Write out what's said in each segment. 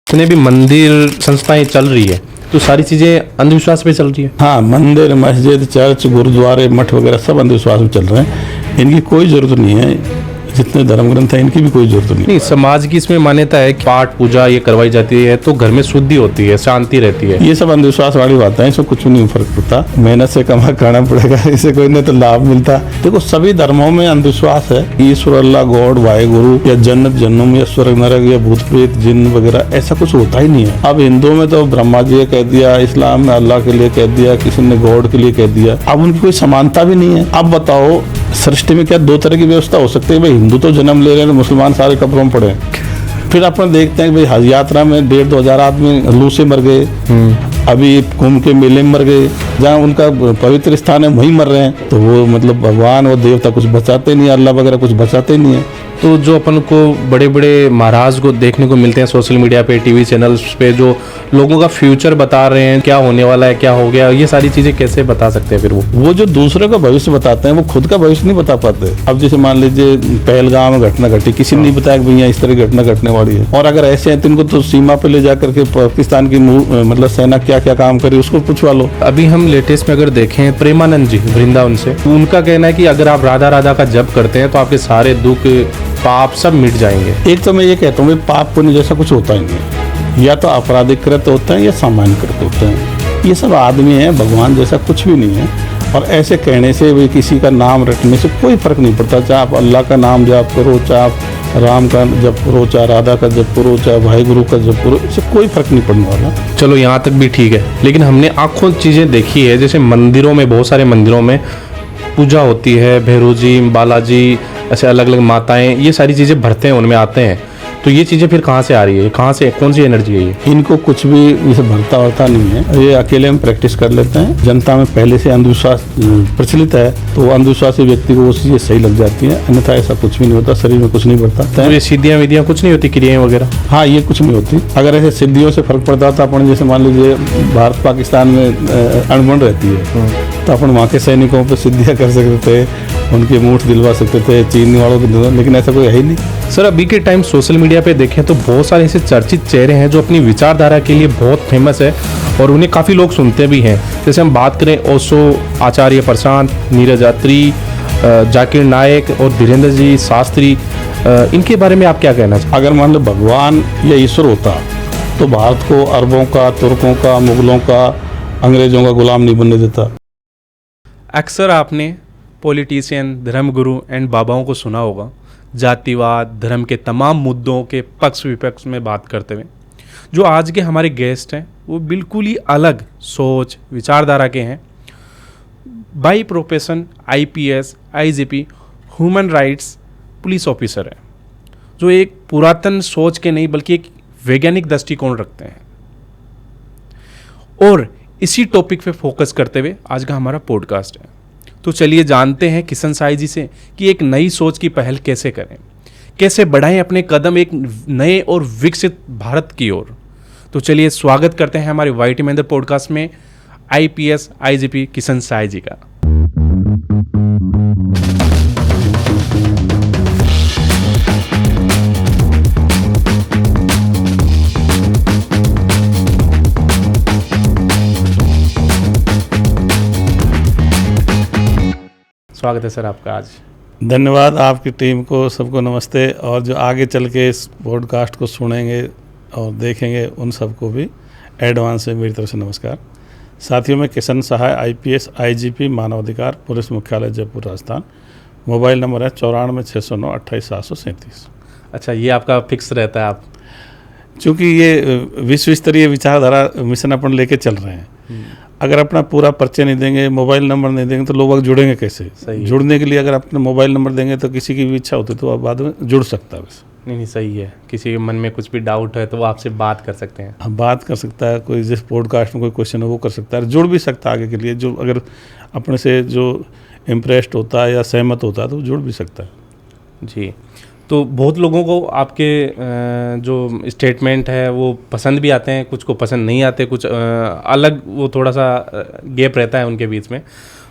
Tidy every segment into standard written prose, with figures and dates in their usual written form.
जितने भी मंदिर संस्थाएं चल रही है तो सारी चीजें अंधविश्वास पे चल रही है। हाँ, मंदिर, मस्जिद, चर्च, गुरुद्वारे, मठ वगैरह सब अंधविश्वास में चल रहे हैं। इनकी कोई जरूरत नहीं है। जितने धर्म ग्रंथ हैं इनकी भी कोई जरूरत नहीं। समाज की इसमें मान्यता है कि पाठ पूजा ये करवाई जाती है तो घर में शुद्धि होती है, शांति रहती है। ये सब अंधविश्वास वाली बातें हैं, इसमें कुछ भी नहीं फर्क पड़ता। मेहनत से कमा करना पड़ेगा, इससे कोई नहीं तो लाभ मिलता। देखो, सभी धर्मों में अंधविश्वास है। ईश्वर, अल्लाह, गॉड, वाहेगुरु या जन्नत जन्नम या स्वर्ग नरक या भूत प्रेत जिन वगैरह ऐसा कुछ होता ही नहीं है। अब हिंदुओं में तो ब्रह्मा जी कह दिया, इस्लाम में अल्लाह के लिए कह दिया, किसी ने गॉड के लिए कह दिया। अब उनकी कोई समानता भी नहीं है। अब बताओ, सृष्टि में क्या दो तरह की व्यवस्था हो सकती है? भाई, हिंदू तो जन्म ले रहे हैं, मुसलमान सारे कब्रों में पड़े हैं। फिर अपन देखते हैं कि भाई हज यात्रा में 1,500-2 हज़ार आदमी लू से मर गए। अभी कुंभ के मेले में मर गए, जहाँ उनका पवित्र स्थान है वहीं मर रहे हैं। तो वो मतलब भगवान और देवता कुछ बचाते नहीं, अल्लाह वगैरह कुछ बचाते नहीं है। तो जो अपन को बड़े बड़े महाराज को देखने को मिलते हैं सोशल मीडिया पे, टीवी चैनल्स पे, जो लोगों का फ्यूचर बता रहे हैं, क्या होने वाला है, क्या हो गया, ये सारी चीजें कैसे बता सकते हैं? फिर वो जो दूसरे का भविष्य बताते हैं, वो खुद का भविष्य नहीं बता पाते। अब जैसे मान लीजिए पहलगाम में घटना घटी, किसी ने नहीं बताया कि भैया इस तरह घटना घटने वाली है। और अगर ऐसे हैं तो इनको तो सीमा पे ले जाकर के पाकिस्तान की मतलब सेना क्या क्या काम करे उसको पूछवा लो। अभी हम लेटेस्ट में अगर देखें प्रेमानंद जी वृंदावन से, उनका कहना है कि अगर आप राधा राधा का जप करते हैं तो आपके सारे दुख पाप सब मिट जाएंगे। एक तो मैं ये कहता हूँ, पाप पुण्य जैसा कुछ होता ही नहीं। या तो आपराधिक कृत्य होते हैं या सामान्य कृत्य होते हैं। ये सब आदमी है, भगवान जैसा कुछ भी नहीं है। और ऐसे कहने से भी किसी का नाम रटने से कोई फर्क नहीं पड़ता। चाहे आप अल्लाह का नाम जप करो, चाहे आप राम का जप करो, चाहे राधा का जप करो, चाहे वाहेगुरु का जप करो, इससे कोई फर्क नहीं पड़ने वाला। चलो यहाँ तक भी ठीक है, लेकिन हमने आंखों चीजें देखी है, जैसे मंदिरों में, बहुत सारे मंदिरों में पूजा होती है, भैरव जी, बालाजी, ऐसे अलग अलग माताएं, ये सारी चीजें भरते हैं, उनमें आते हैं। तो ये चीजें फिर कहाँ से आ रही है? कहाँ से, कौन सी एनर्जी है ये? इनको कुछ भी इसे भरता होता नहीं है। ये अकेले में प्रैक्टिस कर लेते हैं। जनता में पहले से अंधविश्वास प्रचलित है, तो अंधविश्वासी व्यक्ति को वो चीजें सही लग जाती है। अन्यथा ऐसा कुछ भी नहीं होता, शरीर में कुछ नहीं बढ़ता। तो ये सिद्धियां विधियां कुछ नहीं होती, क्रियाएं वगैरह? हाँ, ये कुछ नहीं होती। अगर ऐसे सिद्धियों से फर्क पड़ता था, अपन जैसे मान लीजिए भारत पाकिस्तान में अणबन रहती है, तो अपन वहाँ के सैनिकों पर सिद्धियाँ कर सकते थे, उनके मूठ दिलवा सकते थे, चीन वालों को, लेकिन ऐसा कोई है ही नहीं। सर, अभी के टाइम सोशल मीडिया पे देखें तो बहुत सारे ऐसे चर्चित चेहरे हैं जो अपनी विचारधारा के लिए बहुत फेमस है और उन्हें काफ़ी लोग सुनते भी हैं। जैसे हम बात करें ओशो, आचार्य प्रशांत, नीरज अत्री, जाकिर नायक और धीरेन्द्र जी शास्त्री, इनके बारे में आप क्या कहना चाहिए? अगर मान लो भगवान या ईश्वर होता तो भारत को अरबों का, तुर्कों का, मुगलों का, अंग्रेजों का गुलाम नहीं बनने देता। अक्सर आपने पॉलिटिशियन, धर्मगुरु एंड बाबाओं को सुना होगा जातिवाद, धर्म के तमाम मुद्दों के पक्ष विपक्ष में बात करते हुए। जो आज के हमारे गेस्ट हैं वो बिल्कुल ही अलग सोच विचारधारा के हैं। By profession IPS, IGP, human rights police officer है, जो एक पुरातन सोच के नहीं बल्कि एक वैज्ञानिक दृष्टिकोण रखते हैं। और इसी टॉपिक पे फोकस करते हुए आज का हमारा पॉडकास्ट है। तो चलिए जानते हैं किशन साई जी से कि एक नई सोच की पहल कैसे करें, कैसे बढ़ाएं अपने कदम एक नए और विकसित भारत की ओर। तो चलिए स्वागत करते हैं हमारे वाईटी महेंद्र पॉडकास्ट में IPS IGP किशन साई जी का। स्वागत है सर आपका आज। धन्यवाद आपकी टीम को, सबको नमस्ते। और जो आगे चल के इस पॉडकास्ट को सुनेंगे और देखेंगे उन सबको भी एडवांस से मेरी तरफ से नमस्कार। साथियों में किशन सहाय IPS IGP मानवाधिकार पुलिस मुख्यालय जयपुर राजस्थान। मोबाइल नंबर है 94 609 28 737। अच्छा, ये आपका फिक्स रहता है? आप चूँकि ये विश्व स्तरीय विचारधारा मिशन अपन लेके चल रहे हैं। अगर अपना पूरा परिचय नहीं देंगे, मोबाइल नंबर नहीं देंगे तो लोग जुड़ेंगे कैसे? जुड़ने के लिए अगर अपने मोबाइल नंबर देंगे तो किसी की भी इच्छा होती तो आप बाद में जुड़ सकता है। नहीं, सही है। किसी के मन में कुछ भी डाउट है तो वो आपसे बात कर सकते हैं। हाँ, बात कर सकता है। कोई जिस पॉडकास्ट में कोई क्वेश्चन है वो कर सकता है, जुड़ भी सकता है आगे के लिए। जो अगर अपने से जो इम्प्रेस्ड होता है या सहमत होता है तो जुड़ भी सकता है। जी, तो बहुत लोगों को आपके जो स्टेटमेंट है वो पसंद भी आते हैं, कुछ को पसंद नहीं आते, कुछ अलग, वो थोड़ा सा गैप रहता है उनके बीच में।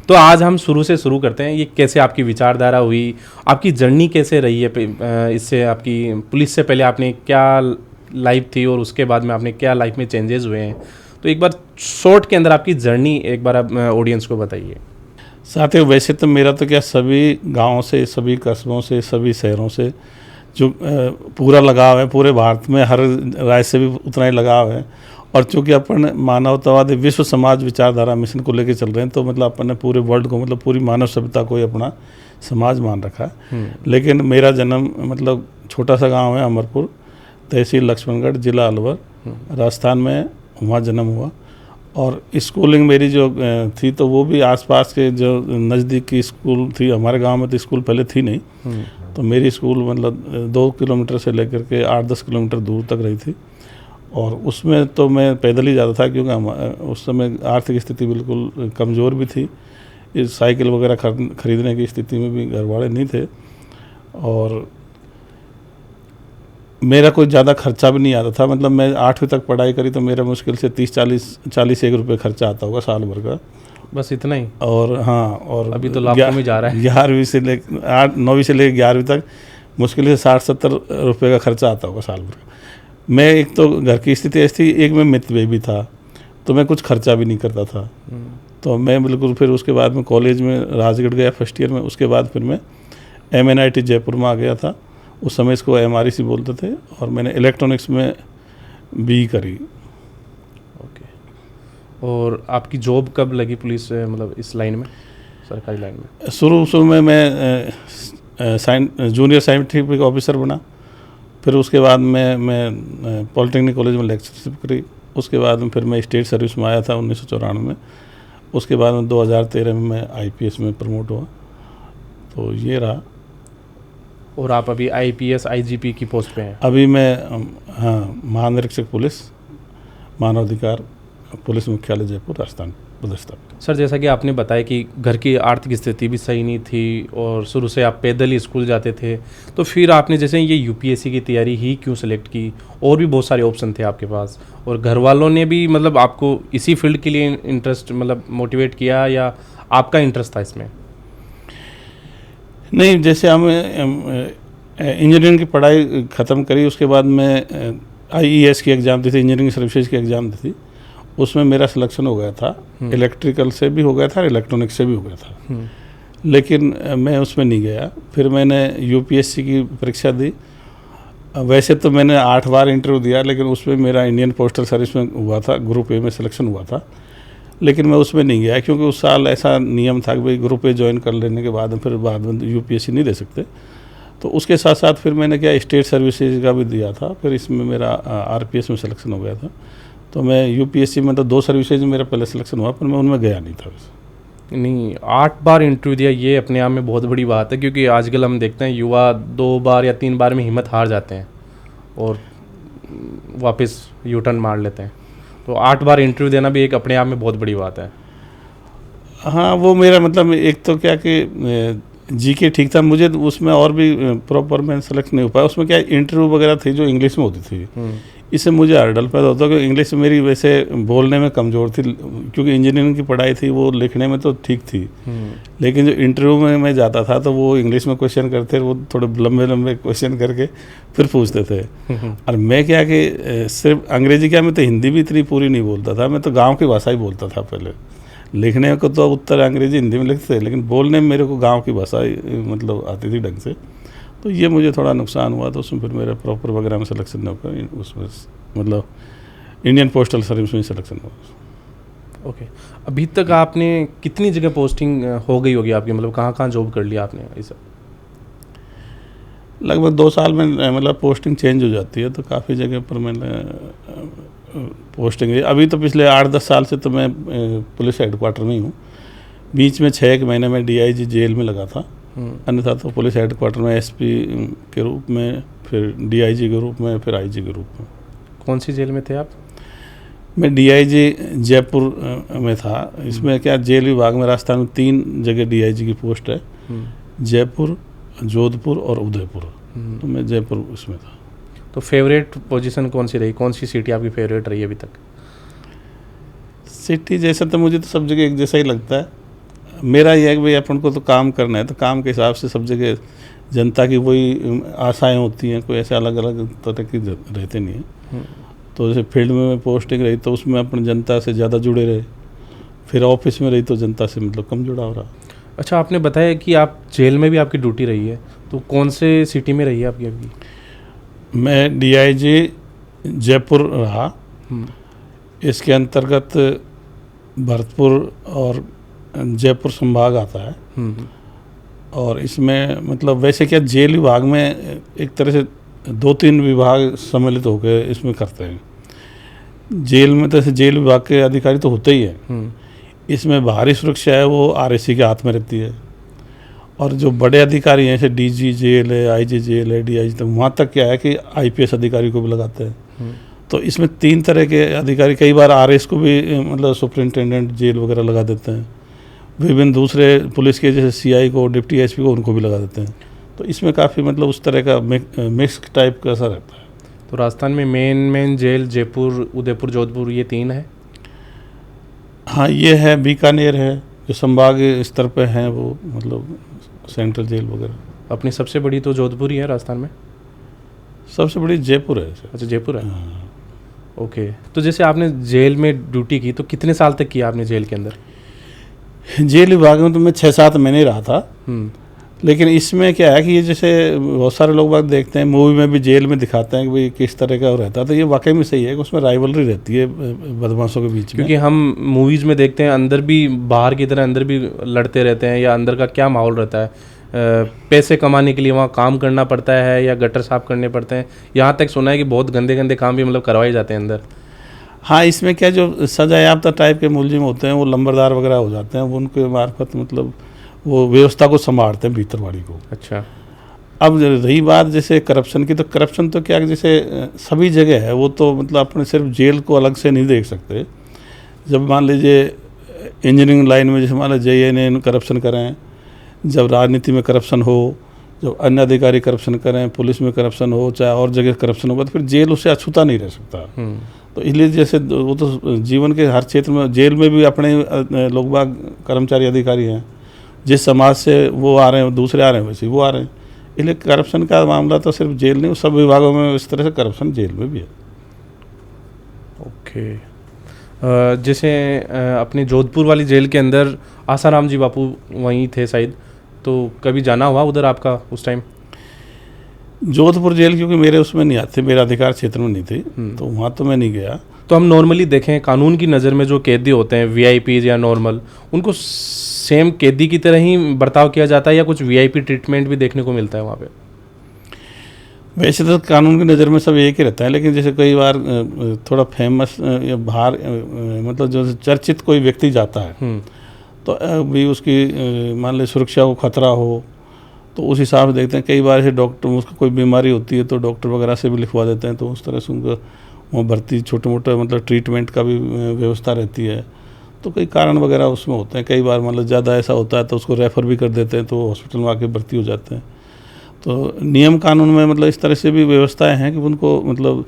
तो आज हम शुरू से शुरू करते हैं। ये कैसे आपकी विचारधारा हुई, आपकी जर्नी कैसे रही है इससे? आपकी पुलिस से पहले आपने क्या लाइफ थी और उसके बाद में आपने क्या लाइफ में चेंजेस हुए हैं, तो एक बार शॉर्ट के अंदर आपकी जर्नी एक बार आप ऑडियंस को बताइए। साथियों, वैसे तो मेरा तो क्या सभी गांवों से, सभी कस्बों से, सभी शहरों से जो पूरा लगाव है, पूरे भारत में हर राज्य से भी उतना ही लगाव है। और चूँकि अपन मानवतावादी विश्व समाज विचारधारा मिशन को लेकर चल रहे हैं, तो मतलब अपन ने पूरे वर्ल्ड को, मतलब पूरी मानव सभ्यता को ही अपना समाज मान रखा है। लेकिन मेरा जन्म मतलब छोटा सा गांव है अमरपुर, तहसील लक्ष्मणगढ़, जिला अलवर, राजस्थान में, वहाँ जन्म हुआ। और स्कूलिंग मेरी जो थी तो वो भी आसपास के जो नज़दीक की स्कूल थी। हमारे गांव में तो स्कूल पहले थी नहीं, तो मेरी स्कूल मतलब 2 किलोमीटर से लेकर के 8-10 किलोमीटर दूर तक रही थी। और उसमें तो मैं पैदल ही जाता था, क्योंकि उस समय आर्थिक स्थिति बिल्कुल कमज़ोर भी थी। इस साइकिल वगैरह खरीदने की स्थिति में भी घर वाले नहीं थे। और मेरा कोई ज़्यादा खर्चा भी नहीं आता था। मतलब मैं 8वीं तक पढ़ाई करी तो मेरा मुश्किल से 30-40 रुपये खर्चा आता होगा साल भर का, बस इतना ही। और हाँ, और अभी तो लाखों में जा रहा है। 9वीं से लेकर 11वीं तक मुश्किल से 60-70 रुपये का खर्चा आता होगा साल भर का। मैं एक तो घर की स्थिति ऐसी थी, एक मैं मितव्ययी भी था, तो मैं कुछ खर्चा भी नहीं करता था। तो मैं बिल्कुल, फिर उसके बाद में कॉलेज में राजगढ़ गया फर्स्ट ईयर में। उसके बाद फिर मैं MNIT जयपुर में आ गया था। उस समय इसको MREC बोलते थे। और मैंने इलेक्ट्रॉनिक्स में BE करी। ओके। और आपकी जॉब कब लगी पुलिस, मतलब इस लाइन में, सरकारी लाइन में? शुरू में मैं जूनियर साइंटिफिक ऑफिसर बना। फिर उसके बाद मैं पॉलिटेक्निक कॉलेज में लेक्चरशिप करी। उसके बाद में फिर मैं स्टेट सर्विस में आया था 1994 में। उसके बाद में 2013 में मैं IPS में प्रमोट हुआ। तो ये रहा। और आप अभी IPS IGP की पोस्ट पे हैं? अभी मैं हाँ, महानिरीक्षक पुलिस, मानवाधिकार, पुलिस मुख्यालय जयपुर, राजस्थान पदस्थापित। सर, जैसा कि आपने बताया कि घर की आर्थिक स्थिति भी सही नहीं थी और शुरू से आप पैदल ही स्कूल जाते थे, तो फिर आपने जैसे ये UPSC की तैयारी ही क्यों सेलेक्ट की? और भी बहुत सारे ऑप्शन थे आपके पास, और घर वालों ने भी मतलब आपको इसी फील्ड के लिए इंटरेस्ट, मतलब मोटिवेट किया, या आपका इंटरेस्ट था इसमें? नहीं, जैसे हम इंजीनियरिंग की पढ़ाई ख़त्म करी, उसके बाद मैं IES की एग्ज़ाम दी थी, इंजीनियरिंग सर्विसेज की एग्ज़ाम दी थी। उसमें मेरा सिलेक्शन हो गया था। इलेक्ट्रिकल से भी हो गया था, इलेक्ट्रॉनिक्स से भी हो गया था। लेकिन मैं उसमें नहीं गया। फिर मैंने UPSC की परीक्षा दी। वैसे तो मैंने 8 बार इंटरव्यू दिया, लेकिन उसमें मेरा इंडियन पोस्टल सर्विस में हुआ था, ग्रुप A में सिलेक्शन हुआ था। लेकिन मैं उसमें नहीं गया, क्योंकि उस साल ऐसा नियम था कि भाई ग्रुप A ज्वाइन कर लेने के बाद फिर बाद में UPSC नहीं दे सकते। तो उसके साथ साथ फिर मैंने क्या स्टेट सर्विसेज का भी दिया था। फिर इसमें मेरा RPS में सिलेक्शन हो गया था। तो मैं UPSC में तो 2 सर्विसेज में मेरा पहले सिलेक्शन हुआ, पर मैं उनमें गया नहीं था। नहीं, 8 बार इंटरव्यू दिया, ये अपने आप में बहुत बड़ी बात है, क्योंकि आजकल हम देखते हैं युवा 2 बार या 3 बार में हिम्मत हार जाते हैं और वापस U-टर्न मार लेते हैं। तो 8 बार इंटरव्यू देना भी एक अपने आप में बहुत बड़ी बात है। हाँ, वो मेरा मतलब एक तो क्या कि GK ठीक था मुझे, उसमें और भी प्रॉपर मैं सेलेक्ट नहीं हो पाया। उसमें क्या इंटरव्यू वगैरह थी जो इंग्लिश में होती थी, इससे मुझे हर्डल पैदा होता, क्योंकि इंग्लिश मेरी वैसे बोलने में कमज़ोर थी। क्योंकि इंजीनियरिंग की पढ़ाई थी, वो लिखने में तो ठीक थी, लेकिन जो इंटरव्यू में मैं जाता था तो वो इंग्लिश में क्वेश्चन करते, वो थोड़े लंबे लंबे क्वेश्चन करके फिर पूछते थे। और मैं क्या कि सिर्फ अंग्रेजी क्या, मैं तो हिंदी भी इतनी पूरी नहीं बोलता था। मैं तो गाँव की भाषा ही बोलता था पहले। लिखने को तो उत्तर अंग्रेजी हिंदी में लिखते थे, लेकिन बोलने में मेरे को गाँव की भाषा मतलब आती थी ढंग से। तो ये मुझे थोड़ा नुकसान हुआ। तो उसमें फिर मेरा प्रॉपर वगैरह में सिलेक्शन नहीं होगा, उसमें मतलब इंडियन पोस्टल सर्विस में सिलेक्शन हुआ। ओके। अभी तक आपने कितनी जगह पोस्टिंग हो गई होगी आपकी, मतलब कहाँ कहाँ जॉब कर लिया आपने? इस लगभग 2 साल में मतलब पोस्टिंग चेंज हो जाती है, तो काफ़ी जगह पर मैंने पोस्टिंग है। अभी तो पिछले 8-10 साल से तो मैं पुलिस हेडक्वार्टर में ही हूँ। बीच में 6 महीने में DIG जेल में लगा था। अन्यथा तो पुलिस हेडक्वार्टर में SP के रूप में, फिर DIG के रूप में, फिर IG के रूप में। कौन सी जेल में थे आप? मैं DIG जयपुर में था। इसमें क्या जेल विभाग में राजस्थान में 3 जगह DIG की पोस्ट है, जयपुर, जोधपुर और उदयपुर। तो मैं जयपुर उसमें था। तो फेवरेट पोजीशन कौन सी रही, कौन सी सिटी आपकी फेवरेट रही अभी तक? सिटी जैसा तो मुझे तो सब जगह एक जैसा ही लगता है। मेरा यह है कि भाई अपन को तो काम करना है, तो काम के हिसाब से सब जगह जनता की वही आशाएं होती हैं, कोई ऐसे अलग अलग तरह की रहते नहीं है। तो जैसे फील्ड में पोस्टिंग रही तो उसमें अपनी जनता से ज़्यादा जुड़े रहे, फिर ऑफिस में रही तो जनता से मतलब कम जुड़ाव रहा। अच्छा, आपने बताया कि आप जेल में भी आपकी ड्यूटी रही है, तो कौन से सिटी में रही है आपकी अभी? मैं DIG जयपुर रहा। इसके अंतर्गत भरतपुर और जयपुर संभाग आता है। और इसमें मतलब वैसे क्या जेल विभाग में एक तरह से 2-3 विभाग सम्मिलित होकर इसमें करते हैं। जेल में तो जेल विभाग के अधिकारी तो होते ही हैं, इसमें बाहरी सुरक्षा है वो RSC के हाथ में रहती है। और जो बड़े अधिकारी हैं जैसे DG जेल है, IG जेल है, DIG, तक वहाँ तक क्या है कि IPS अधिकारी को भी लगाते हैं। तो इसमें 3 तरह के अधिकारी, कई बार RS को भी मतलब सुपरिंटेंडेंट जेल वगैरह लगा देते हैं। विभिन्न दूसरे पुलिस के जैसे CI को, डिप्टी SP को, उनको भी लगा देते हैं। तो इसमें काफ़ी मतलब उस तरह का मिक्स टाइप का ऐसा रहता है। तो राजस्थान में मेन जेल जयपुर, उदयपुर, जोधपुर, ये 3 है? हाँ, ये है, बीकानेर है, जो संभाग स्तर पे हैं वो मतलब सेंट्रल जेल वगैरह। अपनी सबसे बड़ी तो जोधपुर ही है राजस्थान में? सबसे बड़ी जयपुर है। अच्छा, जयपुर है। हाँ। ओके, तो जैसे आपने जेल में ड्यूटी की तो कितने साल तक किया आपने जेल के अंदर? जेल विभाग में तो मैं 6-7 महीने रहा था। लेकिन इसमें क्या है कि ये जैसे बहुत सारे लोग बात देखते हैं, मूवी में भी जेल में दिखाते हैं कि भाई किस तरह का वो रहता है, तो ये वाकई में सही है कि उसमें राइवलरी रहती है बदमाशों के बीच में। क्योंकि हम मूवीज़ में देखते हैं अंदर भी, बाहर की तरह अंदर भी लड़ते रहते हैं, या अंदर का क्या माहौल रहता है। पैसे कमाने के लिए वहाँ काम करना पड़ता है या गटर साफ करने पड़ते हैं। यहाँ तक सुना है कि बहुत गंदे गंदे काम भी मतलब करवाए जाते हैं अंदर। हाँ, इसमें क्या जो सजा याफ्ता टाइप के मुलजिम होते हैं वो लंबरदार वगैरह हो जाते हैं, वो उनके मार्फत मतलब वो व्यवस्था को संभालते हैं भीतरवाड़ी को। अच्छा, अब रही बात जैसे करप्शन की, तो करप्शन तो क्या जैसे सभी जगह है, वो तो मतलब अपने सिर्फ जेल को अलग से नहीं देख सकते। जब मान लीजिए इंजीनियरिंग लाइन में जैसे मान लीजिए JNN करप्शन करें, जब राजनीति में करप्शन हो, जब अन्य अधिकारी करप्शन करें, पुलिस में करप्शन हो, चाहे और जगह करप्शन होगा, तो फिर जेल उससे अछूता नहीं रह सकता। तो इसलिए जैसे वो तो जीवन के हर क्षेत्र में, जेल में भी अपने लोग बाग कर्मचारी अधिकारी हैं, जिस समाज से वो आ रहे हैं, दूसरे आ रहे हैं, वैसे वो आ रहे हैं। इसलिए करप्शन का मामला तो सिर्फ जेल नहीं, सब विभागों में इस तरह से करप्शन जेल में भी है। ओके, जैसे अपने जोधपुर वाली जेल के अंदर आसाराम जी बापू वहीं थे शायद, तो कभी जाना हुआ उधर आपका उस टाइम? जोधपुर जेल क्योंकि मेरे उसमें नहीं आते, मेरा अधिकार क्षेत्र में नहीं थी, तो वहाँ तो मैं नहीं गया। तो हम नॉर्मली देखें कानून की नज़र में जो कैदी होते हैं VIPs या नॉर्मल, उनको सेम कैदी की तरह ही बर्ताव किया जाता है या कुछ VIP ट्रीटमेंट भी देखने को मिलता है वहाँ पे? वैसे तो कानून की नज़र में सब एक ही रहता है, लेकिन जैसे कई बार थोड़ा फेमस या बाहर मतलब जो चर्चित कोई व्यक्ति जाता है, तो अभी उसकी मान ली सुरक्षा को खतरा हो, तो उस हिसाब से देखते हैं। कई बार ऐसे डॉक्टर, उसको कोई बीमारी होती है तो डॉक्टर वगैरह से भी लिखवा देते हैं, तो उस तरह से उनको वहाँ भर्ती, छोटे मोटे मतलब ट्रीटमेंट का भी व्यवस्था रहती है। तो कई कारण वगैरह उसमें होते हैं। कई बार मतलब ज़्यादा ऐसा होता है तो उसको रेफ़र भी कर देते हैं, तो हॉस्पिटल में आके भर्ती हो जाते हैं। तो नियम कानून में मतलब इस तरह से भी व्यवस्थाएं हैं कि उनको मतलब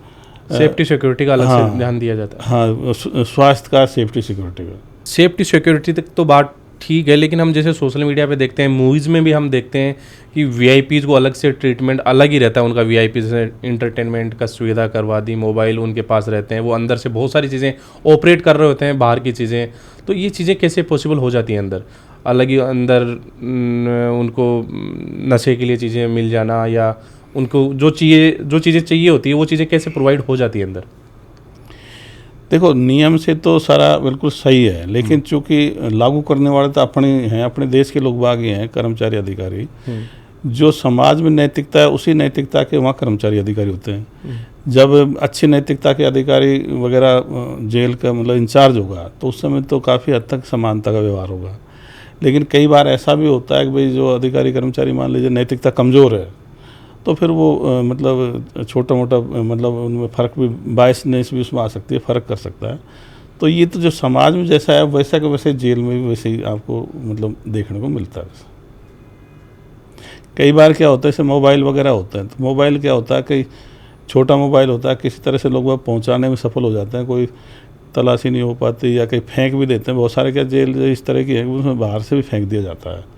सेफ्टी सिक्योरिटी का अलग से ध्यान दिया जाता है। हाँ, स्वास्थ्य का, सेफ्टी सिक्योरिटी का। सेफ्टी सिक्योरिटी तक तो बात ठीक है, लेकिन हम जैसे सोशल मीडिया पे देखते हैं, मूवीज़ में भी हम देखते हैं कि VIPs को अलग से ट्रीटमेंट अलग ही रहता है उनका। VIPs से इंटरटेनमेंट का सुविधा करवा दी, मोबाइल उनके पास रहते हैं, वो अंदर से बहुत सारी चीज़ें ऑपरेट कर रहे होते हैं, बाहर की चीज़ें। तो ये चीज़ें कैसे पॉसिबल हो जाती हैं अंदर? अलग ही अंदर उनको नशे के लिए चीज़ें मिल जाना, या उनको जो चीज़ें चाहिए होती है वो चीज़ें कैसे प्रोवाइड हो जाती है अंदर? देखो, नियम से तो सारा बिल्कुल सही है, लेकिन चूंकि लागू करने वाले तो अपने हैं, अपने देश के लोग बाग ही हैं, कर्मचारी अधिकारी। जो समाज में नैतिकता है उसी नैतिकता के वहाँ कर्मचारी अधिकारी होते हैं। जब अच्छी नैतिकता के अधिकारी वगैरह जेल का मतलब इंचार्ज होगा तो उस समय तो काफ़ी हद तक समानता का व्यवहार होगा। लेकिन कई बार ऐसा भी होता है कि भाई जो अधिकारी कर्मचारी मान लीजिए नैतिकता कमज़ोर है, तो फिर वो मतलब छोटा मोटा मतलब उनमें फ़र्क भी, बायसनेस भी उसमें आ सकती है, फ़र्क कर सकता है। तो ये तो जो समाज में जैसा है वैसा के वैसे जेल में भी वैसे ही आपको मतलब देखने को मिलता है। कई बार क्या होता है, जैसे मोबाइल वगैरह होता है, तो मोबाइल क्या होता है कि छोटा मोबाइल होता है, किसी तरह से लोग वह पहुँचाने में सफल हो जाते हैं, कोई तलाशी नहीं हो पाती या कहीं फेंक भी देते हैं। बहुत सारे क्या जेल इस तरह की है कि उसमें बाहर से भी फेंक दिया जाता है।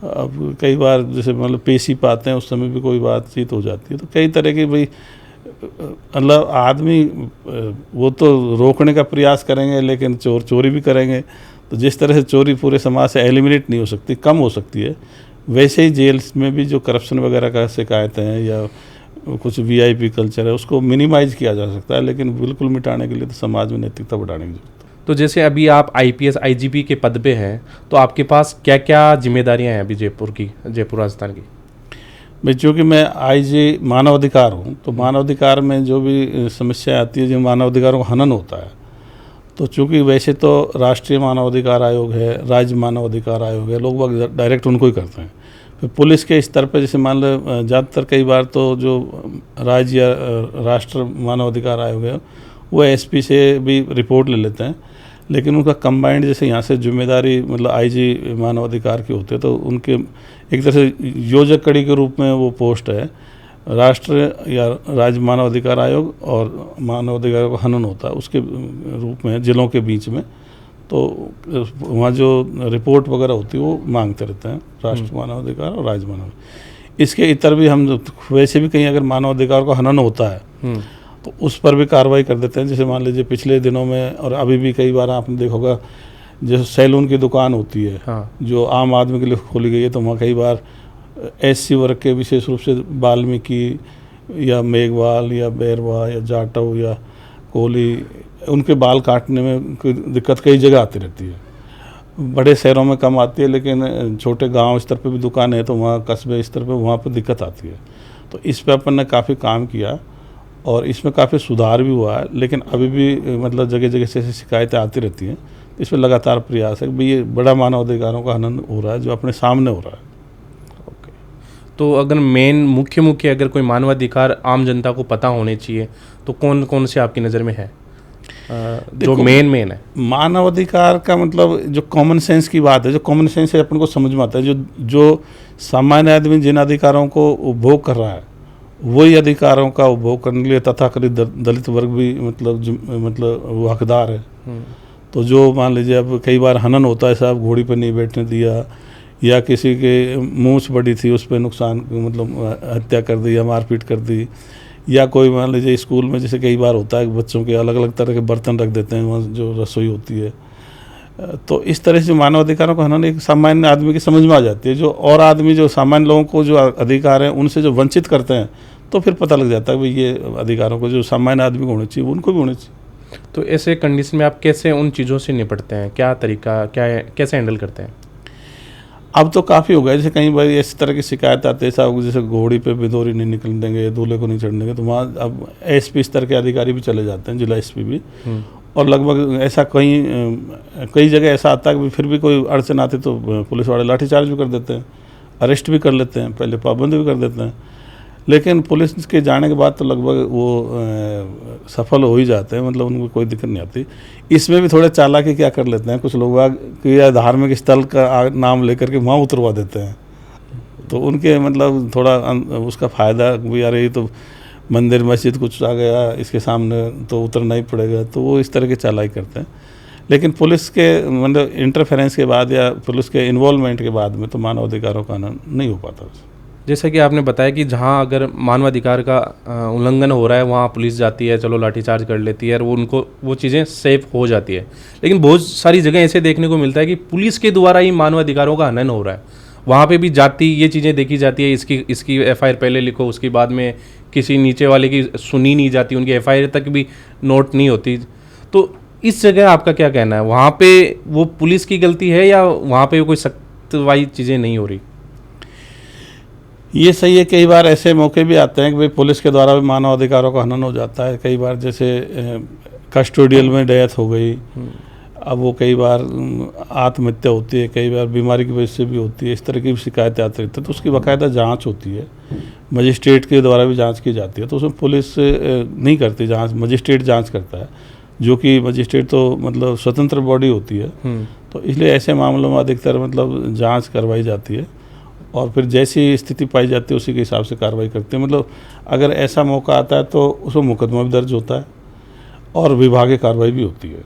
अब कई बार जैसे मतलब पेशी पाते हैं उस समय भी कोई बातचीत हो जाती है। तो कई तरह की भाई मतलब आदमी वो तो रोकने का प्रयास करेंगे, लेकिन चोर चोरी भी करेंगे। तो जिस तरह से चोरी पूरे समाज से एलिमिनेट नहीं हो सकती, कम हो सकती है, वैसे ही जेल्स में भी जो करप्शन वगैरह का शिकायतें हैं या कुछ वीआईपी कल्चर है, उसको मिनिमाइज किया जा सकता है, लेकिन बिल्कुल मिटाने के लिए तो समाज में नैतिकता बढ़ाने की जरूरत है। तो जैसे अभी आप आईपीएस आईजीपी के पद पे हैं, तो आपके पास क्या क्या जिम्मेदारियां हैं अभी जयपुर राजस्थान की? भाई चूँकि मैं आईजी मानवाधिकार हूँ, तो मानवाधिकार में जो भी समस्या आती है, जो मानवाधिकारों का हनन होता है, तो चूँकि वैसे तो राष्ट्रीय मानवाधिकार आयोग है, राज्य मानवाधिकार आयोग है, लोग बाग डायरेक्ट उनको ही करते हैं। फिर पुलिस के स्तर पर जैसे मान लो ज़्यादातर कई बार तो जो राज्य या राष्ट्र मानवाधिकार आयोग है, वो एसपी से भी रिपोर्ट ले लेते हैं, लेकिन उनका कंबाइंड जैसे यहाँ से जिम्मेदारी मतलब आईजी मानवाधिकार के होते हैं, तो उनके एक तरह से योजक कड़ी के रूप में वो पोस्ट है। राष्ट्र या राज्य मानवाधिकार आयोग और मानवाधिकार का हनन होता है उसके रूप में जिलों के बीच में, तो वहाँ जो रिपोर्ट वगैरह होती है वो मांगते रहते हैं, राष्ट्र मानवाधिकार और राज्य मानवाधिकार। इसके इतर भी हम वैसे भी कहीं अगर मानवाधिकार का हनन होता है तो उस पर भी कार्रवाई कर देते हैं। जैसे मान लीजिए पिछले दिनों में और अभी भी कई बार आपने देखा होगा, जैसे सैलून की दुकान होती है, हाँ, जो आम आदमी के लिए खोली गई है, तो वहाँ कई बार एससी वर्ग के विशेष रूप से वाल्मीकि या मेघवाल या बैरवा या जाटव या कोली, उनके बाल काटने में कोई दिक्कत कई जगह आती रहती है। बड़े शहरों में कम आती है, लेकिन छोटे गांव स्तर पे भी दुकान है, तो वहाँ कस्बे स्तर पे वहाँ पर दिक्कत आती है। तो इस पे अपन ने काफ़ी काम किया और इसमें काफ़ी सुधार भी हुआ है, लेकिन अभी भी मतलब जगह जगह से शिकायतें आती रहती हैं। इस पर लगातार प्रयास है कि भाई ये बड़ा मानवाधिकारों का हनन हो रहा है जो अपने सामने हो रहा है। ओके, तो अगर मुख्य अगर कोई मानवाधिकार आम जनता को पता होने चाहिए, तो कौन कौन से आपकी नज़र में है जो मेन है? मानवाधिकार का मतलब जो कॉमन सेंस की बात है, जो कॉमन सेंस है अपन को समझ में आता है, जो सामान्य आदमी जिन अधिकारों को उपभोग कर रहा है, वही अधिकारों का उपभोग करने के लिए तथाकथित दलित वर्ग भी मतलब वो हकदार है। तो जो मान लीजिए अब कई बार हनन होता है, साहब घोड़ी पर नहीं बैठने दिया, या किसी के मूंछ बड़ी थी उस पर नुकसान मतलब हत्या कर दी या मारपीट कर दी, या कोई मान लीजिए स्कूल में जैसे कई बार होता है बच्चों के अलग अलग तरह के बर्तन रख देते हैं वहाँ जो रसोई होती है। तो इस तरह से मानवाधिकारों को हनन एक सामान्य आदमी की समझ में आ जाती है। जो और आदमी जो सामान्य लोगों को जो अधिकार हैं उनसे जो वंचित करते हैं, तो फिर पता लग जाता है भाई ये अधिकारों को जो सामान्य आदमी को होने चाहिए उनको भी होने चाहिए। तो ऐसे कंडीशन में आप कैसे उन चीज़ों से निपटते हैं, क्या तरीका क्या है, कैसे हैंडल करते हैं? अब तो काफ़ी हो गया, जैसे कई बार इस तरह की शिकायत आती है, साहब जैसे घोड़ी पे बिदोरी नहीं निकल देंगे, दूल्हे को नहीं चढ़ने देंगे, तो वहाँ अब एसपी स्तर के अधिकारी भी चले जाते हैं, जिला एसपी भी। और लगभग ऐसा कई जगह ऐसा आता है कि फिर भी कोई अड़चन आती तो पुलिस वाले लाठीचार्ज भी कर देते हैं, अरेस्ट भी कर लेते हैं, पहले पाबंदी भी कर देते हैं। लेकिन पुलिस के जाने के बाद तो लगभग वो सफल हो ही जाते हैं, मतलब उनको कोई दिक्कत नहीं आती। इसमें भी थोड़े चालाकी क्या कर लेते हैं कुछ लोग कि धार्मिक स्थल का नाम लेकर के वहाँ उतरवा देते हैं, तो उनके मतलब थोड़ा उसका फ़ायदा भी, अरे ये तो मंदिर मस्जिद कुछ आ गया इसके सामने तो उतरना ही पड़ेगा, तो वो इस तरह की चालाकी करते हैं। लेकिन पुलिस के मतलब इंटरफेरेंस के बाद या पुलिस के इन्वॉल्वमेंट के बाद में तो मानवाधिकारों का नहीं हो पाता। जैसा कि आपने बताया कि जहाँ अगर मानवाधिकार का उल्लंघन हो रहा है वहाँ पुलिस जाती है, चलो लाठीचार्ज कर लेती है और उनको वो चीज़ें सेफ हो जाती है। लेकिन बहुत सारी जगह ऐसे देखने को मिलता है कि पुलिस के द्वारा ही मानवाधिकारों का हनन हो रहा है, वहाँ पे भी जाती ये चीज़ें देखी जाती है, इसकी एफआईआर पहले लिखो, उसके बाद में किसी नीचे वाले की सुनी नहीं जाती, उनकी एफआईआर तक भी नोट नहीं होती। तो इस जगह आपका क्या कहना है, वहाँ पे वो पुलिस की गलती है या वहाँ पे कोई सख्त वाली चीज़ें नहीं हो रही? ये सही है, कई बार ऐसे मौके भी आते हैं कि भाई पुलिस के द्वारा भी मानवाधिकारों का हनन हो जाता है। कई बार जैसे कस्टोडियल में डेथ हो गई, अब वो कई बार आत्महत्या होती है, कई बार बीमारी की वजह से भी होती है, इस तरह की भी शिकायतें आती रहती है, तो उसकी बाकायदा जांच होती है, मजिस्ट्रेट के द्वारा भी जांच की जाती है। तो उसमें पुलिस नहीं करती जांच, मजिस्ट्रेट जांच करता है, जो कि मजिस्ट्रेट तो मतलब स्वतंत्र बॉडी होती है। तो इसलिए ऐसे मामलों में अधिकतर मतलब जांच करवाई जाती है और फिर जैसी स्थिति पाई जाती है उसी के हिसाब से कार्रवाई करते हैं। मतलब अगर ऐसा मौका आता है तो उसमें मुकदमा भी दर्ज होता है और विभागीय कार्रवाई भी होती है।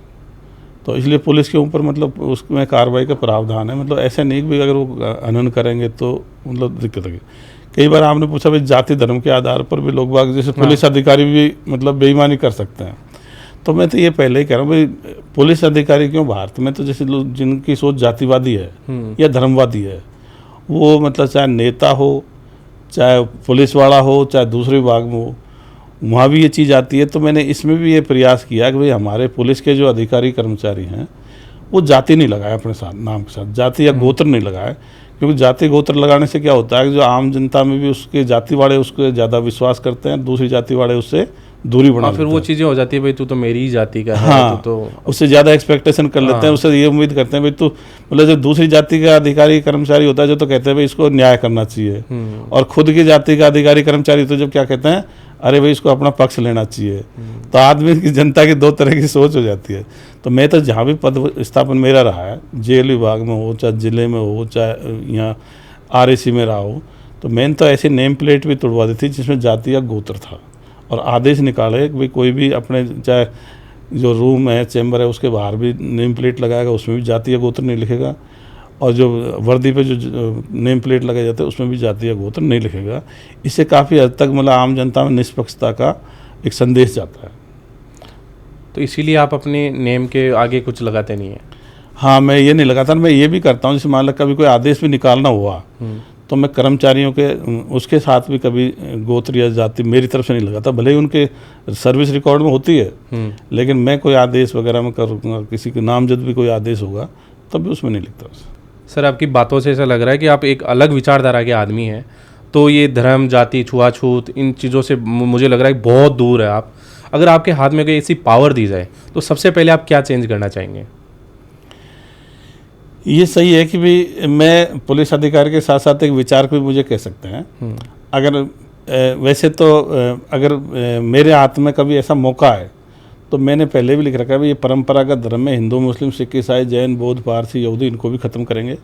तो इसलिए पुलिस के ऊपर मतलब उसमें कार्रवाई का प्रावधान है। मतलब ऐसा नहीं कि अगर वो हनन करेंगे तो मतलब दिक्कत होगी। कई बार आपने पूछा भाई जाति धर्म के आधार पर भी लोग बाग जैसे पुलिस अधिकारी भी मतलब बेईमानी कर सकते हैं, तो मैं तो ये पहले ही कह रहा हूँ भाई पुलिस अधिकारी क्यों भारत में, तो जैसे लोग जिनकी सोच जातिवादी है या धर्मवादी है, वो मतलब चाहे नेता हो, चाहे पुलिस वाला हो, चाहे दूसरे विभाग में हो, वहाँ भी ये चीज़ आती है। तो मैंने इसमें भी ये प्रयास किया कि भाई हमारे पुलिस के जो अधिकारी कर्मचारी हैं वो जाति नहीं लगाए अपने साथ, नाम के साथ जाति या गोत्र नहीं लगाए, क्योंकि जाति गोत्र लगाने से क्या होता है कि जो आम जनता में भी उसके जाति वाले उसको ज़्यादा विश्वास करते हैं, दूसरी जाति वाले उससे दूरी बना फिर वो चीज़ें हो जाती है भाई तू तो मेरी ही जाति का है। हाँ, तो उससे ज़्यादा एक्सपेक्टेशन कर लेते हैं, उससे ये उम्मीद करते हैं भाई तू मतलब जो दूसरी जाति का अधिकारी कर्मचारी होता है जो तो कहते हैं भाई इसको न्याय करना चाहिए, और खुद की जाति का अधिकारी कर्मचारी तो जब क्या कहते हैं अरे भाई इसको अपना पक्ष लेना चाहिए। तो आदमी की जनता की दो तरह की सोच हो जाती है। तो मैं तो जहाँ भी पद स्थापन मेरा रहा है, जेल विभाग में हो, चाहे जिले में हो, चाहे यहाँ RAC में रहा हो, तो मैंने तो ऐसी नेम प्लेट भी तुड़वा दी थी जिसमें जाति या गोत्र था, और आदेश निकाले कि भाई कोई भी अपने चाहे जो रूम है, चैम्बर है, उसके बाहर भी नेम प्लेट लगाएगा, उसमें भी जाति या गोत्र नहीं लिखेगा, और जो वर्दी पे जो नेम प्लेट लगाए जाते हैं उसमें भी जाति या गोत्र नहीं लिखेगा। इससे काफ़ी हद तक मतलब आम जनता में निष्पक्षता का एक संदेश जाता है। तो इसीलिए आप अपने नेम के आगे कुछ लगाते नहीं हैं? हाँ, मैं ये नहीं लगाता, मैं ये भी करता हूँ जैसे मान लो कभी कोई आदेश भी निकालना हुआ तो मैं कर्मचारियों के उसके साथ भी कभी गोत्र या जाति मेरी तरफ से नहीं लगाता, भले ही उनके सर्विस रिकॉर्ड में होती है, लेकिन मैं कोई आदेश वगैरह में करूँगा, किसी के नामजद भी कोई आदेश होगा तब भी उसमें नहीं लिखता। सर, आपकी बातों से ऐसा लग रहा है कि आप एक अलग विचारधारा के आदमी हैं, तो ये धर्म, जाति, छुआछूत, इन चीज़ों से मुझे लग रहा है बहुत दूर है आप। अगर आपके हाथ में कोई ऐसी पावर दी जाए तो सबसे पहले आप क्या चेंज करना चाहेंगे? ये सही है कि भी मैं पुलिस अधिकारी के साथ साथ एक विचार को भी मुझे कह सकते हैं। अगर वैसे तो अगर मेरे हाथ में कभी ऐसा मौका है तो मैंने पहले भी लिख रखा है भी ये परंपरागत धर्म में हिंदू, मुस्लिम, सिख, ईसाई, जैन, बौद्ध, पारसी, यहूदी, इनको भी ख़त्म करेंगे।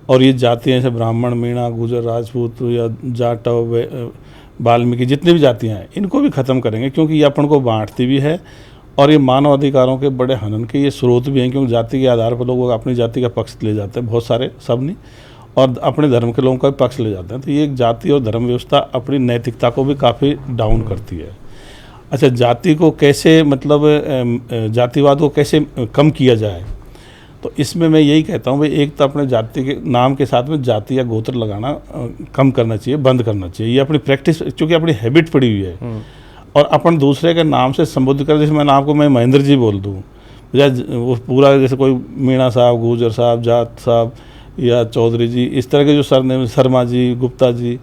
और ये जातियाँ जैसे ब्राह्मण, मीणा, गुजर, राजपूत या जाटव, वाल्मीकि, जितनी भी जातियाँ हैं इनको भी ख़त्म करेंगे, क्योंकि ये अपन को बांटती भी है और ये मानव अधिकारों के बड़े हनन के ये स्रोत भी हैं। क्योंकि जाति के आधार पर लोग अपनी जाति का पक्ष ले जाते हैं, बहुत सारे, सब नहीं, और अपने धर्म के लोगों का भी पक्ष ले जाते हैं। तो ये एक जाति और धर्म व्यवस्था अपनी नैतिकता को भी काफ़ी डाउन करती है। अच्छा, जाति को कैसे मतलब जातिवाद को कैसे कम किया जाए, तो इसमें मैं यही कहता हूँ भाई एक तो अपने जाति के नाम के साथ में जाति या गोत्र लगाना कम करना चाहिए, बंद करना चाहिए। ये अपनी प्रैक्टिस, चूँकि अपनी हैबिट पड़ी हुई है, और अपन दूसरे के नाम से संबोधित कर, जैसे मैं आपको मैं महेंद्र जी बोल दूँ या वो पूरा जैसे कोई मीणा साहब, गुजर साहब, जाट साहब या चौधरी जी, इस तरह के जो सरनेम, शर्मा जी, गुप्ता जी,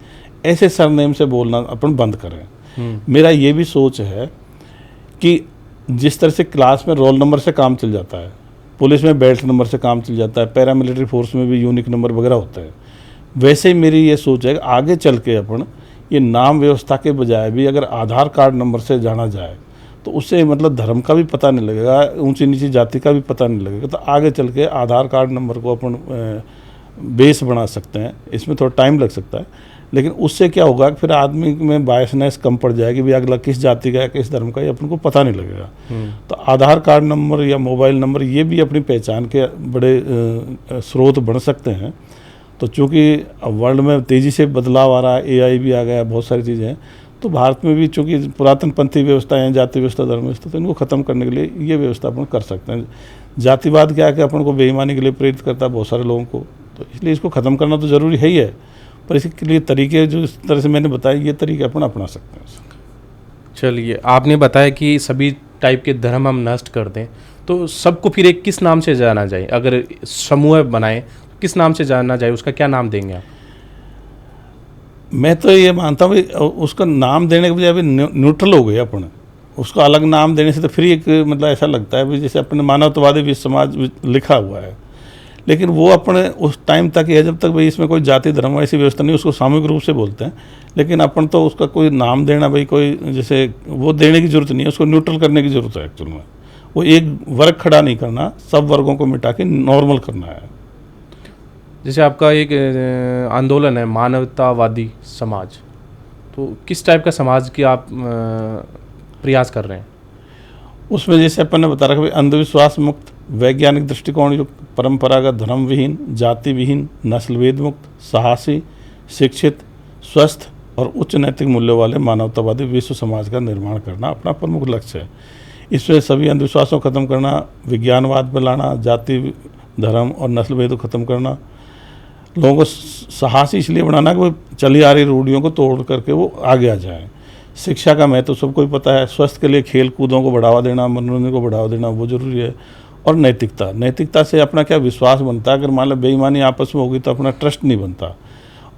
ऐसे सरनेम से बोलना अपन बंद करें। मेरा ये भी सोच है कि जिस तरह से क्लास में रोल नंबर से काम चल जाता है, पुलिस में बेल्ट नंबर से काम चल जाता है, पैरामिलिट्री फोर्स में भी यूनिक नंबर वगैरह होता है, वैसे ही मेरी ये सोच है कि आगे चल के अपन ये नाम व्यवस्था के बजाय भी अगर आधार कार्ड नंबर से जाना जाए तो उससे मतलब धर्म का भी पता नहीं लगेगा, ऊंची नीची जाति का भी पता नहीं लगेगा। तो आगे चल के आधार कार्ड नंबर को अपन बेस बना सकते हैं। इसमें थोड़ा टाइम लग सकता है, लेकिन उससे क्या होगा कि फिर आदमी में बायसनेस कम पड़ जाएगी, भी अगला किस जाति का है, किस धर्म का है, अपन को पता नहीं लगेगा। तो आधार कार्ड नंबर या मोबाइल नंबर ये भी अपनी पहचान के बड़े स्रोत बन सकते हैं। तो चूँकि वर्ल्ड में तेज़ी से बदलाव आ रहा है, AI भी आ गया, बहुत सारी चीज़ें हैं, तो भारत में भी चूँकि पुरातनपंथी व्यवस्था है, जाति व्यवस्था, धर्म व्यवस्था, तो इनको ख़त्म करने के लिए ये व्यवस्था अपन कर सकते हैं। जातिवाद क्या है कि अपन को बेईमानी के लिए प्रेरित करता है बहुत सारे लोगों को, तो इसलिए इसको ख़त्म करना तो ज़रूरी है ही है, पर इसके लिए तरीके जो इस तरह से मैंने बताया, ये तरीके अपन अपना सकते हैं। चलिए, आपने बताया कि सभी टाइप के धर्म हम नष्ट कर दें, तो सबको फिर एक किस नाम से जाना जाए? अगर समूह बनाए किस नाम से जाना जाए, उसका क्या नाम देंगे आप? मैं तो ये मानता हूँ उसका नाम देने के बजाय अभी न्यूट्रल हो गए अपन, उसको अलग नाम देने से तो फिर एक मतलब ऐसा लगता है जैसे अपने मानवतावादी विश्व समाज लिखा हुआ है, लेकिन वो अपने उस टाइम तक है जब तक भाई इसमें कोई जाति धर्म ऐसी व्यवस्था नहीं, उसको सामूहिक रूप से बोलते हैं। लेकिन अपन तो उसका कोई नाम देना भाई कोई जैसे वो देने की जरूरत नहीं है, उसको न्यूट्रल करने की जरूरत है। एक्चुअल में वो एक वर्ग खड़ा नहीं करना, सब वर्गों को मिटा के नॉर्मल करना है। जैसे आपका एक आंदोलन है मानवतावादी समाज, तो किस टाइप का समाज की आप प्रयास कर रहे हैं? उसमें जैसे अपन ने बता रखा भाई अंधविश्वास मुक्त, वैज्ञानिक दृष्टिकोण युक्त, परंपरागत धर्म विहीन, जाति विहीन, नस्ल भेद मुक्त, साहसी, शिक्षित, स्वस्थ और उच्च नैतिक मूल्यों वाले मानवतावादी विश्व समाज का निर्माण करना अपना प्रमुख लक्ष्य है। इसमें सभी अंधविश्वासों को खत्म करना, विज्ञानवाद पर लाना, जाति, धर्म और नस्ल भेद को खत्म करना, लोगों को साहसी इसलिए बनाना कि वो चली आ रही रूढ़ियों को तोड़ करके वो आगे आ जाएं। शिक्षा का महत्व सबको ही पता है। स्वास्थ्य के लिए खेल कूदों को बढ़ावा देना, मनोरंजन को बढ़ावा देना वो जरूरी है। और नैतिकता से अपना क्या विश्वास बनता है। अगर मान लो बेईमानी आपस में होगी तो अपना ट्रस्ट नहीं बनता।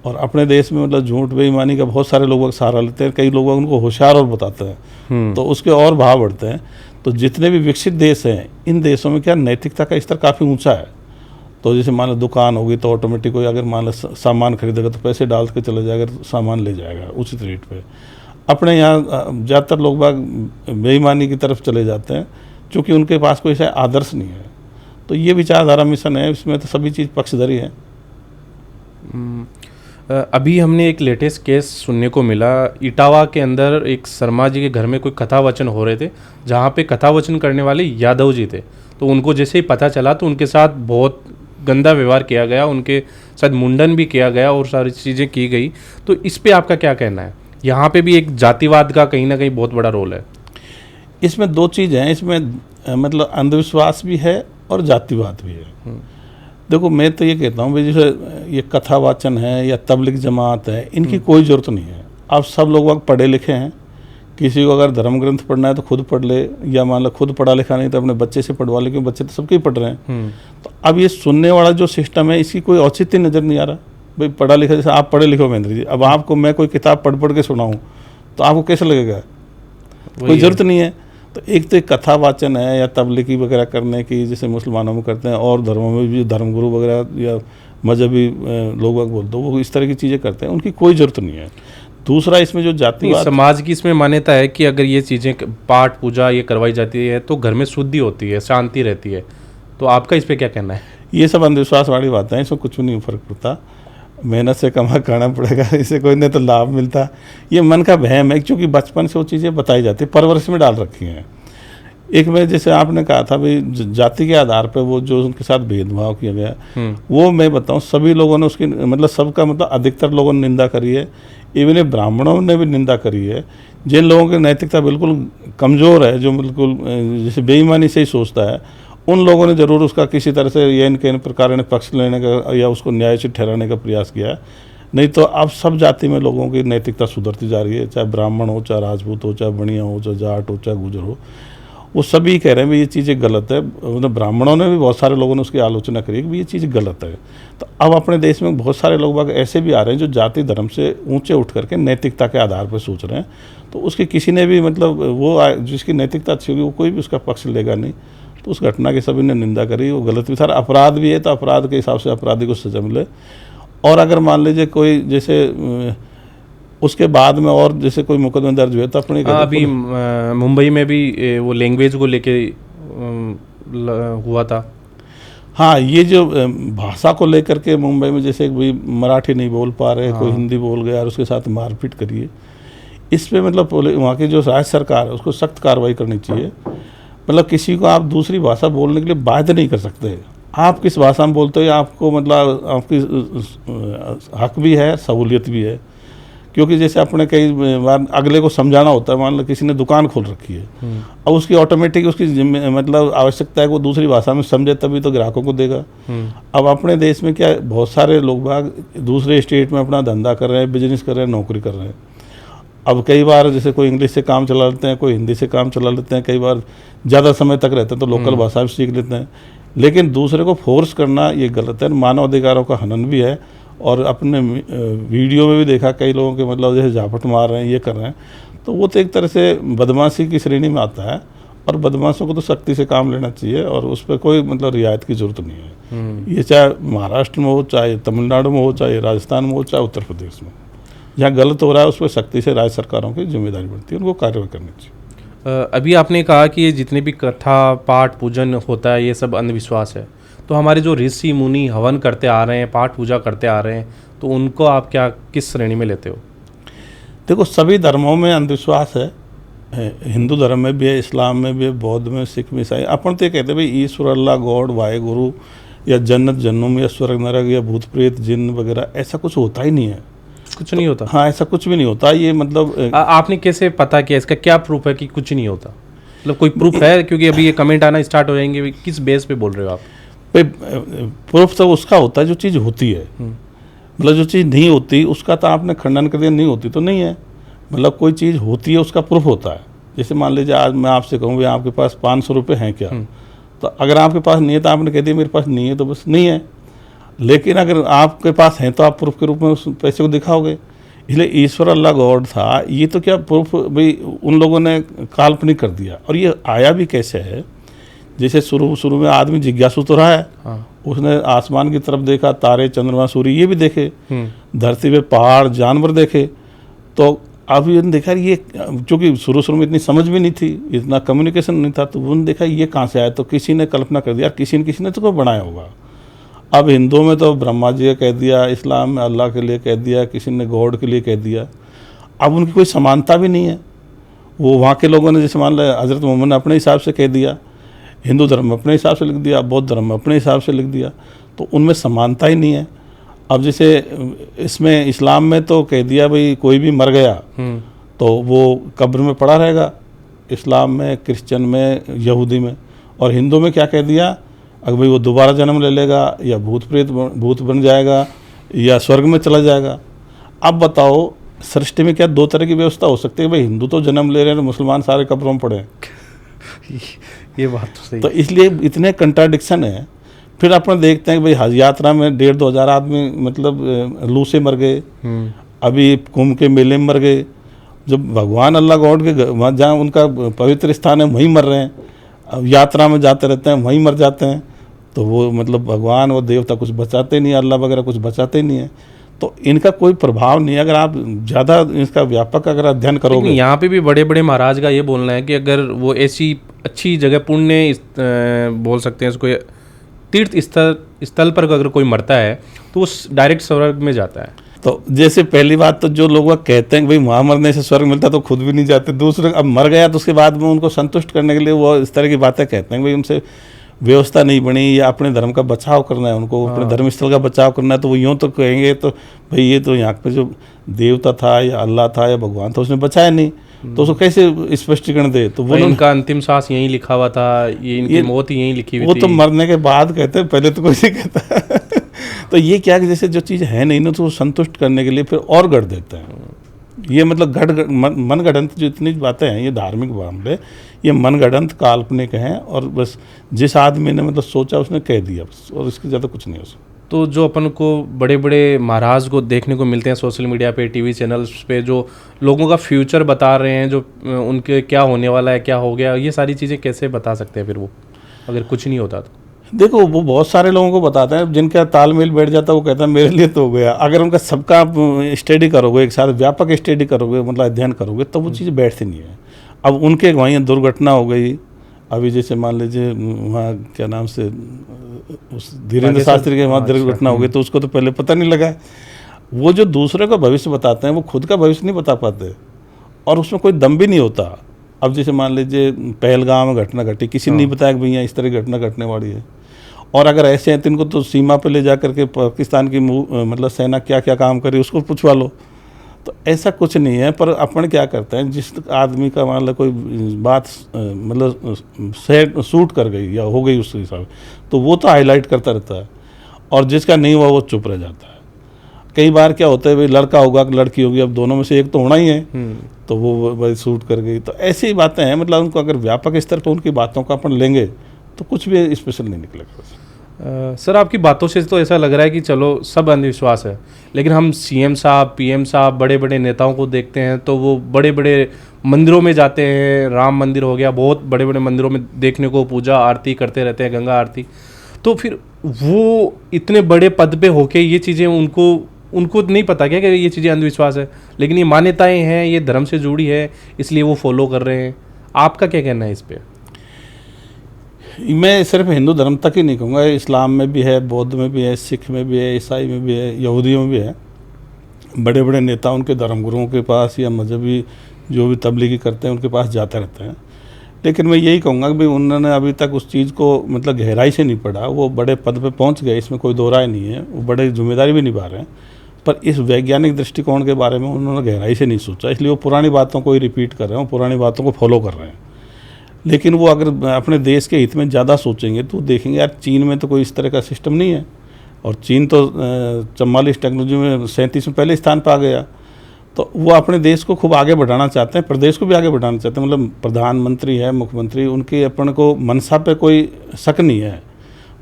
और अपने देश में मतलब झूठ बेईमानी का बहुत सारे लोग सहारा लेते हैं, कई लोग उनको होशियार और बताते हैं, तो उसके और भाव बढ़ते हैं। तो जितने भी विकसित देश हैं, इन देशों में क्या नैतिकता का स्तर काफ़ी ऊंचा है। तो जैसे मान लो दुकान होगी तो ऑटोमेटिक कोई अगर मान लो सामान खरीदेगा तो पैसे डाल के चले जाएगा, सामान ले जाएगा उचित रेट पे। अपने यहाँ ज़्यादातर लोग बाग बेईमानी की तरफ चले जाते हैं क्योंकि उनके पास कोई ऐसा आदर्श नहीं है। तो ये विचारधारा मिशन है, इसमें तो सभी चीज़ पक्षधरी है। अभी हमने एक लेटेस्ट केस सुनने को मिला, इटावा के अंदर एक शर्मा जी के घर में कोई कथा वचन हो रहे थे, जहाँ पे कथा वचन करने वाले यादव जी थे। तो उनको जैसे ही पता चला तो उनके साथ बहुत गंदा व्यवहार किया गया, उनके साथ मुंडन भी किया गया और सारी चीज़ें की गई। तो इस पे आपका क्या कहना है? यहाँ पे भी एक जातिवाद का कहीं ना कहीं बहुत बड़ा रोल है। इसमें दो चीज़ हैं, इसमें मतलब अंधविश्वास भी है और जातिवाद भी है। देखो मैं तो ये कहता हूँ भाई जैसे ये कथा वाचन है या तबलीग जमात है, इनकी कोई ज़रूरत नहीं है। अब सब लोग वक्त पढ़े लिखे हैं, किसी को अगर धर्म ग्रंथ पढ़ना है तो खुद पढ़ ले, या मान लो खुद पढ़ा लिखा नहीं तो अपने बच्चे से पढ़वा ले, क्योंकि बच्चे तो सबके ही पढ़ रहे हैं। तो अब ये सुनने वाला जो सिस्टम है इसकी कोई औचित्य नज़र नहीं आ रहा। भाई पढ़ा लिखा, जैसे आप पढ़े लिखे हो महेंद्र जी, अब आपको मैं कोई किताब पढ़ के सुनाऊँ तो आपको कैसे लगेगा? कोई ज़रूरत नहीं है। तो एक तो कथा वाचन है या तबलीगी वगैरह करने की, जैसे मुसलमानों में करते हैं और धर्मों में भी धर्मगुरु वगैरह या मजहबी लोग बोलते हैं वो इस तरह की चीज़ें करते हैं, उनकी कोई ज़रूरत नहीं है। दूसरा इसमें जो जातिवाद, समाज की इसमें मान्यता है कि अगर ये चीज़ें पाठ पूजा ये करवाई जाती है तो घर में शुद्धि होती है, शांति रहती है। तो आपका इस पर क्या कहना है? ये सब अंधविश्वास वाली बातें हैं, इसमें कुछ नहीं फर्क पड़ता। मेहनत से कमा करना पड़ेगा, इससे कोई नहीं तो लाभ मिलता। ये मन का वहम है, क्योंकि बचपन से वो चीज़ें बताई जाती है, परवरिश में डाल रखी हैं। एक में जैसे आपने कहा था भाई जाति के आधार पर वो जो उनके साथ भेदभाव किया गया, वो मैं बताऊं सभी लोगों ने उसकी मतलब सबका मतलब अधिकतर लोगों ने निंदा करी है। इवन ब्राह्मणों ने भी निंदा करी है। जिन लोगों की नैतिकता बिल्कुल कमज़ोर है, जो बिल्कुल जैसे बेईमानी से ही सोचता है, उन लोगों ने ज़रूर उसका किसी तरह से या इनके प्रकार ने पक्ष लेने का या उसको न्यायोचित ठहराने का प्रयास किया है। नहीं तो अब सब जाति में लोगों की नैतिकता सुधरती जा रही है, चाहे ब्राह्मण हो, चाहे राजपूत हो, चाहे बनिया हो, चाहे जाट हो, चाहे गुजर हो, वो सभी कह रहे हैं भाई ये चीज़ें गलत है। मतलब ब्राह्मणों ने भी, बहुत सारे लोगों ने उसकी आलोचना करी कि ये चीज़ गलत है। तो अब अपने देश में बहुत सारे लोग ऐसे भी आ रहे हैं जो जाति धर्म से ऊंचे उठ करके नैतिकता के आधार पर सोच रहे हैं। तो उसकी किसी ने भी मतलब वो जिसकी नैतिकता अच्छी होगी वो कोई भी उसका पक्ष लेगा नहीं। तो उस घटना की सभी ने निंदा करी, वो गलत भी था। अपराध भी है तो अपराध के हिसाब से अपराधी को सजा मिले। और अगर मान लीजिए कोई जैसे उसके बाद में और जैसे कोई मुकदमा दर्ज हुए तो अपने अभी मुंबई में भी वो लैंग्वेज को लेके हुआ था। हाँ, ये जो भाषा को लेकर के मुंबई में जैसे कोई मराठी नहीं बोल पा रहे, कोई हिंदी बोल गया और उसके साथ मारपीट करिए, इस पर मतलब वहाँ की जो राज्य सरकार है उसको सख्त कार्रवाई करनी चाहिए। मतलब किसी को आप दूसरी भाषा बोलने के लिए बाध्य नहीं कर सकते। आप किस भाषा में बोलते हो आपको मतलब आपकी हक भी है, सहूलियत भी है। क्योंकि जैसे अपने कई बार अगले को समझाना होता है, मान लो किसी ने दुकान खोल रखी है, अब उसकी ऑटोमेटिक उसकी मतलब आवश्यकता है कि वो दूसरी भाषा में समझे तभी तो ग्राहकों को देगा। अब अपने देश में क्या बहुत सारे लोग बाग दूसरे स्टेट में अपना धंधा कर रहे हैं, बिजनेस कर रहे हैं, नौकरी कर रहे हैं। अब कई बार जैसे कोई इंग्लिश से काम चला लेते हैं, कोई हिंदी से काम चला लेते हैं, कई बार ज़्यादा समय तक रहते हैं तो लोकल भाषा भी सीख लेते हैं। लेकिन दूसरे को फोर्स करना ये गलत है, मानव अधिकारों का हनन भी है। और अपने वीडियो में भी देखा कई लोगों के मतलब जैसे झापट मार रहे हैं, ये कर रहे हैं, तो वो तो एक तरह से बदमाशी की श्रेणी में आता है। और बदमाशों को तो सख्ती से काम लेना चाहिए और उस पर कोई मतलब रियायत की जरूरत नहीं है। ये चाहे महाराष्ट्र में हो, चाहे तमिलनाडु में हो, चाहे राजस्थान में हो, चाहे उत्तर प्रदेश में, जहाँ गलत हो रहा है उस पर सख्ती से राज्य सरकारों की जिम्मेदारी बढ़ती है, उनको कार्रवाई करनी चाहिए। अभी आपने कहा कि ये जितने भी कथा पाठ पूजन होता है ये सब अंधविश्वास है, तो हमारे जो ऋषि मुनि हवन करते आ रहे हैं, पाठ पूजा करते आ रहे हैं, तो उनको आप क्या किस श्रेणी में लेते हो? देखो सभी धर्मों में अंधविश्वास है, हिंदू धर्म में भी है, इस्लाम में भी है, बौद्ध में, सिख में, ईसाई। अपन तो ये कहते हैं भाई ईश्वर, अल्लाह, गॉड, वाहेगुरु या जन्नत जन्नुम या स्वर्ग नरक या भूत प्रेत जिन्न वगैरह, ऐसा कुछ होता ही नहीं है। कुछ नहीं होता? हाँ, ऐसा कुछ भी नहीं होता। ये मतलब आपने कैसे पता किया, इसका क्या प्रूफ है कि कुछ नहीं होता? मतलब कोई प्रूफ है? क्योंकि अभी ये कमेंट आना स्टार्ट हो जाएंगे, किस बेस पे बोल रहे हो आप? प्रूफ तो उसका होता है जो चीज़ होती है। मतलब जो चीज़ नहीं होती उसका तो आपने खंडन कर दिया, नहीं होती तो नहीं है। मतलब कोई चीज़ होती है उसका प्रूफ होता है। जैसे मान लीजिए आज मैं आपसे कहूँ भाई आपके पास 500 रुपये हैं क्या, तो अगर आपके पास नहीं है तो आपने कह दिया मेरे पास नहीं है, तो बस नहीं है। लेकिन अगर आपके पास है तो आप प्रूफ के रूप में उस पैसे को दिखाओगे। इसलिए ईश्वर अल्लाह गॉड था, ये तो क्या प्रूफ भाई उन लोगों ने काल्पनिक कर दिया। और ये आया भी कैसे है, जैसे शुरू में आदमी जिज्ञासु तो रहा है। हाँ। उसने आसमान की तरफ देखा, तारे चंद्रमा सूर्य ये भी देखे, धरती पे पहाड़ जानवर देखे। तो अब ये देखा ये, चूँकि शुरू में इतनी समझ भी नहीं थी, इतना कम्युनिकेशन नहीं था, तो उन्होंने देखा ये कहाँ से आया, तो किसी ने कल्पना कर दिया, किसी ने तो कोई बनाया होगा। अब हिंदुओं में तो ब्रह्मा जी का कह दिया, इस्लाम में अल्लाह के लिए कह दिया, किसी ने गॉड के लिए कह दिया। अब उनकी कोई समानता भी नहीं है। वो वहाँ के लोगों ने जैसे मान लिया हज़रत मोहम्मद ने अपने हिसाब से कह दिया, हिंदू धर्म में अपने हिसाब से लिख दिया, बौद्ध धर्म में अपने हिसाब से लिख दिया, तो उनमें समानता ही नहीं है। अब जैसे इसमें इस्लाम में तो कह दिया भाई कोई भी मर गया तो वो कब्र में पड़ा रहेगा, इस्लाम में, क्रिश्चियन में, यहूदी में। और हिंदू में क्या कह दिया, अगर भाई वो दोबारा जन्म ले लेगा या भूत बन जाएगा या स्वर्ग में चला जाएगा। अब बताओ सृष्टि में क्या दो तरह की व्यवस्था हो सकती है? भाई हिंदू तो जन्म ले रहे हैं, मुसलमान सारे कब्रों में पड़े हैं। ये बात तो सही। तो इसलिए इतने कंट्राडिक्शन है। फिर अपन देखते हैं कि भाई हज यात्रा में 1,500-2 हज़ार आदमी मतलब लू से मर गए, अभी कुंभ के मेले में मर गए। जब भगवान अल्लाह गॉड के वहाँ जहाँ उनका पवित्र स्थान है वहीं मर रहे हैं, अब यात्रा में जाते रहते हैं वहीं मर जाते हैं। तो वो मतलब भगवान और देवता कुछ बचाते नहीं, अल्लाह वगैरह कुछ बचाते नहीं है। तो इनका कोई प्रभाव नहीं है अगर आप ज़्यादा इसका व्यापक अगर अध्ययन करोगे। यहाँ पे भी बड़े बड़े महाराज का ये बोलना है कि अगर वो ऐसी अच्छी जगह पुण्य बोल सकते हैं इसको, तीर्थ स्थल पर अगर कोई मरता है तो वो डायरेक्ट स्वर्ग में जाता है। तो जैसे पहली बात तो जो लोग कहते हैं कि भाई वहाँ मरने से स्वर्ग मिलता तो खुद भी नहीं जाते। दूसरे अब मर गया तो उसके बाद में उनको संतुष्ट करने के लिए वो इस तरह की बातें कहते हैं, भाई उनसे व्यवस्था नहीं बनी या अपने धर्म का बचाव करना है, उनको अपने धर्म स्थल का बचाव करना है। तो वो यूँ तो कहेंगे तो भाई ये तो यहाँ पे जो देवता था या अल्लाह था या भगवान था उसने बचाया नहीं, तो उसको कैसे स्पष्टीकरण दे? तो वो इनका अंतिम सांस यहीं लिखा हुआ था, ये इनकी मौत यहीं लिखी हुई थी। वो तो मरने के बाद कहते हैं, पहले तो कोई नहीं कहता। तो ये क्या कि जैसे जो चीज़ है नहीं ना तो वो संतुष्ट करने के लिए फिर और गढ़ देते हैं। ये मतलब मन गढ़ंत जो इतनी बातें हैं ये धार्मिक मामले, ये मन गढ़ंत काल्पनिक हैं और बस जिस आदमी ने मतलब सोचा उसने कह दिया बस, और इसके ज़्यादा कुछ नहीं हो सकता। तो जो अपन को बड़े बड़े महाराज को देखने को मिलते हैं सोशल मीडिया पे, टीवी चैनल्स पे, जो लोगों का फ्यूचर बता रहे हैं, जो उनके क्या होने वाला है, क्या हो गया, ये सारी चीज़ें कैसे बता सकते हैं फिर वो, अगर कुछ नहीं होता तो? देखो वो बहुत सारे लोगों को बताते हैं, जिनका तालमेल बैठ जाता है वो कहता है मेरे लिए तो हो गया। अगर उनका सबका आप स्टडी करोगे, एक साथ व्यापक स्टडी करोगे, मतलब अध्ययन करोगे, तो वो चीज़ बैठती नहीं है। अब उनके वहीं दुर्घटना हो गई, अभी जैसे मान लीजिए वहाँ क्या नाम से उस धीरेन्द्र शास्त्री के वहाँ दुर्घटना हो गई, तो उसको तो पहले पता नहीं लगा। वो जो दूसरे का भविष्य बताते हैं वो खुद का भविष्य नहीं बता पाते और उसमें कोई दम भी नहीं होता। अब जैसे मान लीजिए पहलगाम में घटना घटी, किसी ने नहीं बताया कि भैया इस तरह की घटना घटने वाली है। और अगर ऐसे हैं तो इनको तो सीमा पे ले जा करके पाकिस्तान की मतलब सेना क्या क्या काम करी उसको पूछवा लो। तो ऐसा कुछ नहीं है, पर अपन क्या करते हैं, जिस आदमी का मान लो कोई बात मतलब सूट कर गई या हो गई उसके हिसाब तो वो तो हाईलाइट करता रहता है, और जिसका नहीं हुआ वो चुप रह जाता है। कई बार क्या होता है भाई लड़का होगा कि लड़की होगी, अब दोनों में से एक तो होना ही है, तो वो भाई सूट कर गई। तो ऐसी बातें हैं, मतलब उनको अगर व्यापक स्तर पर उनकी बातों का अपन लेंगे तो कुछ भी स्पेशल नहीं निकलेगा। सर आपकी बातों से तो ऐसा लग रहा है कि चलो सब अंधविश्वास है, लेकिन हम सीएम साहब, पीएम साहब, बड़े बड़े नेताओं को देखते हैं तो वो बड़े बड़े मंदिरों में जाते हैं, राम मंदिर हो गया, बहुत बड़े बड़े मंदिरों में देखने को पूजा आरती करते रहते हैं, गंगा आरती। तो फिर वो इतने बड़े पद पे होके ये चीज़ें उनको नहीं पता क्या कि ये चीज़ें अंधविश्वास है, लेकिन ये मान्यताएं हैं, ये धर्म से जुड़ी है, इसलिए वो फॉलो कर रहे हैं। आपका क्या कहना है इस पर? मैं सिर्फ हिंदू धर्म तक ही नहीं कहूँगा, इस्लाम में भी है, बौद्ध में भी है, सिख में भी है, ईसाई में भी है, यहूदियों में भी है। बड़े बड़े नेता उनके धर्मगुरुओं के पास या मजहबी जो भी तबलीगी करते हैं उनके पास जाते रहते हैं। लेकिन मैं यही कहूँगा कि भाई उन्होंने अभी तक उस चीज़ को मतलब गहराई से नहीं पढ़ा। वो बड़े पद पे पहुँच गए, इसमें कोई दो राय नहीं है, वो बड़े जिम्मेदारी भी निभा रहे हैं, पर इस वैज्ञानिक दृष्टिकोण के बारे में उन्होंने गहराई से नहीं सोचा, इसलिए वो पुरानी बातों को ही रिपीट कर रहे हैं, पुरानी बातों को फॉलो कर रहे हैं। लेकिन वो अगर अपने देश के हित में ज़्यादा सोचेंगे तो देखेंगे यार चीन में तो कोई इस तरह का सिस्टम नहीं है, और चीन तो 44 टेक्नोलॉजी में 37 में पहले स्थान पर आ गया। तो वो अपने देश को खूब आगे बढ़ाना चाहते हैं, प्रदेश को भी आगे बढ़ाना चाहते हैं। मतलब प्रधानमंत्री है, मुख्यमंत्री, उनकी अपन को मनसा पे कोई शक नहीं है,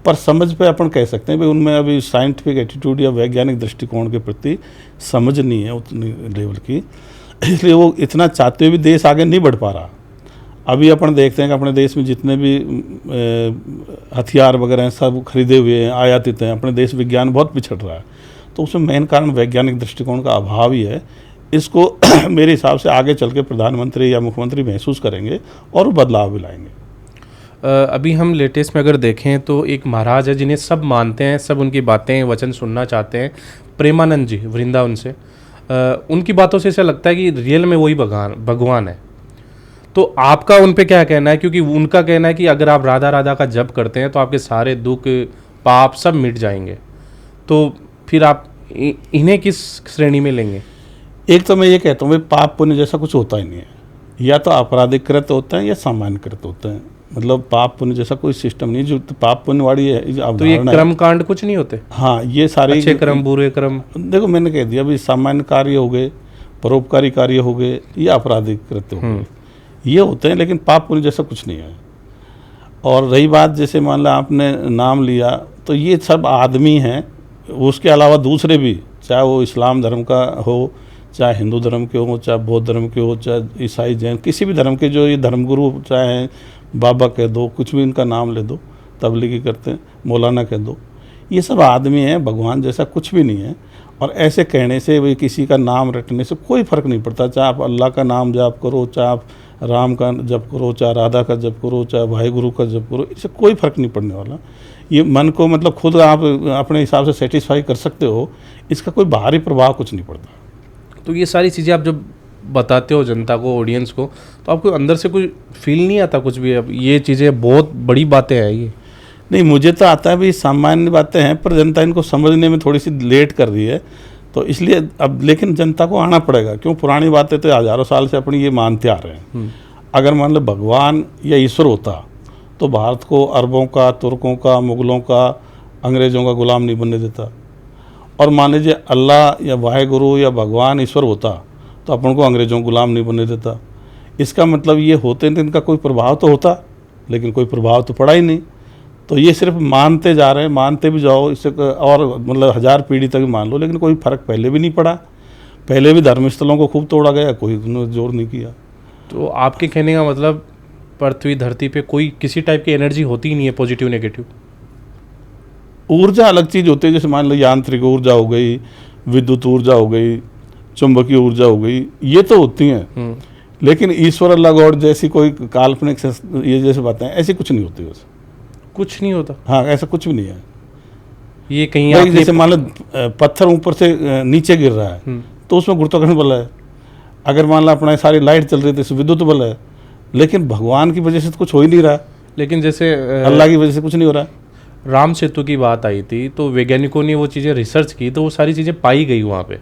पर समझ पे अपन कह सकते हैं भाई उनमें अभी साइंटिफिक एटीट्यूड या वैज्ञानिक दृष्टिकोण के प्रति समझ नहीं है उतनी लेवल की, इसलिए वो इतना चाहते हुए भी देश आगे नहीं बढ़ पा रहा। अभी अपन देखते हैं कि अपने देश में जितने भी हथियार वगैरह हैं सब खरीदे हुए हैं, आयातित हैं, अपने देश विज्ञान बहुत पिछड़ रहा है। तो उसमें मेन कारण वैज्ञानिक दृष्टिकोण का अभाव ही है। इसको मेरे हिसाब से आगे चल के प्रधानमंत्री या मुख्यमंत्री महसूस करेंगे और बदलाव भी लाएंगे। अभी हम लेटेस्ट में अगर देखें तो एक महाराज है जिन्हें सब मानते हैं, सब उनकी बातें वचन सुनना चाहते हैं, प्रेमानंद जी वृंदावन से। उनकी बातों से ऐसा लगता है कि रियल में वही भगवान है। तो आपका उन पे क्या कहना है? क्योंकि उनका कहना है कि अगर आप राधा राधा का जप करते हैं तो आपके सारे दुख पाप सब मिट जाएंगे। तो फिर आप इन्हें किस श्रेणी में लेंगे? एक तो मैं ये कहता हूँ भाई पाप पुण्य जैसा कुछ होता ही नहीं है, या तो आपराधिक कृत होते हैं या सामान्य कृत होते हैं। मतलब पाप पुण्य जैसा कोई सिस्टम नहीं जो पाप पुण्य वाली है। तो ये कर्म कांड कुछ नहीं होते? हाँ, ये सारे अच्छे कर्म बुरे कर्म, देखो मैंने कह दिया भाई सामान्य कार्य हो गए, परोपकारी कार्य हो गए, ये आपराधिक कृत्य हो गए, ये होते हैं, लेकिन पाप पुण्य जैसा कुछ नहीं है। और रही बात जैसे मान लो आपने नाम लिया, तो ये सब आदमी हैं, उसके अलावा दूसरे भी, चाहे वो इस्लाम धर्म का हो, चाहे हिंदू धर्म के हो, चाहे बौद्ध धर्म के हो, चाहे ईसाई जैन, किसी भी धर्म के जो ये धर्मगुरु, चाहे बाबा कह दो, कुछ भी इनका नाम ले दो, तबलीगी करते हैं, मौलाना कह दो, ये सब आदमी हैं, भगवान जैसा कुछ भी नहीं है। और ऐसे कहने से भाई किसी का नाम रटने से कोई फ़र्क नहीं पड़ता, चाहे आप अल्लाह का नाम जप करो, चाहे आप राम का जप करो, चाहे राधा का जप करो, चाहे भाई गुरु का जप करो, इससे कोई फ़र्क नहीं पड़ने वाला। ये मन को मतलब खुद आप अपने हिसाब से सेटिस्फाई कर सकते हो, इसका कोई बाहरी प्रभाव कुछ नहीं पड़ता। तो ये सारी चीज़ें आप जब बताते हो जनता को, ऑडियंस को, तो आपको अंदर से कोई फील नहीं आता कुछ भी? अब ये चीज़ें बहुत बड़ी बातें हैं ये? नहीं, मुझे तो आता है भी सामान्य बातें हैं, पर जनता इनको समझने में थोड़ी सी लेट कर रही है, तो इसलिए अब लेकिन जनता को आना पड़ेगा। क्यों? पुरानी बातें तो हज़ारों साल से अपनी ये मानते आ रहे हैं। अगर मान लो भगवान या ईश्वर होता तो भारत को अरबों का, तुर्कों का, मुग़लों का, अंग्रेज़ों का गुलाम नहीं बनने देता। और मान लीजिए अल्लाह या वाहेगुरु या भगवान ईश्वर होता तो अपन को अंग्रेज़ों को गुलाम नहीं बनने देता। इसका मतलब ये होते तो इनका कोई प्रभाव तो होता, लेकिन कोई प्रभाव तो पड़ा ही नहीं। तो ये सिर्फ मानते जा रहे हैं, मानते भी जाओ, इससे और मतलब 1000 पीढ़ी तक मान लो, लेकिन कोई फ़र्क पहले भी नहीं पड़ा। पहले भी धर्मस्थलों को खूब तोड़ा गया, कोई उन्होंने जोर नहीं किया। तो आपके कहने का मतलब पृथ्वी धरती पे कोई किसी टाइप की एनर्जी होती ही नहीं है, पॉजिटिव नेगेटिव? ऊर्जा अलग चीज़ होती है, जैसे मान लो यांत्रिक ऊर्जा हो गई, विद्युत ऊर्जा हो गई, चुंबकीय ऊर्जा हो गई, ये तो होती हैं। लेकिन ईश्वर अल्लाह गॉड जैसी कोई काल्पनिक ये जैसे बातें ऐसी कुछ नहीं होती। वैसे कुछ नहीं होता? हाँ, ऐसा कुछ भी नहीं है। ये कहीं जैसे मान लो पत्थर ऊपर से नीचे गिर रहा है तो उसमें गुरुत्वाकर्षण बल है। अगर मान लो अपना सारी लाइट चल रही थी तो विद्युत बल है, लेकिन भगवान की वजह से तो कुछ हो ही नहीं रहा। लेकिन जैसे अल्लाह की वजह से कुछ नहीं हो रहा। राम सेतु की बात आई थी तो वैज्ञानिकों ने वो चीज़ें रिसर्च की, तो वो सारी चीज़ें पाई गई वहाँ पे।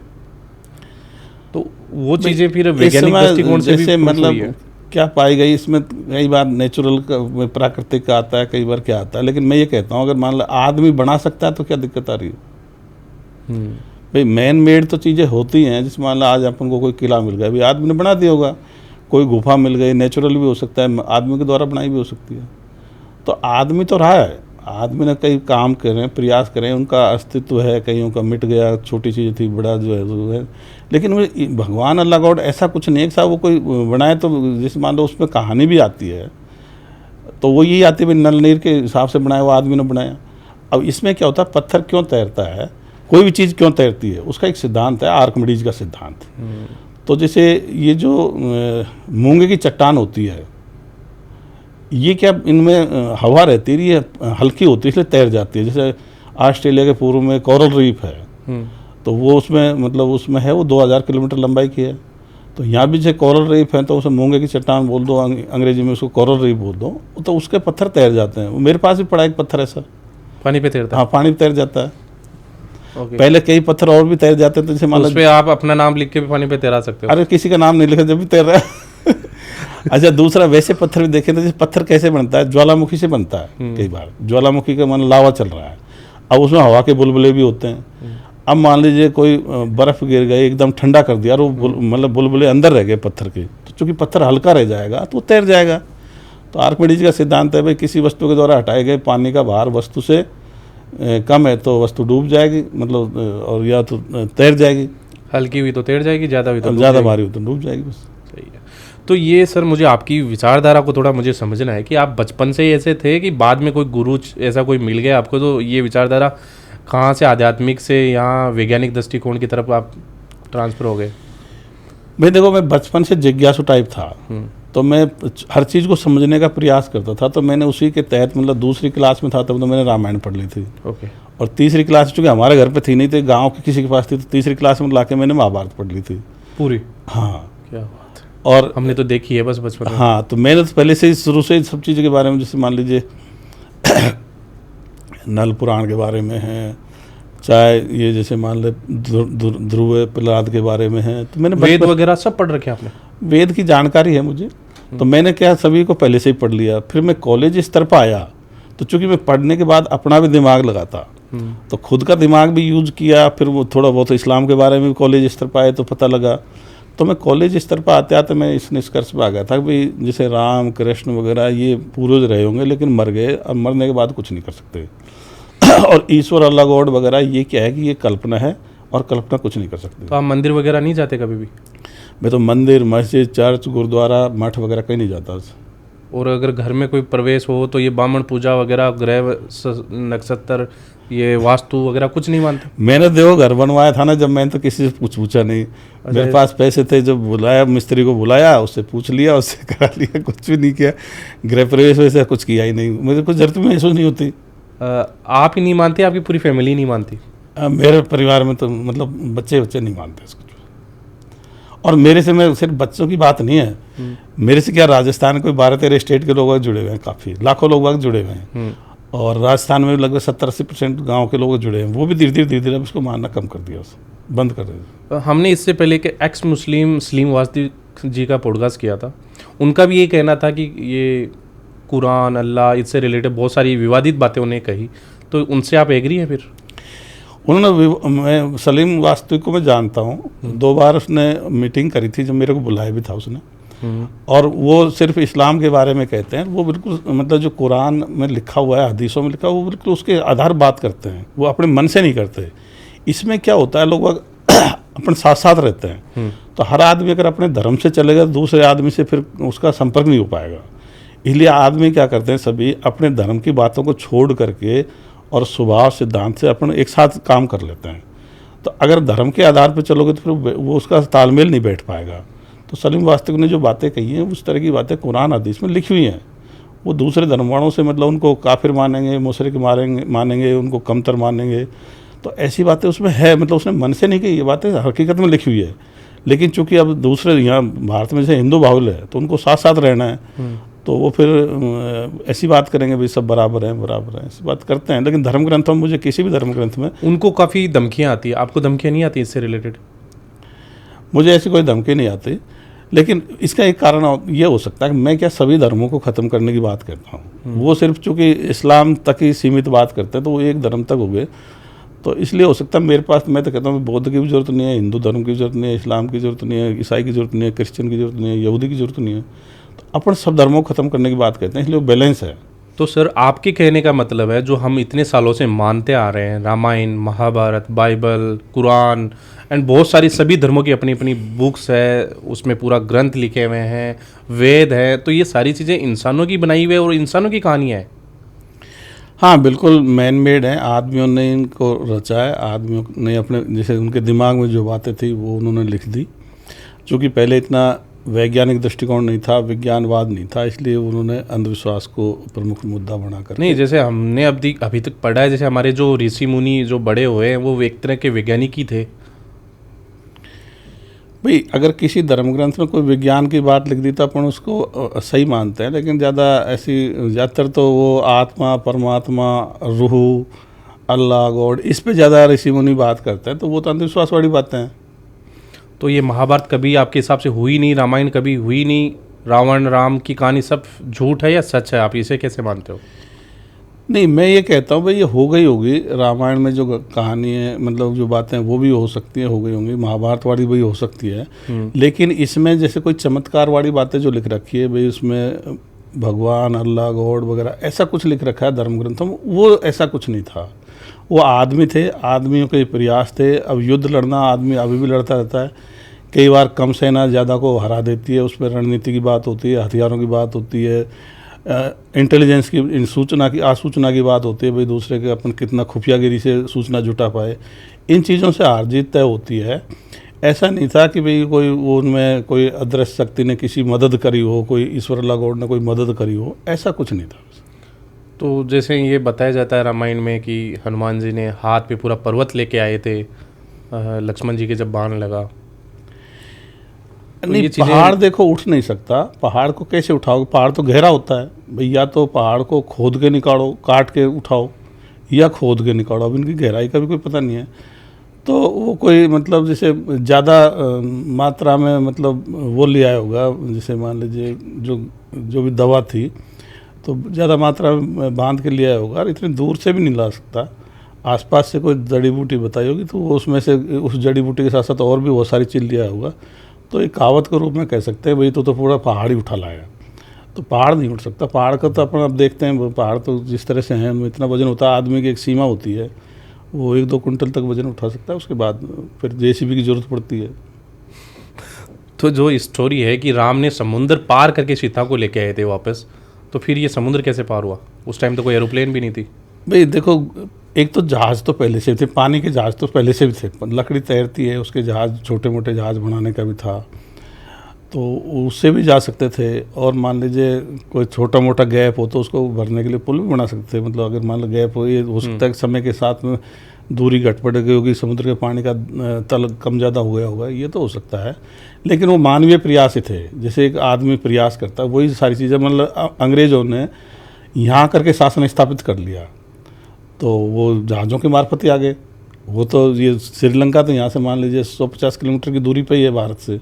तो वो चीज़ें फिर वैज्ञानिक दृष्टिकोण से भी मतलब क्या पाई गई, इसमें कई बार नेचुरल का, प्राकृतिक का आता है, कई बार क्या आता है। लेकिन मैं ये कहता हूँ अगर मान लो आदमी बना सकता है तो क्या दिक्कत आ रही है? भाई मैन मेड तो चीज़ें होती हैं, जिसमें मान लो आज अपन को कोई किला मिल गया, भाई आदमी ने बना दिया होगा। कोई गुफा मिल गई, नेचुरल भी हो सकता है, आदमी के द्वारा बनाई भी हो सकती है। तो आदमी तो रहा है, आदमी ने कई काम करें, प्रयास करें, उनका अस्तित्व है, कईयों का मिट गया, छोटी चीज़ थी, बड़ा जो है। लेकिन भगवान अल्लाह गॉड ऐसा कुछ नहीं है कि साहब वो कोई बनाए। तो जैसे मान लो उसमें कहानी भी आती है, तो वो यही आती है नल नीर के हिसाब से बनाया, वो आदमी ने बनाया। अब इसमें क्या होता है, पत्थर क्यों तैरता है, कोई भी चीज़ क्यों तैरती है, उसका एक सिद्धांत है, आर्किमिडीज का सिद्धांत। तो जैसे ये जो मूंगे की चट्टान होती है, ये क्या इनमें हवा रहती है, ये हल्की होती है इसलिए तैर जाती है। जैसे ऑस्ट्रेलिया के पूर्व में कोरल रीफ है, तो वो उसमें मतलब उसमें है, वो 2000 किलोमीटर लंबाई की है। तो यहाँ भी जैसे कोरल रीफ है तो उसे मूंगे की चट्टान बोल दो, अंग्रेजी में उसको कोरल रीफ बोल दो, तो उसके पत्थर तैर जाते हैं। मेरे पास भी पड़ा एक पत्थर ऐसा, पानी पे तैरता है। हाँ, पानी पे तैर जाता है। ओके। पहले कई पत्थर और भी तैर जाते थे, जैसे मान लो उस पे आप अपना नाम लिख के भी पानी पे तैरा सकते हो। अरे किसी का नाम नहीं लिखा जब भी तैर रहा है। अच्छा, दूसरा वैसे पत्थर भी देखे तो जैसे पत्थर कैसे बनता है, ज्वालामुखी से बनता है। कई बार ज्वालामुखी का मान लावा चल रहा है, अब उसमें हवा के बुलबुले भी होते हैं। अब मान लीजिए कोई बर्फ गिर गई, एकदम ठंडा कर दिया और वो मतलब बुलबुले अंदर रह गए पत्थर के, तो चूंकि पत्थर हल्का रह जाएगा तो वो तैर जाएगा। तो आर्किमिडीज का सिद्धांत है भाई, किसी वस्तु के द्वारा हटाए गए पानी का भार वस्तु से कम है तो वस्तु डूब जाएगी, मतलब और या तो तैर जाएगी, हल्की हुई तो तैर जाएगी, ज़्यादा हुई तो डूब ज़्यादा जाएगी। भारी हो तो डूब जाएगी बस। सही है। तो ये सर मुझे आपकी विचारधारा को थोड़ा मुझे समझना है कि आप बचपन से ही ऐसे थे कि बाद में कोई गुरु ऐसा कोई मिल गया आपको, तो ये विचारधारा कहाँ से आध्यात्मिक से यहाँ वैज्ञानिक दृष्टिकोण की तरफ आप ट्रांसफर हो गए? भाई देखो, मैं बचपन से जिज्ञासु टाइप था, तो मैं हर चीज़ को समझने का प्रयास करता था। तो मैंने उसी के तहत, मतलब दूसरी क्लास में था तब तो मैंने रामायण पढ़ ली थी। ओके। और तीसरी क्लास चूँकि हमारे घर पे थी नहीं थी, गांव के किसी के पास थी, तो तीसरी क्लास में लाके मैंने महाभारत पढ़ ली थी पूरी? हाँ। क्या बात है। और हमने तो देखी है बस बचपन में। हाँ, तो मैंने तो पहले से ही शुरू से ही सब चीज़ के बारे में, जैसे मान लीजिए नल पुराण के बारे में है, चाहे ये जैसे मान ले ध्रुव प्रहलाद के बारे में है, तो मैंने वेद वगैरह सब पढ़ रखे आपने? वेद की जानकारी है मुझे, तो मैंने क्या सभी को पहले से ही पढ़ लिया। फिर मैं कॉलेज स्तर पर आया, तो चूंकि मैं पढ़ने के बाद अपना भी दिमाग लगाता, तो खुद का दिमाग भी यूज किया। फिर वो थोड़ा बहुत इस्लाम के बारे में भी कॉलेज स्तर पर आए तो पता लगा। तो मैं कॉलेज स्तर पर आते आते मैं इस निष्कर्ष पर आ गया था कि भाई जैसे राम कृष्ण वगैरह ये पूर्वज रहे होंगे, लेकिन मर गए, अब मरने के बाद कुछ नहीं कर सकते। और ईश्वर अल्लाह गॉड वगैरह ये क्या है कि ये कल्पना है, और कल्पना कुछ नहीं कर सकते। तो आप मंदिर वगैरह नहीं जाते कभी भी? मैं तो मंदिर, मस्जिद, चर्च, गुरुद्वारा, मठ वगैरह कहीं नहीं जाता। और अगर घर में कोई प्रवेश हो तो ये ब्राह्मण पूजा वगैरह, ग्रह नक्षत्र, ये वास्तु वगैरह कुछ नहीं मानते? मैंने देखो घर बनवाया था ना, जब मैंने तो किसी से पूछा नहीं। मेरे पास पैसे थे, जब बुलाया मिस्त्री को बुलाया, उससे पूछ लिया, उससे करा लिया, कुछ भी नहीं किया। गृह प्रवेश वैसे कुछ किया ही नहीं, मुझे कुछ जरूरत महसूस नहीं होती। आप ही नहीं मानते, आपकी पूरी फैमिली नहीं मानती? मेरे परिवार में तो मतलब बच्चे नहीं मानते इसको। और मेरे से, मैं सिर्फ बच्चों की बात नहीं है, मेरे से क्या राजस्थान कोई 12-13 स्टेट के लोग जुड़े हुए हैं, काफ़ी लाखों लोग जुड़े हुए हैं। और राजस्थान में लगभग 70-80% गाँव के लोग जुड़े हैं। वो भी धीरे धीरे अब इसको मानना कम कर दिया, उसे बंद कर दिया। हमने इससे पहले के एक्स मुस्लिम सलीम वास्ती जी का पॉडकास्ट किया था, उनका भी ये कहना था कि ये कुरान, अल्लाह, इससे रिलेटेड बहुत सारी विवादित बातें उन्हें कही। तो उनसे आप एग्री हैं फिर? उन्होंने, मैं सलीम वास्तविक को मैं जानता हूँ, 2 बार उसने मीटिंग करी थी, जब मेरे को बुलाया भी था उसने। और वो सिर्फ इस्लाम के बारे में कहते हैं, वो बिल्कुल मतलब जो कुरान में लिखा हुआ है, हदीसों में लिखा हुआ, वो बिल्कुल उसके आधार बात करते हैं, वो अपने मन से नहीं करते। इसमें क्या होता है, लोग अपने साथ साथ रहते हैं, तो हर आदमी अगर अपने धर्म से चलेगा, दूसरे आदमी से फिर उसका संपर्क नहीं हो पाएगा। इसलिए आदमी क्या करते हैं, सभी अपने धर्म की बातों को छोड़ करके और स्वभाव सिद्धांत से अपन एक साथ काम कर लेते हैं। तो अगर धर्म के आधार पर चलोगे तो फिर वो उसका तालमेल नहीं बैठ पाएगा। तो सलीम वास्तविक ने जो बातें कही हैं, उस तरह की बातें कुरान हदीस में लिखी हुई हैं। वो दूसरे धर्म वालों से मतलब उनको काफिर मानेंगे, मुशरिक मानेंगे, उनको कमतर मानेंगे। तो ऐसी बातें उसमें है, मतलब उसने मन से नहीं कही, ये बातें हकीकत में लिखी हुई है। लेकिन चूंकि अब दूसरे यहाँ भारत में जैसे हिंदू बाहुल्य है, तो उनको साथ साथ रहना है, तो वो फिर ऐसी बात करेंगे भाई सब बराबर है, ऐसी बात करते हैं। लेकिन धर्म ग्रंथों में, मुझे किसी भी धर्म ग्रंथ में उनको काफ़ी धमकियाँ आती है, आपको धमकियाँ नहीं आती इससे रिलेटेड? मुझे ऐसी कोई धमकी नहीं आती, लेकिन इसका एक कारण ये हो सकता है कि मैं क्या सभी धर्मों को ख़त्म करने की बात करता हूँ। वो सिर्फ चूँकि इस्लाम तक ही सीमित बात करते हैं, तो वो एक धर्म तक हो गए। तो इसलिए हो सकता है मेरे पास, मैं तो कहता हूँ बौद्ध की भी जरूरत नहीं है, हिंदू धर्म की जरूरत नहीं है, इस्लाम की जरूरत नहीं है, ईसाई की जरूरत नहीं है, क्रिश्चियन की जरूरत नहीं है, यहूदी की जरूरत नहीं है। तो अपन सब धर्मों को ख़त्म करने की बात करते हैं, इसलिए वो बैलेंस है। तो सर आपके कहने का मतलब है जो हम इतने सालों से मानते आ रहे हैं, रामायण, महाभारत, बाइबल, कुरान एंड बहुत सारी सभी धर्मों की अपनी अपनी बुक्स है, उसमें पूरा ग्रंथ लिखे हुए हैं, वेद है, तो ये सारी चीज़ें इंसानों की बनाई हुई है और इंसानों की कहानियाँ है? हाँ बिल्कुल, मैन मेड है, आदमियों ने इनको रचा है, आदमियों ने अपने जैसे उनके दिमाग में जो बातें थी वो उन्होंने लिख दी। चूँकि पहले इतना वैज्ञानिक दृष्टिकोण नहीं था, विज्ञानवाद नहीं था, इसलिए उन्होंने अंधविश्वास को प्रमुख मुद्दा बनाकर। नहीं, जैसे हमने अभी तक पढ़ा है, जैसे हमारे जो ऋषि मुनि जो बड़े हुए हैं वो एक तरह के वैज्ञानिक ही थे। भाई अगर किसी धर्म ग्रंथ में कोई विज्ञान की बात लिख दी तो अपन उसको सही मानते हैं, लेकिन ज़्यादातर तो वो आत्मा, परमात्मा, रूह, अल्लाह गॉड, इस पे ज़्यादा ऋषि मुनि बात करते हैं, तो वो तो अंधविश्वास वाली बातें हैं। तो ये महाभारत कभी आपके हिसाब से हुई नहीं, रामायण कभी हुई नहीं, रावण राम की कहानी सब झूठ है या सच है, आप इसे कैसे मानते हो? नहीं, मैं ये कहता हूँ भाई ये हो गई होगी, रामायण में जो कहानी है मतलब जो बातें हैं वो भी हो सकती हैं, हो गई होंगी, महाभारत वाली भी हो सकती है, लेकिन इसमें जैसे कोई चमत्कार वाली बातें जो लिख रखी है भाई, उसमें भगवान अल्लाह गॉड वगैरह ऐसा कुछ लिख रखा है धर्म ग्रंथों में, वो ऐसा कुछ नहीं था। वो आदमी थे, आदमियों के प्रयास थे। अब युद्ध लड़ना आदमी अभी भी लड़ता रहता है, कई बार कम सेना ज़्यादा को हरा देती है, उस पर रणनीति की बात होती है, हथियारों की बात होती है, इंटेलिजेंस की, सूचना की, आसूचना की बात होती है, भाई दूसरे के अपन कितना खुफियागिरी से सूचना जुटा पाए, इन चीज़ों से हार जीत तय होती है। ऐसा नहीं था कि भाई कोई उनमें कोई अदृश्य शक्ति ने किसी मदद करी हो, कोई ईश्वर अल्लाह गॉड ने कोई मदद करी हो, ऐसा कुछ नहीं था। तो जैसे ये बताया जाता है रामायण में कि हनुमान जी ने हाथ पे पूरा पर्वत लेके आए थे लक्ष्मण जी के जब बाण लगा। नहीं, पहाड़ देखो उठ नहीं सकता, पहाड़ को कैसे उठाओगे? पहाड़ तो गहरा होता है भाई, या तो पहाड़ को खोद के निकालो, काट के उठाओ, या खोद के निकालो। अब इनकी गहराई का भी कोई पता नहीं है, तो वो कोई मतलब जैसे ज़्यादा मात्रा में मतलब वो ले आया होगा, जैसे मान लीजिए जो भी दवा थी तो ज़्यादा मात्रा में बांध के ले आया होगा, और इतनी दूर से भी नहीं ला सकता। आसपास से कोई जड़ी बूटी बताई होगी तो वो उसमें से उस जड़ी बूटी के साथ साथ और भी बहुत सारी चीज़ लिया होगा। तो एक कहावत के रूप में कह सकते हैं भाई तो पूरा पहाड़ ही उठा लाया। तो पहाड़ नहीं उठ सकता। पहाड़ का तो अपन अब देखते हैं, पहाड़ तो जिस तरह से हैं उनमें इतना वजन होता है, आदमी की एक सीमा होती है, वो 1-2 कुंटल तक वजन उठा सकता है, उसके बाद फिर जेसीबी की ज़रूरत पड़ती है। तो जो स्टोरी है कि राम ने समुद्र पार करके सीता को लेके आए थे वापस, तो फिर ये समुद्र कैसे पार हुआ? उस टाइम तो कोई एरोप्लेन भी नहीं थी। भाई देखो, एक तो जहाज़ तो पहले से थे, पानी के जहाज़ तो पहले से भी थे, लकड़ी तैरती है, उसके जहाज़ छोटे मोटे जहाज़ बनाने का भी था, तो उससे भी जा सकते थे। और मान लीजिए कोई छोटा मोटा गैप हो तो उसको भरने के लिए पुल भी बना सकते थे। मतलब अगर मान लो गैप हो, ये हो सकता है कि समय के साथ में दूरी घट पड़ गई होगी, समुद्र के पानी का तल कम ज़्यादा हो गया होगा, ये तो हो सकता है। लेकिन वो मानवीय प्रयास ही थे, जैसे एक आदमी प्रयास करता है, वही सारी चीज़ें मतलब अंग्रेज़ों ने यहाँ करके शासन स्थापित कर लिया, तो वो जहाज़ों के मार्फत ही आ गए। वो तो ये श्रीलंका तो यहाँ से मान लीजिए 150 किलोमीटर की दूरी पे ही है भारत से,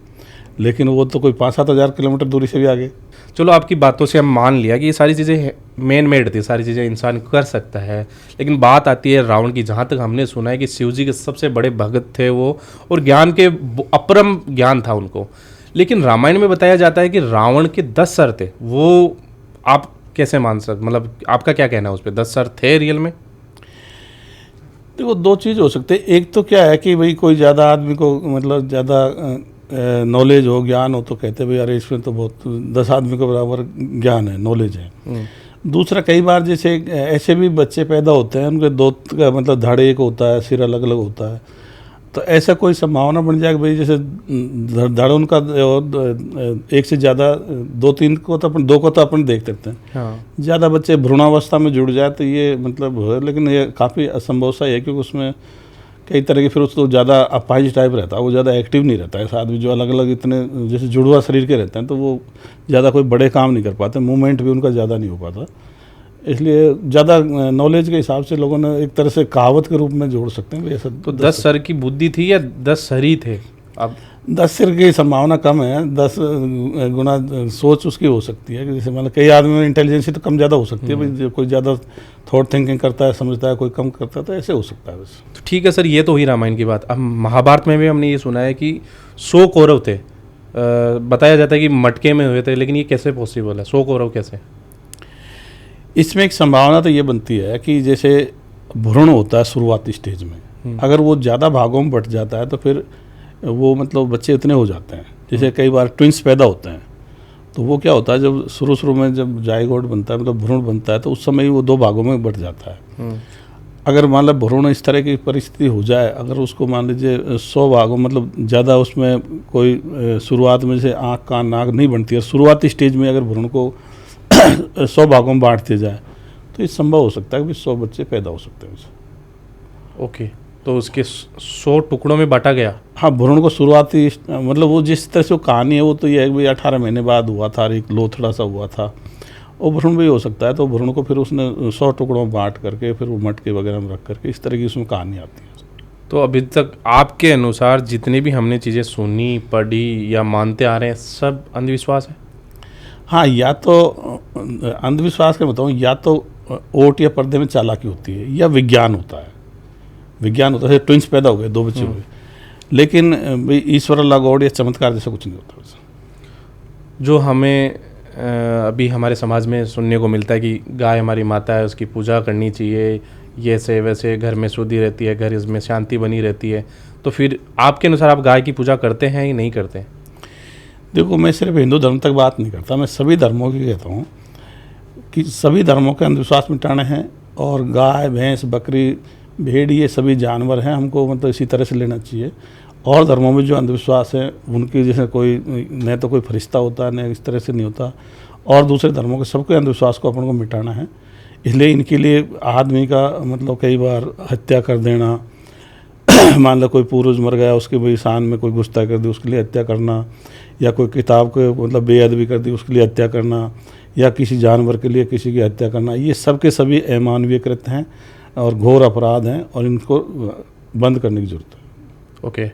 लेकिन वो तो कोई 5-7 हज़ार किलोमीटर दूरी से भी आगे। चलो, आपकी बातों से हम मान लिया कि ये सारी चीज़ें मैन मेड थी, सारी चीज़ें इंसान कर सकता है, लेकिन बात आती है रावण की। जहाँ तक हमने सुना है कि शिव जी के सबसे बड़े भगत थे वो, और ज्ञान के अपरम ज्ञान था उनको। लेकिन रामायण में बताया जाता है कि रावण के 10 सर थे। वो आप कैसे मान सकते, मतलब आपका क्या कहना है उस पर? 10 सर थे रियल में? देखो, 2 चीज़ हो सकते हैं। एक तो क्या है कि भाई कोई ज़्यादा आदमी को मतलब ज़्यादा नॉलेज हो, ज्ञान हो, तो कहते भाई अरे इसमें तो बहुत 10 आदमी के बराबर ज्ञान है, नॉलेज है। दूसरा, कई बार जैसे ऐसे भी बच्चे पैदा होते हैं, उनके 2 का मतलब धड़ एक होता है, सिर अलग अलग होता है, तो ऐसा कोई संभावना बन जाए कि भाई जैसे धड़ उनका एक से ज़्यादा 2-3 को तो अपन 2 को तो अपन देख सकते हैं। हाँ। ज़्यादा बच्चे भ्रूणावस्था में जुड़ जाए तो ये मतलब है, लेकिन ये काफ़ी असंभव सा है, क्योंकि उसमें कई तरह के फिर उसको ज़्यादा अपाहिज टाइप रहता है, वो ज़्यादा एक्टिव नहीं रहता है। ऐसा आदमी जो अलग अलग इतने जैसे जुड़वा शरीर के रहते हैं, तो वो ज़्यादा कोई बड़े काम नहीं कर पाते, मूवमेंट भी उनका ज़्यादा नहीं हो पाता। इसलिए ज़्यादा नॉलेज के हिसाब से लोगों ने एक तरह से कहावत के रूप में जोड़ सकते हैं भाई ऐसा। तो 10 सर की बुद्धि थी या 10 सर ही थे? अब 10 सिर की संभावना कम है, 10 गुना सोच उसकी हो सकती है। जैसे मतलब कई आदमी में इंटेलिजेंसी तो कम ज़्यादा हो सकती है भाई, कोई ज़्यादा थॉट थिंकिंग करता है, समझता है, कोई कम करता है, तो ऐसे हो सकता है बस। तो ठीक है सर, ये तो हुई रामायण की बात। अब महाभारत में भी हमने ये सुना है कि 100 कौरव थे। बताया जाता है कि मटके में हुए थे, लेकिन ये कैसे पॉसिबल है? 100 कौरव कैसे? इसमें एक संभावना तो ये बनती है कि जैसे भ्रूण होता है शुरुआती स्टेज में, अगर वो ज़्यादा भागों में बट जाता है तो फिर वो मतलब बच्चे इतने हो जाते हैं। जैसे कई बार ट्विंस पैदा होते हैं, तो वो क्या होता है, जब शुरू में जब जायगोट बनता है, मतलब भ्रूण बनता है, तो उस समय ही वो 2 भागों में बट जाता है। अगर मान लो भ्रूण इस तरह की परिस्थिति हो जाए, अगर उसको मान लीजिए 100 भागों मतलब ज़्यादा उसमें कोई शुरुआत में जैसे आँख कान नाक नहीं बनती है, शुरुआती स्टेज में अगर भ्रूण को 100 भागों में बांट दिया जाए, तो ये संभव हो सकता है कि 100 बच्चे पैदा हो सकते हैं। ओके, तो उसके 100 टुकड़ों में बांटा गया। हाँ, भ्रूण को शुरुआती मतलब वो जिस तरह से वो कहानी है, वो तो ये है कि भाई 18 महीने बाद हुआ था, एक लोथड़ा सा हुआ था, वो भ्रूण भी हो सकता है, तो भ्रूण को फिर उसने 100 टुकड़ों में बांट करके फिर वो मटके वगैरह में रख करके, इस तरह की उसमें कहानी आती है। तो अभी तक आपके अनुसार जितनी भी हमने चीज़ें सुनी पढ़ी या मानते आ रहे हैं सब अंधविश्वास है? हाँ, या तो अंधविश्वास का बताऊँ, या तो ओट या पर्दे में चालाकी होती है, या विज्ञान होता है। विज्ञान होता है, ट्विंस पैदा हो गए, 2 बच्चे हुए, लेकिन भाई ईश्वर अल्लाह गॉड या चमत्कार जैसा कुछ नहीं होता। जो हमें अभी हमारे समाज में सुनने को मिलता है कि गाय हमारी माता है, उसकी पूजा करनी चाहिए, ये से वैसे घर में शुद्धि रहती है, घर इसमें शांति बनी रहती है, तो फिर आपके अनुसार आप गाय की पूजा करते हैं या नहीं करते हैं? देखो, मैं सिर्फ हिंदू धर्म तक बात नहीं करता, मैं सभी धर्मों की कहता हूँ कि सभी धर्मों के अंधविश्वास मिटाने हैं, और गाय भैंस बकरी भेड़ ये सभी जानवर हैं, हमको मतलब इसी तरह से लेना चाहिए। और धर्मों में जो अंधविश्वास है उनकी, जैसे कोई न तो कोई फरिश्ता होता है, न इस तरह से नहीं होता, और दूसरे धर्मों के सबके अंधविश्वास को अपन को मिटाना है। इसलिए इनके लिए आदमी का मतलब कई बार हत्या कर देना, मान लो कोई पूर्वज मर गया, उसके भाई शान में कोई गुस्ताखी कर दी, उसके लिए हत्या करना, या कोई किताब को मतलब बेअदबी कर दी, उसके लिए हत्या करना, या किसी जानवर के लिए किसी की हत्या करना, ये सब के सभी अमानवीय कृत्य हैं और घोर अपराध हैं, और इनको बंद करने की जरूरत है। ओके,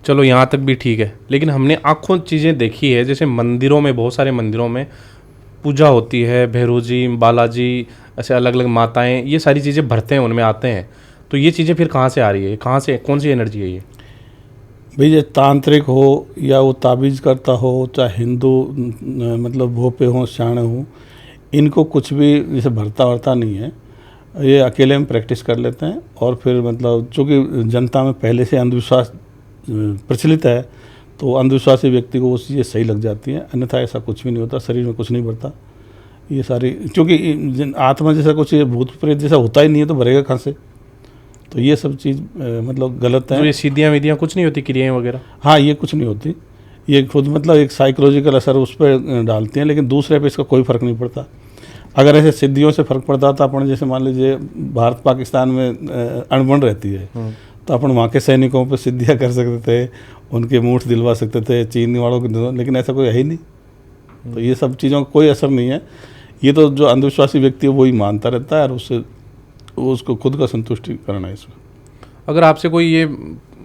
चलो यहाँ तक भी ठीक है, लेकिन हमने आँखों चीज़ें देखी है, जैसे मंदिरों में, बहुत सारे मंदिरों में पूजा होती है, भैरव जी, बालाजी, ऐसे अलग अलग माताएं, ये सारी चीज़ें भरते हैं, उनमें आते हैं, तो ये चीज़ें फिर कहाँ से आ रही है, कहाँ से, कौन सी एनर्जी है ये? भाई, ये तांत्रिक हो या वो ताबीज़ करता हो, चाहे हिंदू मतलब भोपे हों श्याणे हों, इनको कुछ भी जैसे भरता वरता नहीं है, ये अकेले में प्रैक्टिस कर लेते हैं। और फिर मतलब चूँकि जनता में पहले से अंधविश्वास प्रचलित है, तो अंधविश्वासी व्यक्ति को वो चीज़ें सही लग जाती हैं, अन्यथा ऐसा कुछ भी नहीं होता, शरीर में कुछ नहीं बढ़ता। ये सारी, क्योंकि आत्मा जैसा कुछ भूत प्रेत जैसा होता ही नहीं है, तो भरेगा कहाँ से? तो ये सब चीज़ मतलब गलत है। तो ये सीधियाँ विधियाँ कुछ नहीं होती, क्रियाएं वगैरह? हाँ, ये कुछ नहीं होती, ये खुद मतलब एक साइकोलॉजिकल असर उस पर डालती हैं, लेकिन दूसरे पे इसका कोई फ़र्क नहीं पड़ता। अगर ऐसे सिद्धियों से फ़र्क पड़ता तो अपन, जैसे मान लीजिए भारत पाकिस्तान में अणबन रहती है, तो अपन वहाँ के सैनिकों पर सिद्धियाँ कर सकते थे, उनके मूठ दिलवा सकते थे, चीन वालों के, लेकिन ऐसा कोई है ही नहीं। तो ये सब चीज़ों का कोई असर नहीं है। ये तो जो अंधविश्वासी व्यक्ति है वही मानता रहता है, और उससे उसको खुद का संतुष्टि करना है इसमें। अगर आपसे कोई ये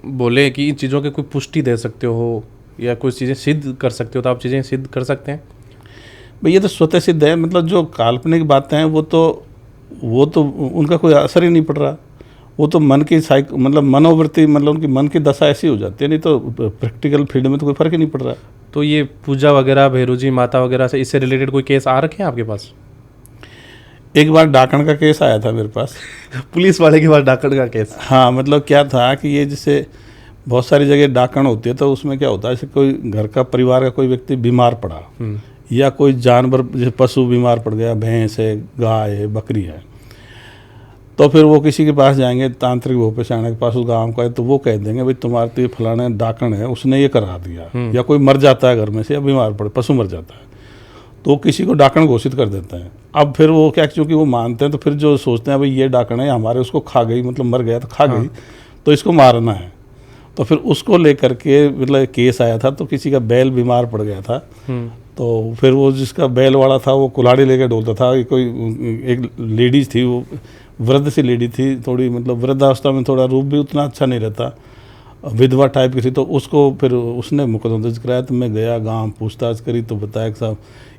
बोले कि इन चीज़ों की कोई पुष्टि दे सकते हो या कोई चीज़ें सिद्ध कर सकते हो, तो आप चीज़ें सिद्ध कर सकते हैं? भाई, ये तो स्वतः सिद्ध है, मतलब जो काल्पनिक बातें हैं वो तो उनका कोई असर ही नहीं पड़ रहा। वो तो मन की मतलब मनोवृत्ति, मतलब उनकी मन की दशा ऐसी हो जाती है, नहीं तो प्रैक्टिकल फील्ड में तो कोई फर्क ही नहीं पड़ रहा। तो ये पूजा वगैरह, भैरव जी माता वगैरह से, इससे रिलेटेड कोई केस आ रखे हैं आपके पास? एक बार डाकण का केस आया था मेरे पास। पुलिस वाले के पास डाकण का केस? हाँ, मतलब क्या था कि ये जैसे बहुत सारी जगह डाकण होती है, तो उसमें क्या होता है, जैसे कोई घर का परिवार का कोई व्यक्ति बीमार पड़ा, या कोई जानवर जैसे पशु बीमार पड़ गया, भैंस है, गाय है, बकरी है, तो फिर वो किसी के पास जाएंगे, तांत्रिक भोपे श्याणे के पास, उस गाँव का है, तो वो कह देंगे भाई तुम्हारे तो ये फलाना डाकण है, उसने ये करा दिया। या कोई मर जाता है घर में से, या बीमार पड़े, पशु मर जाता है, तो किसी को डाकण घोषित कर देते हैं। अब फिर वो क्या, क्योंकि वो मानते हैं, तो फिर जो सोचते हैं भाई ये डाकण है हमारे, उसको खा गई, मतलब मर गया तो खा गई, तो इसको मारना है। तो फिर उसको लेकर के मतलब केस आया था, तो किसी का बैल बीमार पड़ गया था, तो फिर वो जिसका बैल वाला था वो कुल्हाड़ी लेकर डोलता था। कोई एक लेडीज थी, वो वृद्ध सी लेडी थी, थोड़ी मतलब वृद्धावस्था में, थोड़ा रूप भी उतना अच्छा नहीं रहता, विधवा टाइप की थी, तो उसको फिर उसने मुकदमा दर्ज कराया। तो मैं गया गांव, पूछताछ करी, तो बताया कि साहब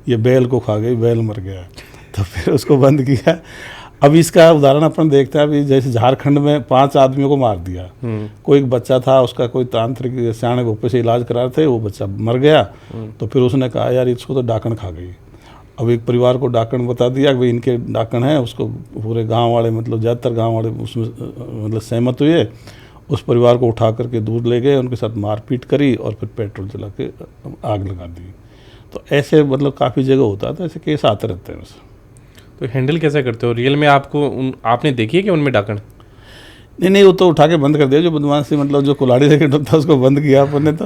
ये बैल को खा गई, बैल मर गया। तो फिर उसको बंद किया। अब इसका उदाहरण अपन देखते हैं, अभी जैसे झारखंड में 5 आदमियों को मार दिया। कोई एक बच्चा था, उसका कोई तांत्रिक श्याणे भोपे से इलाज करा रहे थे, वो बच्चा मर गया। तो फिर उसने कहा यार इसको तो डाकण खा गई। अब एक परिवार को डाकण बता दिया कि भाई इनके डाकण है, उसको पूरे गांव वाले, मतलब ज़्यादातर गांव वाले उसमें मतलब सहमत हुए। उस परिवार को उठा करके दूर ले गए, उनके साथ मारपीट करी और फिर पेट्रोल जला के आग लगा दी। तो ऐसे मतलब काफ़ी जगह होता था, ऐसे केस आते रहते हैं। वैसे तो हैंडल कैसे करते हो रियल में? आपने देखी है कि उनमें डाकण? नहीं, वो तो उठा के बंद कर दिया। जो बदमाशी मतलब जो कुल्हाड़ी लेके डरता उसको बंद किया अपन ने तो,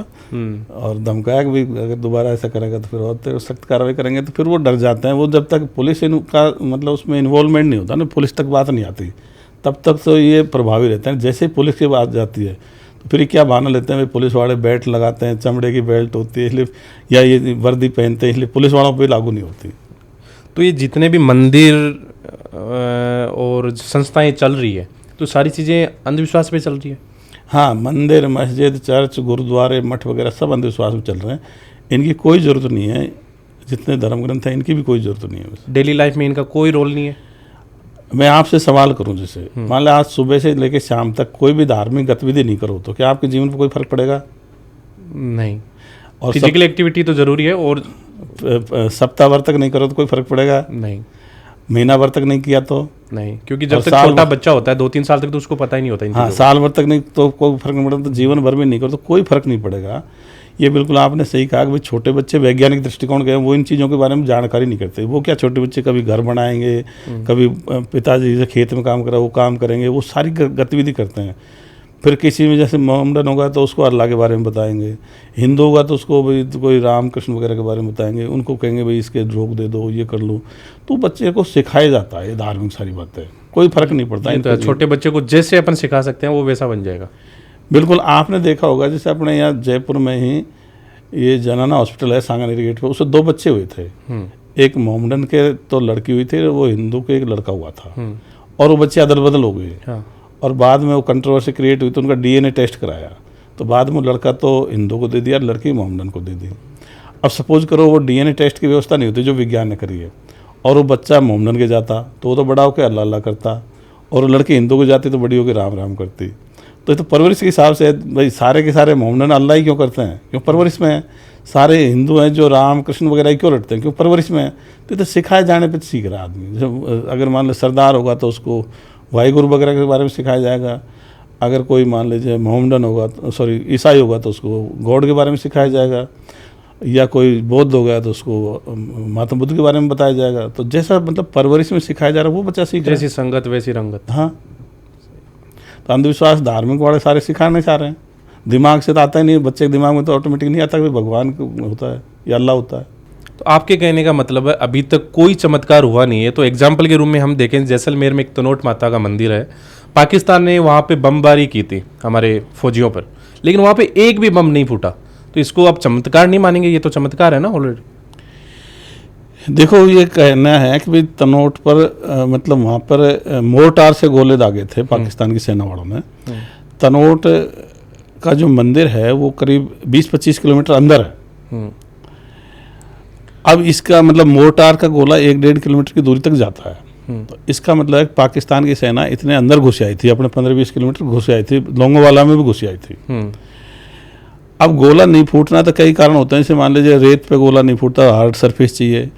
और धमकाया कि भाई अगर दोबारा ऐसा करेगा तो फिर और सख्त कार्रवाई करेंगे। तो फिर वो डर जाते हैं। वो जब तक पुलिस का मतलब उसमें इन्वॉल्वमेंट नहीं होता ना, पुलिस तक बात नहीं आती, तब तक तो ये प्रभावी रहते हैं। जैसे ही पुलिस की बात जाती है तो फिर क्या बहाना लेते हैं, भाई पुलिस वाले बेल्ट लगाते हैं, चमड़े की बेल्ट होती है इसलिए, या ये वर्दी पहनते हैं इसलिए पुलिस वालों पर लागू नहीं होती। तो ये जितने भी मंदिर और संस्थाएं चल रही है तो सारी चीज़ें अंधविश्वास पे चल रही है। हाँ, मंदिर, मस्जिद, चर्च, गुरुद्वारे, मठ वगैरह सब अंधविश्वास में चल रहे हैं। इनकी कोई ज़रूरत नहीं है। जितने धर्म ग्रंथ हैं इनकी भी कोई ज़रूरत नहीं है। डेली लाइफ में इनका कोई रोल नहीं है। मैं आपसे सवाल करूं, जैसे मान लो आज सुबह से लेकर शाम तक कोई भी धार्मिक गतिविधि नहीं करो तो क्या आपके जीवन पर कोई फर्क पड़ेगा? नहीं। और फिजिकल एक्टिविटी तो ज़रूरी है। और सप्ताह भर तक नहीं करो तो कोई फर्क पड़ेगा? नहीं। महीना भर तक नहीं किया तो नहीं, क्योंकि जब तक छोटा बच्चा होता है 2-3 साल तक तो उसको पता ही नहीं होता इन हाँ, चीज़ों साल भर तक नहीं तो कोई फर्क नहीं पड़ता, तो जीवन भर में नहीं करो तो कोई फर्क नहीं पड़ेगा। ये बिल्कुल आपने सही कहा कि भाई छोटे बच्चे वैज्ञानिक दृष्टिकोण के हैं, वो इन चीज़ों के बारे में जानकारी नहीं करते। वो क्या छोटे बच्चे कभी घर बनाएंगे, कभी पिताजी जैसे खेत में काम करा वो काम करेंगे, वो सारी गतिविधि करते हैं। फिर किसी में जैसे मोहम्मदन होगा तो उसको अल्लाह के बारे में बताएंगे, हिंदू होगा तो उसको भाई कोई राम कृष्ण वगैरह के बारे में बताएंगे, उनको कहेंगे भाई इसके रोक दे दो, ये कर लो। तो बच्चे को सिखाया जाता है ये धार्मिक सारी बातें, कोई फर्क नहीं पड़ता। तो छोटे बच्चे को जैसे अपन सिखा सकते हैं वो वैसा बन जाएगा। बिल्कुल, आपने देखा होगा जैसे अपने यहाँ जयपुर में ही ये जनाना हॉस्पिटल है सांगानेरी गेट पे, उससे 2 बच्चे हुए थे। एक मोहम्मदन के तो लड़की हुई थी, वो हिंदू के एक लड़का हुआ था, और वो बच्चे अदल बदल हो गए। हाँ। और बाद में वो कंट्रोवर्सी क्रिएट हुई तो उनका डीएनए टेस्ट कराया, तो बाद में लड़का तो हिंदू को दे दिया, लड़की मोहम्मदन को दे दी। अब सपोज करो वो डीएनए टेस्ट की व्यवस्था नहीं होती जो विज्ञान ने करी है, और वो बच्चा मोहम्मदन के जाता तो वो तो बड़ा होकर अल्लाह अल्लाह करता, और लड़की हिंदू को जाती तो बड़ी होकर राम राम करती। तो ये तो परवरिश के हिसाब से भाई सारे के सारे मोहम्मदन अल्लाह ही क्यों करते हैं? क्यों परवरिश में है। सारे हिंदू हैं जो राम कृष्ण वगैरह ही क्यों रटते हैं? क्यों परवरिश में है। तो सिखाए जाने पे सीख रहा आदमी। जब अगर मान लो सरदार होगा तो उसको वाहिगुरु वगैरह के बारे में सिखाया जाएगा, अगर कोई मान लीजिए मोहम्मदन होगा तो ईसाई होगा तो उसको गॉड के बारे में सिखाया जाएगा, या कोई बौद्ध हो गया तो उसको महात्मा बुद्ध के बारे में बताया जाएगा। तो जैसा मतलब परवरिश में सिखाया जा रहा है वो बच्चा सीख रहा है। जैसी संगत वैसी रंगत। हाँ, तो अंधविश्वास धार्मिक वाले सारे सिखाना चाह रहे हैं। दिमाग से तो आता ही नहीं, बच्चे के दिमाग में तो ऑटोमेटिक नहीं आता कि भगवान होता है या अल्लाह होता है। तो आपके कहने का मतलब है अभी तक कोई चमत्कार हुआ नहीं है। तो एग्जाम्पल के रूप में हम देखें, जैसलमेर में एक तनोट माता का मंदिर है, पाकिस्तान ने वहाँ पे बमबारी की थी हमारे फौजियों पर, लेकिन वहाँ पे एक भी बम नहीं फूटा। तो इसको आप चमत्कार नहीं मानेंगे? ये तो चमत्कार है ना ऑलरेडी। देखो, ये कहना है कि भाई तनोट पर मतलब वहाँ पर मोर्टार से गोले दागे थे पाकिस्तान की सेना वालों ने। तनोट का जो मंदिर है वो करीब 20-25 किलोमीटर अंदर है। अब इसका मतलब मोर्टार का गोला 1-1.5 किलोमीटर की दूरी तक जाता है। तो इसका मतलब है पाकिस्तान की सेना इतने अंदर घुस आई थी, अपने 15-20 किलोमीटर घुस आई थी, लोंगोवाला में भी घुस आई थी। अब गोला नहीं फूटना तो कई कारण होते हैं। जैसे मान लीजिए रेत पे गोला नहीं फूटता, हार्ड सरफेस चाहिए।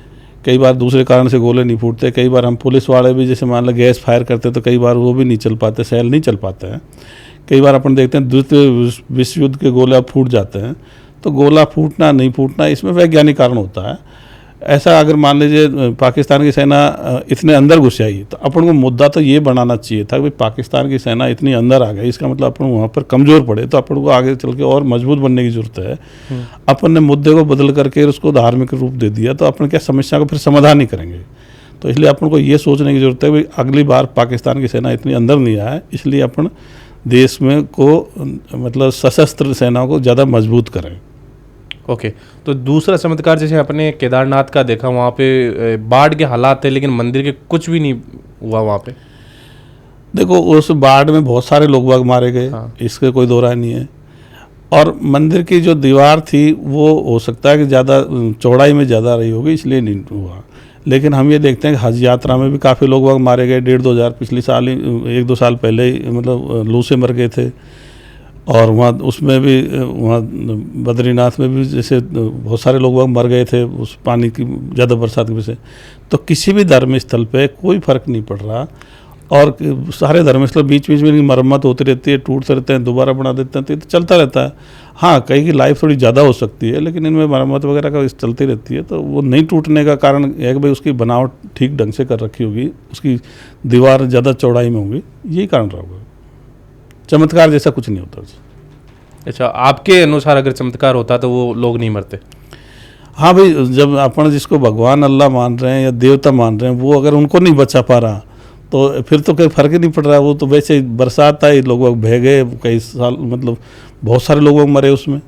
कई बार दूसरे कारण से गोले नहीं फूटते। कई बार हम पुलिस वाले भी जैसे मान लो गैस फायर करते तो कई बार वो भी नहीं चल पाते, सेल नहीं चल पाते हैं। कई बार अपन देखते हैं द्वितीय विश्व युद्ध के गोले अब फूट जाते हैं। तो गोला फूटना नहीं फूटना इसमें वैज्ञानिक कारण होता है। ऐसा अगर मान लीजिए पाकिस्तान की सेना इतने अंदर घुस आई तो अपन को मुद्दा तो ये बनाना चाहिए था कि पाकिस्तान की सेना इतनी अंदर आ गई, इसका मतलब अपन वहाँ पर कमज़ोर पड़े तो अपन को आगे चल के और मजबूत बनने की ज़रूरत है। अपन ने मुद्दे को बदल करके उसको धार्मिक रूप दे दिया तो अपन क्या समस्या को फिर समाधान नहीं करेंगे। तो इसलिए अपन को ये सोचने की ज़रूरत है कि अगली बार पाकिस्तान की सेना इतनी अंदर नहीं आए, इसलिए अपन देश में को मतलब सशस्त्र सेनाओं को ज़्यादा मजबूत करें। ओके। तो दूसरा चमत्कार जैसे अपने केदारनाथ का देखा, वहाँ पे बाढ़ के हालात थे लेकिन मंदिर के कुछ भी नहीं हुआ वहाँ पे। देखो, उस बाढ़ में बहुत सारे लोग बाग मारे गए। हाँ। इसके कोई दो राय नहीं है। और मंदिर की जो दीवार थी वो हो सकता है कि ज़्यादा चौड़ाई में ज़्यादा रही होगी इसलिए नहीं हुआ। लेकिन हम ये देखते हैं कि हज यात्रा में भी काफ़ी लोग बाग मारे गए। 1,500-2 हज़ार पिछले साल ही 1-2 साल पहले ही मतलब लू से मर गए थे। और वहाँ उसमें भी वहाँ बद्रीनाथ में भी जैसे बहुत सारे लोग वहाँ मर गए थे उस पानी की ज़्यादा बरसात की वजह से। तो किसी भी धर्म स्थल पे कोई फ़र्क नहीं पड़ रहा। और सारे धर्मस्थल बीच बीच में मरम्मत होती रहती है, टूटते रहते हैं, दोबारा बना देते हैं, तो ये तो चलता रहता है। हाँ, कहीं की लाइफ थोड़ी ज़्यादा हो सकती है लेकिन इनमें मरम्मत वगैरह का चलती रहती है। तो वो नहीं टूटने का कारण है कि भाई उसकी बनावट ठीक ढंग से कर रखी होगी, उसकी दीवार ज़्यादा चौड़ाई में होगी, यही कारण रहा होगा। चमत्कार जैसा कुछ नहीं होता। अच्छा, आपके अनुसार अगर चमत्कार होता तो वो लोग नहीं मरते? हाँ भाई, जब अपन जिसको भगवान अल्लाह मान रहे हैं या देवता मान रहे हैं वो अगर उनको नहीं बचा पा रहा तो फिर तो कोई फर्क ही नहीं पड़ रहा। वो तो वैसे बरसात आई, लोग बह गए, कई साल मतलब बहुत सारे लोग मरे उसमें।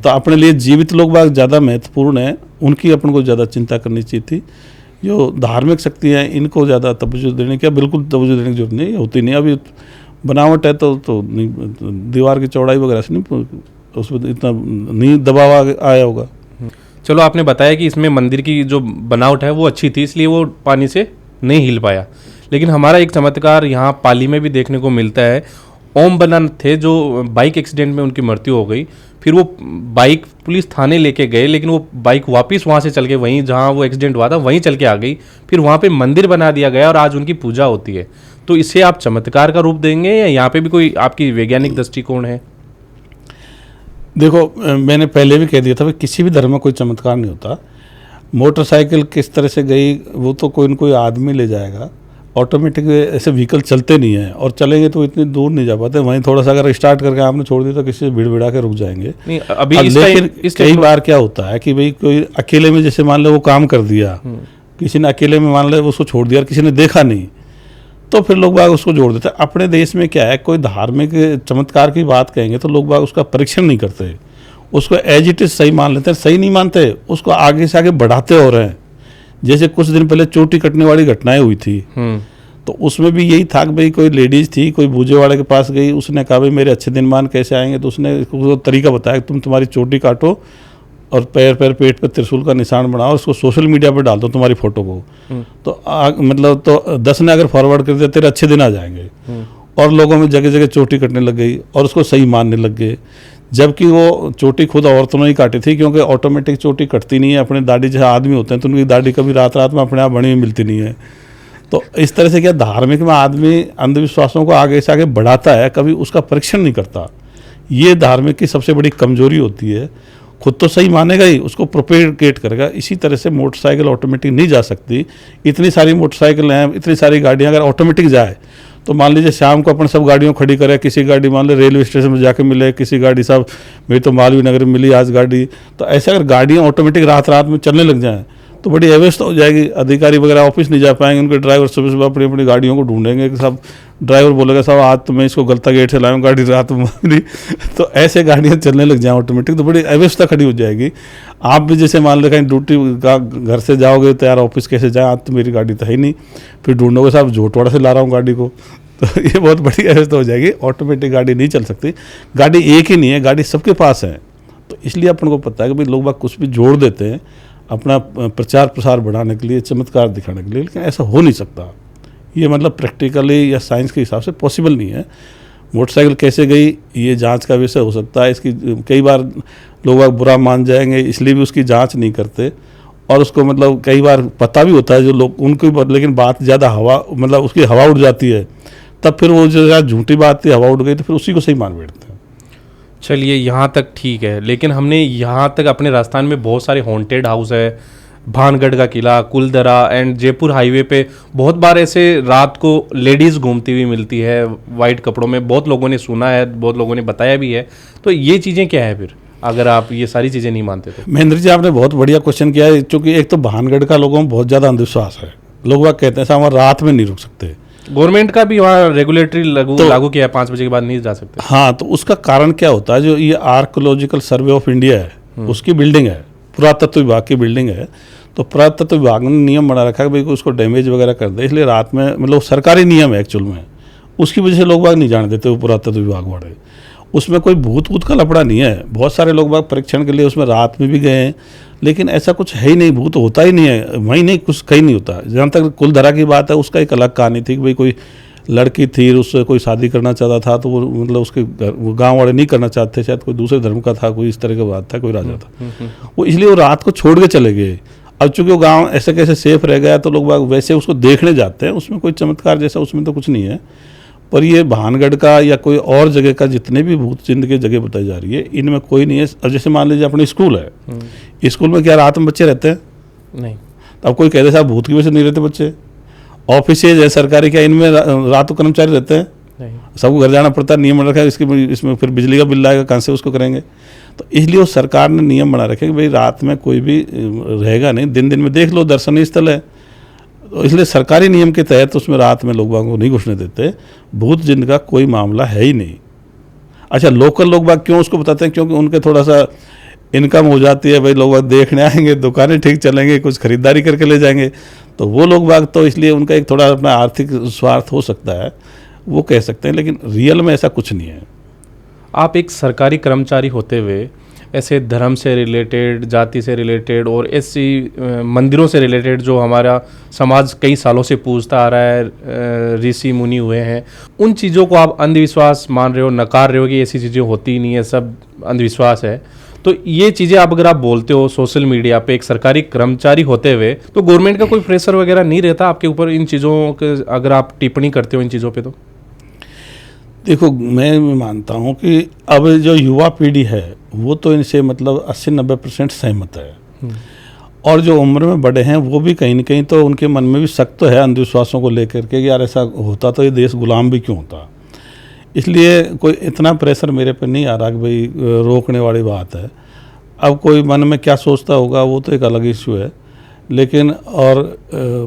तो अपने लिए जीवित लोग बाग ज़्यादा महत्वपूर्ण है, उनकी अपन को ज़्यादा चिंता करनी चाहिए थी। जो धार्मिक शक्तियाँ हैं इनको ज़्यादा तवज्जो देने की, बिल्कुल तवज्जो देने की जरूरत नहीं होती नहीं। अभी बनावट है तो नहीं, दीवार की चौड़ाई वगैरह से नहीं, उसमें इतना नहीं दबाव आया होगा। चलो, आपने बताया कि इसमें मंदिर की जो बनावट है वो अच्छी थी, इसलिए वो पानी से नहीं हिल पाया। लेकिन हमारा एक चमत्कार यहाँ पाली में भी देखने को मिलता है। ओम बनन थे जो बाइक एक्सीडेंट में उनकी मृत्यु हो गई, फिर वो बाइक पुलिस थाने लेके गए, लेकिन वो बाइक वापस वहाँ से चल के वहीं जहाँ वो एक्सीडेंट हुआ था वहीं चल के आ गई। फिर वहाँ पे मंदिर बना दिया गया और आज उनकी पूजा होती है। तो इसे आप चमत्कार का रूप देंगे या यहाँ पे भी कोई आपकी वैज्ञानिक दृष्टिकोण है? देखो, मैंने पहले भी कह दिया था कि किसी भी धर्म में कोई चमत्कार नहीं होता। मोटरसाइकिल किस तरह से गई वो तो कोई न कोई आदमी ले जाएगा, ऑटोमेटिक ऐसे व्हीकल चलते नहीं हैं, और चलेंगे तो इतनी दूर नहीं जा पाते। वहीं थोड़ा सा अगर स्टार्ट करके आपने छोड़ दिया तो किसी से भीड़ भिड़ा के रुक जाएंगे। नहीं, अभी लेकिन कई बार क्या होता है कि भाई कोई अकेले में, जैसे मान लो वो काम कर दिया, किसी ने अकेले में मान लो उसको छोड़ दिया, किसी ने देखा नहीं, तो फिर लोग बाग उसको जोड़ देते हैं। अपने देश में क्या है, कोई धार्मिक चमत्कार की बात कहेंगे तो लोग बाग उसका परीक्षण नहीं करते, उसको एज इट इज सही मान लेते हैं। सही नहीं मानते, उसको आगे से आगे बढ़ाते हो रहे हैं। जैसे कुछ दिन पहले चोटी कटने वाली घटनाएं हुई थी, तो उसमें भी यही था कि भाई कोई लेडीज थी, कोई बूझे वाले के पास गई, उसने कहा भाई मेरे अच्छे दिन मान कैसे आएंगे, तो उसने उसको तरीका बताया कि तुम्हारी चोटी काटो और पैर पेट पे त्रिशूल का निशान बनाओ, उसको सोशल मीडिया पर डाल दो तुम्हारी फोटो को, तो मतलब तो 10 ने अगर फॉरवर्ड कर दिया तेरे अच्छे दिन आ जाएंगे। और लोगों में जगह जगह चोटी कटने लग गई और उसको सही मानने लग गए, जबकि वो चोटी खुद औरतों ने ही काटी थी, क्योंकि ऑटोमेटिक चोटी कटती नहीं है। अपने दाढ़ी जैसे आदमी होते हैं तो उनकी दाढ़ी कभी रात रात में अपने आप बनी हुई मिलती नहीं है। तो इस तरह से क्या धार्मिक में आदमी अंधविश्वासों को आगे से आगे बढ़ाता है, कभी उसका परीक्षण नहीं करता। ये धार्मिक की सबसे बड़ी कमजोरी होती है। खुद तो सही मानेगा ही, उसको प्रोपेगेट करेगा। इसी तरह से मोटरसाइकिल ऑटोमेटिक नहीं जा सकती। इतनी सारी मोटरसाइकिल हैं, इतनी सारी गाड़ियां, अगर ऑटोमेटिक जाए तो मान लीजिए शाम को अपन सब गाड़ियों खड़ी करें, किसी गाड़ी मान लो रेलवे स्टेशन में जाके मिले, किसी गाड़ी साहब मेरी तो मालवीय नगर में मिली आज गाड़ी, तो ऐसे अगर गाड़ियाँ ऑटोमेटिक रात रात में चलने लग जाएँ तो बड़ी अव्यवस्था हो जाएगी। अधिकारी वगैरह ऑफिस नहीं जा पाएंगे, उनके ड्राइवर सुबह सुबह अपनी अपनी गाड़ियों को ढूंढेंगे कि सब ड्राइवर बोलेगा साहब आज तो मैं इसको गलता गेट से लाऊं, गाड़ी रात में मिली। तो ऐसे गाड़ियाँ चलने लग जाएँ ऑटोमेटिक, तो बड़ी अव्यवस्था खड़ी हो जाएगी। आप भी जैसे मान लो कहीं ड्यूटी का घर से जाओगे तो यार ऑफिस कैसे जाए, आज तो मेरी गाड़ी तो है ही नहीं, फिर ढूंढोगे साहब झोटवाड़ा से ला रहा हूँ गाड़ी को, तो ये बहुत बड़ी अवस्था हो जाएगी। ऑटोमेटिक गाड़ी नहीं चल सकती। गाड़ी एक ही नहीं है, गाड़ी सबके पास है। तो इसलिए अपन को पता है कि भाई लोग बाग कुछ भी जोड़ देते हैं अपना प्रचार प्रसार बढ़ाने के लिए, चमत्कार दिखाने के लिए, लेकिन ऐसा हो नहीं सकता। ये मतलब प्रैक्टिकली या साइंस के हिसाब से पॉसिबल नहीं है। मोटरसाइकिल कैसे गई ये जांच का विषय हो सकता है। इसकी कई बार लोग बुरा मान जाएंगे, इसलिए भी उसकी जांच नहीं करते। और उसको मतलब कई बार पता भी होता है जो लोग उनको, लेकिन बात ज़्यादा हवा मतलब उसकी हवा उड़ जाती है, तब फिर वो जो यार झूठी बात थी हवा उड़ गई तो फिर उसी को सही मान बैठते हैं। चलिए, यहाँ तक ठीक है, लेकिन हमने यहाँ तक अपने राजस्थान में बहुत सारे हॉन्टेड हाउस है। भानगढ़ का किला, कुलदरा एंड जयपुर हाईवे पे बहुत बार ऐसे रात को लेडीज़ घूमती हुई मिलती है वाइट कपड़ों में। बहुत लोगों ने सुना है, बहुत लोगों ने बताया भी है। तो ये चीज़ें क्या है फिर, अगर आप ये सारी चीज़ें नहीं मानते तो? महेंद्र जी, आपने बहुत बढ़िया क्वेश्चन किया है, क्योंकि एक तो भानगढ़ का लोगों में बहुत ज़्यादा अंधविश्वास है। लोग वह कहते हैं साहब हम रात में नहीं रुक सकते। गवर्नमेंट का भी वहाँ रेगुलेटरी लागू किया है, 5 बजे के बाद नहीं जा सकते। हाँ, तो उसका कारण क्या होता है, जो ये आर्कोलॉजिकल सर्वे ऑफ इंडिया है उसकी बिल्डिंग है, पुरातत्व विभाग की बिल्डिंग है। तो पुरातत्व विभाग ने नियम बना रखा है कि भाई उसको डैमेज वगैरह कर दे, इसलिए रात में मतलब सरकारी नियम है एक्चुअल में, उसकी वजह से लोग बाग नहीं जाने देते वो पुरातत्व विभाग वाले। उसमें कोई भूत वूत का लफड़ा नहीं है। बहुत सारे लोग बाग परीक्षण के लिए उसमें रात में भी गए हैं, लेकिन ऐसा कुछ है ही नहीं, भूत होता ही नहीं है वहीं, नहीं कुछ कहीं नहीं होता। जहाँ तक कुलधरा की बात है, उसका एक अलग कहानी थी कि भाई कोई लड़की थी, उससे कोई शादी करना चाहता था, तो वो मतलब उसके वो गांव वाले नहीं करना चाहते, शायद कोई दूसरे धर्म का था, कोई इस तरह का बात था, कोई राजा था वो, इसलिए वो रात को छोड़ के चले गए। अब चूंकि वो गाँव ऐसे कैसे सेफ रह गया तो लोग बाग वैसे उसको देखने जाते हैं, उसमें कोई चमत्कार जैसा उसमें तो कुछ नहीं है। पर ये भानगढ़ का या कोई और जगह का जितने भी भूत चिन्ह की जगह बताई जा रही है, इनमें कोई नहीं है। अब जैसे मान लीजिए अपने स्कूल है, स्कूल में क्या रात में बच्चे रहते हैं? नहीं। तो अब कोई कहते साहब भूत की वजह से नहीं रहते बच्चे। ऑफिस है सरकारी, क्या इनमें रात को कर्मचारी रहते हैं? नहीं। सबको घर जाना पड़ता है, नियम रखा है इसमें फिर बिजली का बिल आएगा, कहाँ से उसको करेंगे? तो इसलिए वो सरकार ने नियम बना रखे कि भाई रात में कोई भी रहेगा नहीं, दिन दिन में देख लो दर्शनीय स्थल है, तो इसलिए सरकारी नियम के तहत उसमें रात में लोग बाग को नहीं घुसने देते। भूत जिन का कोई मामला है ही नहीं। अच्छा, लोकल लोग बाग क्यों उसको बताते हैं? क्योंकि उनके थोड़ा सा इनकम हो जाती है, भाई लोग बाग देखने आएंगे, दुकानें ठीक चलेंगे, कुछ खरीदारी करके ले जाएंगे, तो वो लोग बाग तो इसलिए उनका एक थोड़ा अपना आर्थिक स्वार्थ हो सकता है, वो कह सकते हैं, लेकिन रियल में ऐसा कुछ नहीं है। आप एक सरकारी कर्मचारी होते हुए ऐसे धर्म से रिलेटेड, जाति से रिलेटेड और ऐसी मंदिरों से रिलेटेड जो हमारा समाज कई सालों से पूजता आ रहा है, ऋषि मुनि हुए हैं, उन चीज़ों को आप अंधविश्वास मान रहे हो, नकार रहे हो कि ऐसी चीज़ें होती ही नहीं है, सब अंधविश्वास है। तो ये चीज़ें आप अगर आप बोलते हो सोशल मीडिया पे एक सरकारी कर्मचारी होते हुए, तो गवर्नमेंट का कोई प्रेशर वगैरह नहीं रहता आपके ऊपर इन चीज़ों के, अगर आप टिप्पणी करते हो इन चीज़ों पे? तो देखो, मैं मानता हूँ कि अब जो युवा पीढ़ी है वो तो इनसे मतलब 80-90% सहमत है, और जो उम्र में बड़े हैं वो भी कहीं ना कहीं तो उनके मन में भी शक तो है अंधविश्वासों को लेकर के कि यार ऐसा होता तो ये देश गुलाम भी क्यों होता। इसलिए कोई इतना प्रेशर मेरे पे नहीं आ रहा कि भाई रोकने वाली बात है। अब कोई मन में क्या सोचता होगा वो तो एक अलग इशू है, लेकिन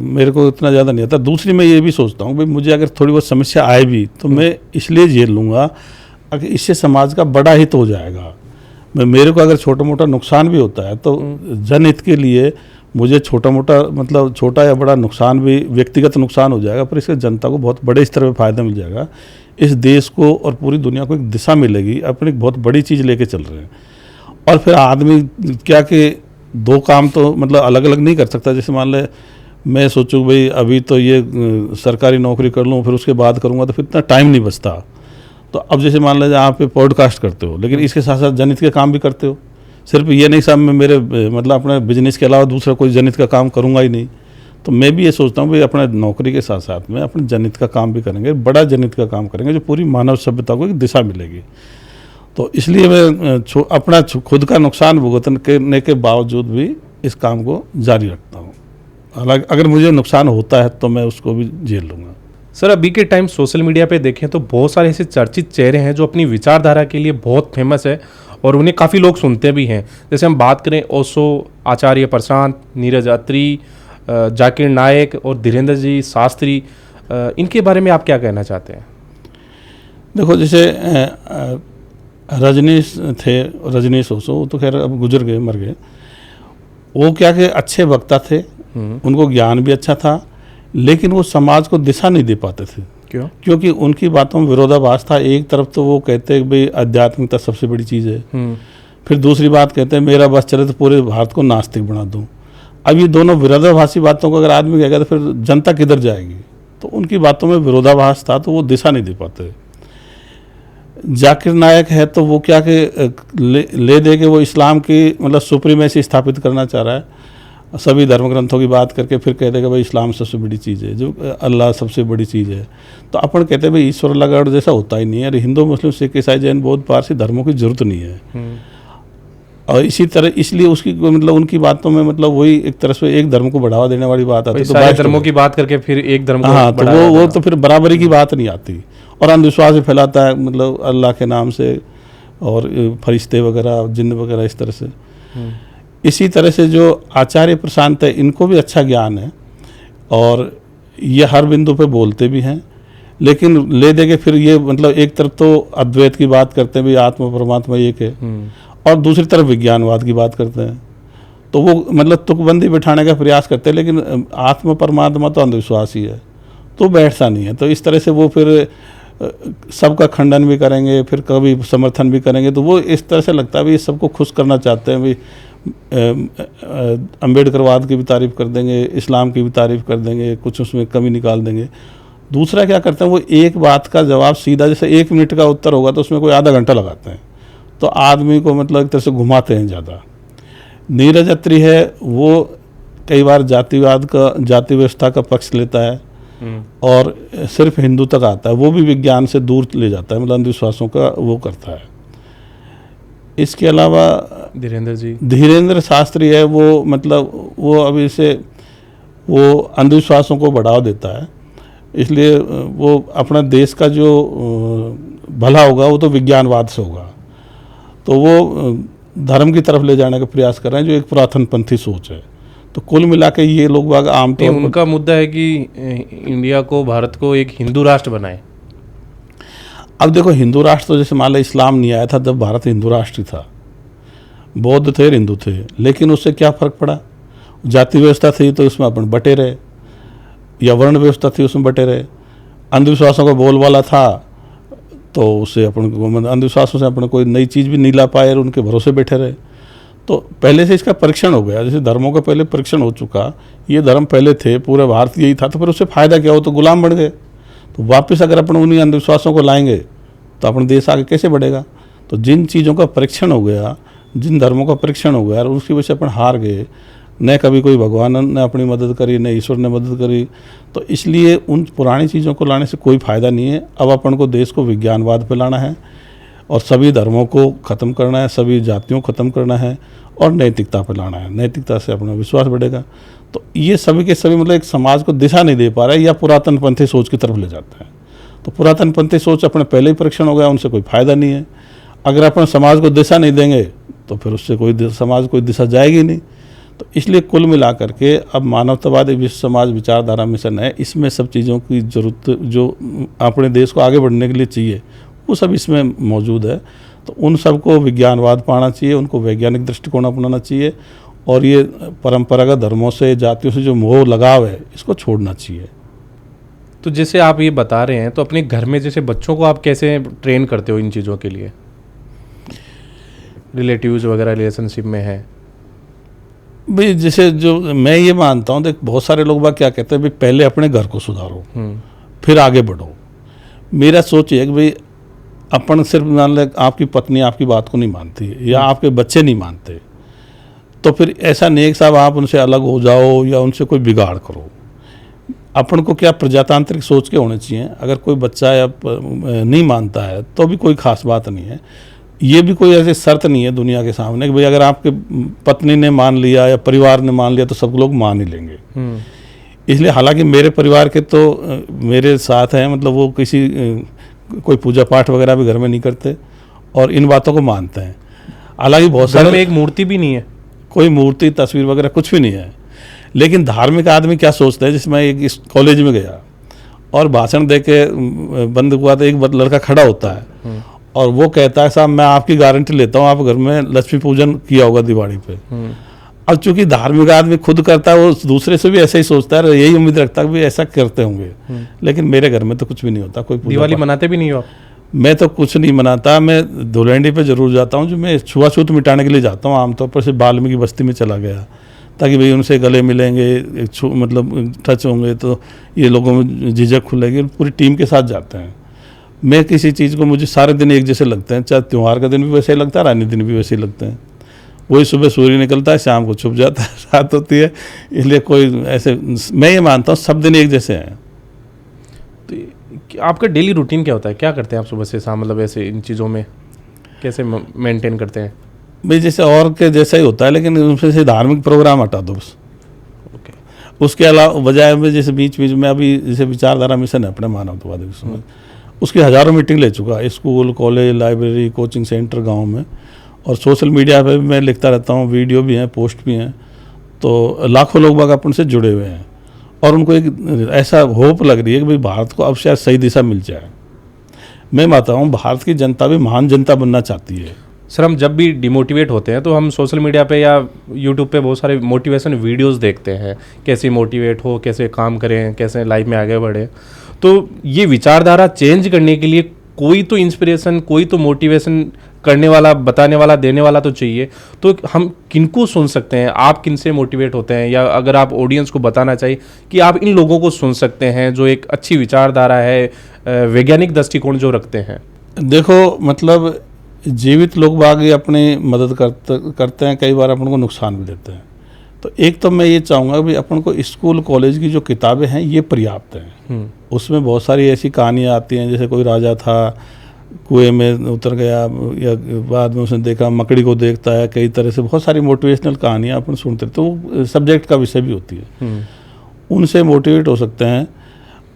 मेरे को इतना ज़्यादा नहीं आता। दूसरी मैं ये भी सोचता हूँ भाई मुझे अगर थोड़ी बहुत समस्या आए भी तो मैं इसलिए झेल लूँगा अगर इससे समाज का बड़ा हित हो जाएगा। मेरे को अगर छोटा मोटा नुकसान भी होता है तो जनहित के लिए मुझे छोटा मोटा मतलब छोटा या बड़ा नुकसान भी, व्यक्तिगत नुकसान हो जाएगा, पर इससे जनता को बहुत बड़े स्तर पर फायदा मिल जाएगा। इस देश को और पूरी दुनिया को एक दिशा मिलेगी, अपनी बहुत बड़ी चीज़ लेके चल रहे हैं। और फिर आदमी क्या कि दो काम तो मतलब अलग अलग नहीं कर सकता। जैसे मान ले मैं सोचूं भाई अभी तो ये सरकारी नौकरी कर लूँ फिर उसके बाद करूँगा, तो फिर इतना टाइम नहीं बचता। तो अब जैसे मान लीजिए आप पॉडकास्ट करते हो, लेकिन इसके साथ साथ जनहित के काम भी करते हो। सिर्फ ये नहीं साहब मैं मेरे मतलब अपने बिजनेस के अलावा दूसरा कोई जनहित का काम करूँगा ही नहीं। तो मैं भी ये सोचता हूँ भाई अपने नौकरी के साथ साथ में अपने जनहित का काम भी करेंगे, बड़ा जनहित का काम करेंगे जो पूरी मानव सभ्यता को एक दिशा मिलेगी। तो इसलिए मैं अपना खुद का नुकसान भुगतने के बावजूद भी इस काम को जारी रखता हूँ। हालांकि अगर मुझे नुकसान होता है तो मैं उसको भी झेल लूँगा। सर, अभी के टाइम सोशल मीडिया पे देखें तो बहुत सारे ऐसे चर्चित चेहरे हैं जो अपनी विचारधारा के लिए बहुत फेमस है और उन्हें काफ़ी लोग सुनते भी हैं। जैसे हम बात करें ओशो, आचार्य प्रशांत, नीरज अत्री, जाकिर नायक और धीरेन्द्र जी शास्त्री, इनके बारे में आप क्या कहना चाहते हैं? देखो, जैसे रजनीश ओशो, वो तो खैर अब गुजर गए, मर गए। वो क्या कि अच्छे वक्ता थे, उनको ज्ञान भी अच्छा था, लेकिन वो समाज को दिशा नहीं दे पाते थे। क्यों? क्योंकि उनकी बातों में विरोधाभास था। एक तरफ तो वो कहते हैं भाई आध्यात्मिकता सबसे बड़ी चीज़ है, फिर दूसरी बात कहते हैं मेरा बस चले तो पूरे भारत को नास्तिक बना दूं। अब ये दोनों विरोधाभासी बातों को अगर आदमी कहेगा तो फिर जनता किधर जाएगी? तो उनकी बातों में विरोधाभास था, तो वो दिशा नहीं दे पाते। जाकिर नायक है तो वो क्या कि ले दे के वो इस्लाम की मतलब सुप्रीमेसी स्थापित करना चाह रहा है, सभी धर्म ग्रंथों की बात करके फिर कहते हैं कि भाई इस्लाम सबसे बड़ी चीज़ है, जो अल्लाह सबसे बड़ी चीज़ है। तो अपन कहते हैं भाई ईश्वर अल्लाह गॉड जैसा होता ही नहीं है। हिंदू मुस्लिम सिख ईसाई जैन बौद्ध पारसी धर्मों की जरूरत नहीं है। और इसी तरह इसलिए उसकी मतलब उनकी बातों में मतलब वही एक तरह से एक धर्म को बढ़ावा देने वाली बात आती है। तो सारे धर्मों की बात करके फिर एक धर्म को तो वो तो फिर बराबरी की बात नहीं आती और अंधविश्वास भी फैलाता है मतलब अल्लाह के नाम से और फरिश्ते वगैरह जिन्न वगैरह इस तरह से। इसी तरह से जो आचार्य प्रशांत है इनको भी अच्छा ज्ञान है और ये हर बिंदु पे बोलते भी हैं, लेकिन ले दे के फिर ये मतलब एक तरफ तो अद्वैत की बात करते हैं भी आत्मा परमात्मा एक है और दूसरी तरफ विज्ञानवाद की बात करते हैं। तो वो मतलब तुकबंदी बिठाने का प्रयास करते हैं, लेकिन आत्मा परमात्मा तो अंधविश्वास ही है, तो बैठता नहीं है। तो इस तरह से वो फिर सबका खंडन भी करेंगे, फिर कभी समर्थन भी करेंगे। तो वो इस तरह से लगता है भी सबको खुश करना चाहते हैं भी अम्बेडकरवाद की भी तारीफ़ कर देंगे, इस्लाम की भी तारीफ़ कर देंगे, कुछ उसमें कमी निकाल देंगे। दूसरा क्या करते हैं वो एक बात का जवाब सीधा जैसे 1 मिनट का उत्तर होगा तो उसमें कोई आधा घंटा लगाते हैं, तो आदमी को मतलब एक तरह से घुमाते हैं ज़्यादा। नीरज अत्री है वो कई बार जातिवाद का जाति व्यवस्था का पक्ष लेता है और सिर्फ हिंदू तक आता है, वो भी विज्ञान से दूर ले जाता है, मतलब अंधविश्वासों का वो करता है। इसके अलावा धीरेन्द्र शास्त्री है वो मतलब वो अभी से वो अंधविश्वासों को बढ़ावा देता है, इसलिए वो अपना देश का जो भला होगा वो तो विज्ञानवाद से होगा, तो वो धर्म की तरफ ले जाने का प्रयास कर रहे हैं जो एक पुरातन पंथी सोच है। तो कुल मिला के ये लोग बाग आमतौर पर उनका मुद्दा है कि इंडिया को, भारत को एक हिंदू राष्ट्र बनाए। अब देखो हिंदू राष्ट्र तो जैसे मान लो इस्लाम नहीं आया था जब भारत हिंदू राष्ट्र था, बौद्ध थे हिंदू थे, लेकिन उससे क्या फ़र्क पड़ा? जाति व्यवस्था थी तो उसमें अपन बटे रहे। या वर्ण व्यवस्था थी उसमें बटे रहे, अंधविश्वासों का बोलबाला था तो उससे अपन को मतलब अंधविश्वासों से अपन कोई नई चीज़ भी नहीं ला पाए और उनके भरोसे बैठे रहे। तो पहले से इसका परीक्षण हो गया, जैसे धर्मों का पहले परीक्षण हो चुका, ये धर्म पहले थे, पूरे भारत यही था, तो फिर उससे फ़ायदा क्या हो, तो गुलाम बन गए। तो वापस अगर अपन उन्हीं अंधविश्वासों को लाएंगे तो अपना देश आगे कैसे बढ़ेगा। तो जिन चीज़ों का परीक्षण हो गया, जिन धर्मों का परीक्षण हो गया और उसकी वजह से अपन हार गए, न कभी कोई भगवान ने अपनी मदद करी, न ईश्वर ने मदद करी, तो इसलिए उन पुरानी चीज़ों को लाने से कोई फ़ायदा नहीं है। अब अपन को देश को विज्ञानवाद पे लाना है और सभी धर्मों को ख़त्म करना है, सभी जातियों को ख़त्म करना है और नैतिकता पे लाना है। नैतिकता से अपना विश्वास बढ़ेगा। तो ये सभी के सभी मतलब एक समाज को दिशा नहीं दे पा रहा है या पुरातनपंथी सोच की तरफ ले जाता है। तो पुरातनपंथी सोच अपने पहले ही परीक्षण हो गया, उनसे कोई फ़ायदा नहीं है। अगर अपन समाज को दिशा नहीं देंगे तो फिर उससे कोई समाज कोई दिशा जाएगी नहीं। तो इसलिए कुल मिलाकर के अब मानवतावादी विश्व समाज विचारधारा मिशन है, इसमें सब चीज़ों की ज़रूरत जो अपने देश को आगे बढ़ने के लिए चाहिए वो सब इसमें मौजूद है। तो उन सबको विज्ञानवाद पाना चाहिए, उनको वैज्ञानिक दृष्टिकोण अपनाना चाहिए और ये परंपरागत धर्मों से, जातियों से जो मोह लगाव है इसको छोड़ना चाहिए। तो जैसे आप ये बता रहे हैं, तो अपने घर में जैसे बच्चों को आप कैसे ट्रेन करते हो इन चीज़ों के लिए, रिलेटिव्स वगैरह रिलेशनशिप में है? भाई जैसे जो मैं ये मानता हूँ, देख बहुत सारे लोग बात क्या कहते हैं, भाई पहले अपने घर को सुधारो फिर आगे बढ़ो। मेरा सोच है कि भाई अपन सिर्फ मान ले आपकी पत्नी आपकी बात को नहीं मानती या आपके बच्चे नहीं मानते, तो फिर ऐसा नहीं है कि साहब आप उनसे अलग हो जाओ या उनसे कोई बिगाड़ करो। अपन को क्या प्रजातांत्रिक सोच के होने चाहिए। अगर कोई बच्चा या नहीं मानता है तो भी कोई खास बात नहीं है। ये भी कोई ऐसी शर्त नहीं है दुनिया के सामने कि भाई अगर आपके पत्नी ने मान लिया या परिवार ने मान लिया तो सब लोग मान ही लेंगे। इसलिए हालांकि मेरे परिवार के तो मेरे साथ हैं, मतलब वो किसी कोई पूजा पाठ वगैरह भी घर में नहीं करते और इन बातों को मानते हैं। हालांकि बहुत सारे में एक मूर्ति भी नहीं है, कोई मूर्ति तस्वीर वगैरह कुछ भी नहीं है। लेकिन धार्मिक आदमी क्या सोचता है, जिसमें एक इस कॉलेज में गया और भाषण दे के बंद हुआ तो एक लड़का खड़ा होता है और वो कहता है साहब मैं आपकी गारंटी लेता हूँ आप घर में लक्ष्मी पूजन किया होगा दिवाली पे। अब चूंकि धार्मिक आदमी खुद करता है, वो दूसरे से भी ऐसा ही सोचता है, यही उम्मीद रखता है कि ऐसा करते होंगे। लेकिन मेरे घर में तो कुछ भी नहीं होता। कोई दिवाली मनाते भी नहीं हो आप? मैं तो कुछ नहीं मनाता। मैं धुलंडी पे जरूर जाता हूँ, जो मैं छुआछूत मिटाने के लिए जाता हूँ। आमतौर पर से वाल्मीकि बस्ती में चला गया ताकि भाई उनसे गले मिलेंगे, मतलब टच होंगे तो ये लोगों में झिझक खुलेगी। पूरी टीम के साथ जाते हैं। मैं किसी चीज़ को, मुझे सारे दिन एक जैसे लगते हैं, चाहे त्यौहार का दिन भी वैसे ही लगता है, रानी दिन भी वैसे ही लगते हैं। वही सुबह सूर्य निकलता है, शाम को छुप जाता है, रात होती है। इसलिए कोई ऐसे, मैं ये मानता हूँ सब दिन एक जैसे हैं। तो आपका डेली रूटीन क्या होता है, क्या करते हैं आप सुबह से शाम, मतलब ऐसे इन चीज़ों में कैसे मेंटेन करते हैं? भाई जैसे और के जैसा ही होता है, लेकिन उसमें से धार्मिक प्रोग्राम हटा दो बस। उसके अलावा बजाय में जैसे बीच बीच में अभी जैसे विचारधारा मिशन है अपने मानवतावादी विश्व में, उसकी हज़ारों मीटिंग ले चुका, school college library coaching centre गांव में। और सोशल मीडिया पे भी मैं लिखता रहता हूँ, वीडियो भी हैं, पोस्ट भी हैं। तो लाखों लोग बाग अपन से जुड़े हुए हैं और उनको एक ऐसा होप लग रही है कि भाई भारत को अब शायद सही दिशा मिल जाए। मैं मानता हूँ भारत की जनता भी महान जनता बनना चाहती है। सर हम जब भी डिमोटिवेट होते हैं तो हम सोशल मीडिया पे या यूट्यूब पे बहुत सारे मोटिवेशन वीडियोस देखते हैं, कैसे मोटिवेट हो, कैसे काम करें, कैसे लाइफ में आगे बढ़े। तो ये विचारधारा चेंज करने के लिए कोई तो इंस्पिरेशन, कोई तो मोटिवेशन करने वाला, बताने वाला, देने वाला तो चाहिए। तो हम किनको सुन सकते हैं? आप किन से मोटिवेट होते हैं, या अगर आप ऑडियंस को बताना चाहिए कि आप इन लोगों को सुन सकते हैं जो एक अच्छी विचारधारा है, वैज्ञानिक दृष्टिकोण जो रखते हैं? देखो मतलब जीवित लोग बाग अपनी मदद करते हैं, कई बार अपन को नुकसान भी देते हैं। तो एक तो मैं ये चाहूँगा कि अपन को स्कूल कॉलेज की जो किताबें हैं ये पर्याप्त हैं। उसमें बहुत सारी ऐसी कहानियाँ आती हैं, जैसे कोई राजा था कुएं में उतर गया या बाद में उसने देखा मकड़ी को देखता है, कई तरह से बहुत सारी मोटिवेशनल कहानियाँ अपन सुनते हैं। तो सब्जेक्ट का विषय भी होती है, उनसे मोटिवेट हो सकते हैं।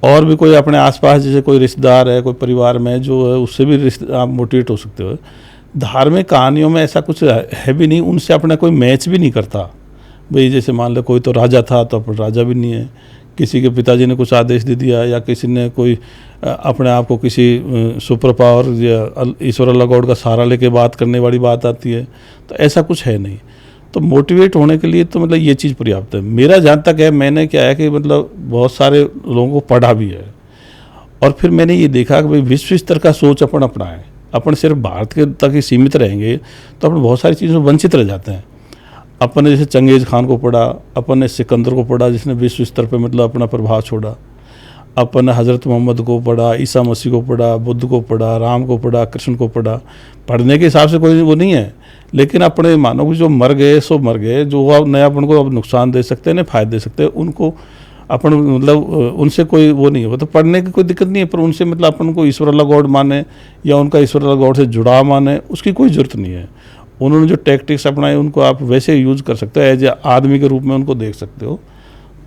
और भी कोई अपने आसपास जैसे कोई रिश्तेदार है, कोई परिवार में जो है, उससे भी आप मोटिवेट हो सकते हो। धार्मिक कहानियों में ऐसा कुछ है भी नहीं, उनसे अपना कोई मैच भी नहीं करता। भाई जैसे मान लो कोई तो राजा था तो अपन राजा भी नहीं है, किसी के पिताजी ने कुछ आदेश दे दिया या किसी ने कोई अपने आप को किसी सुपर पावर या ईश्वर अल्लाह गॉड का सहारा लेके बात करने वाली बात आती है, तो ऐसा कुछ है नहीं। तो मोटिवेट होने के लिए तो मतलब ये चीज़ पर्याप्त है। मेरा जहाँ तक है, मैंने क्या है कि मतलब बहुत सारे लोगों को पढ़ा भी है और फिर मैंने ये देखा कि भाई विश्व स्तर का सोच अपन अपनाएं। अपन सिर्फ भारत के तक ही सीमित रहेंगे तो अपन बहुत सारी चीज़ों से वंचित रह जाते हैं। अपन ने जैसे चंगेज़ खान को पढ़ा, अपन ने सिकंदर को पढ़ा जिसने विश्व स्तर पर मतलब अपना प्रभाव छोड़ा, अपन ने हज़रत मोहम्मद को पढ़ा, ईसा मसीह को पढ़ा, बुद्ध को पढ़ा, राम को पढ़ा, कृष्ण को पढ़ा। पढ़ने के हिसाब से कोई वो नहीं है, लेकिन अपने मानो कि जो मर गए सो मर गए, जो अब नया अपन को अब नुकसान दे सकते हैं, न फ़ायदे दे सकते हैं, उनको अपन मतलब उनसे कोई वो नहीं है। तो पढ़ने की कोई दिक्कत नहीं है, पर उनसे मतलब अपन को ईश्वर अल्लाह गॉड माने या उनका ईश्वर अल्लाह गॉड से जुड़ाव माने, उसकी कोई ज़रूरत नहीं है। उन्होंने जो टैक्टिक्स अपनाए उनको आप वैसे यूज़ कर सकते हो, एज ए आदमी के रूप में उनको देख सकते हो।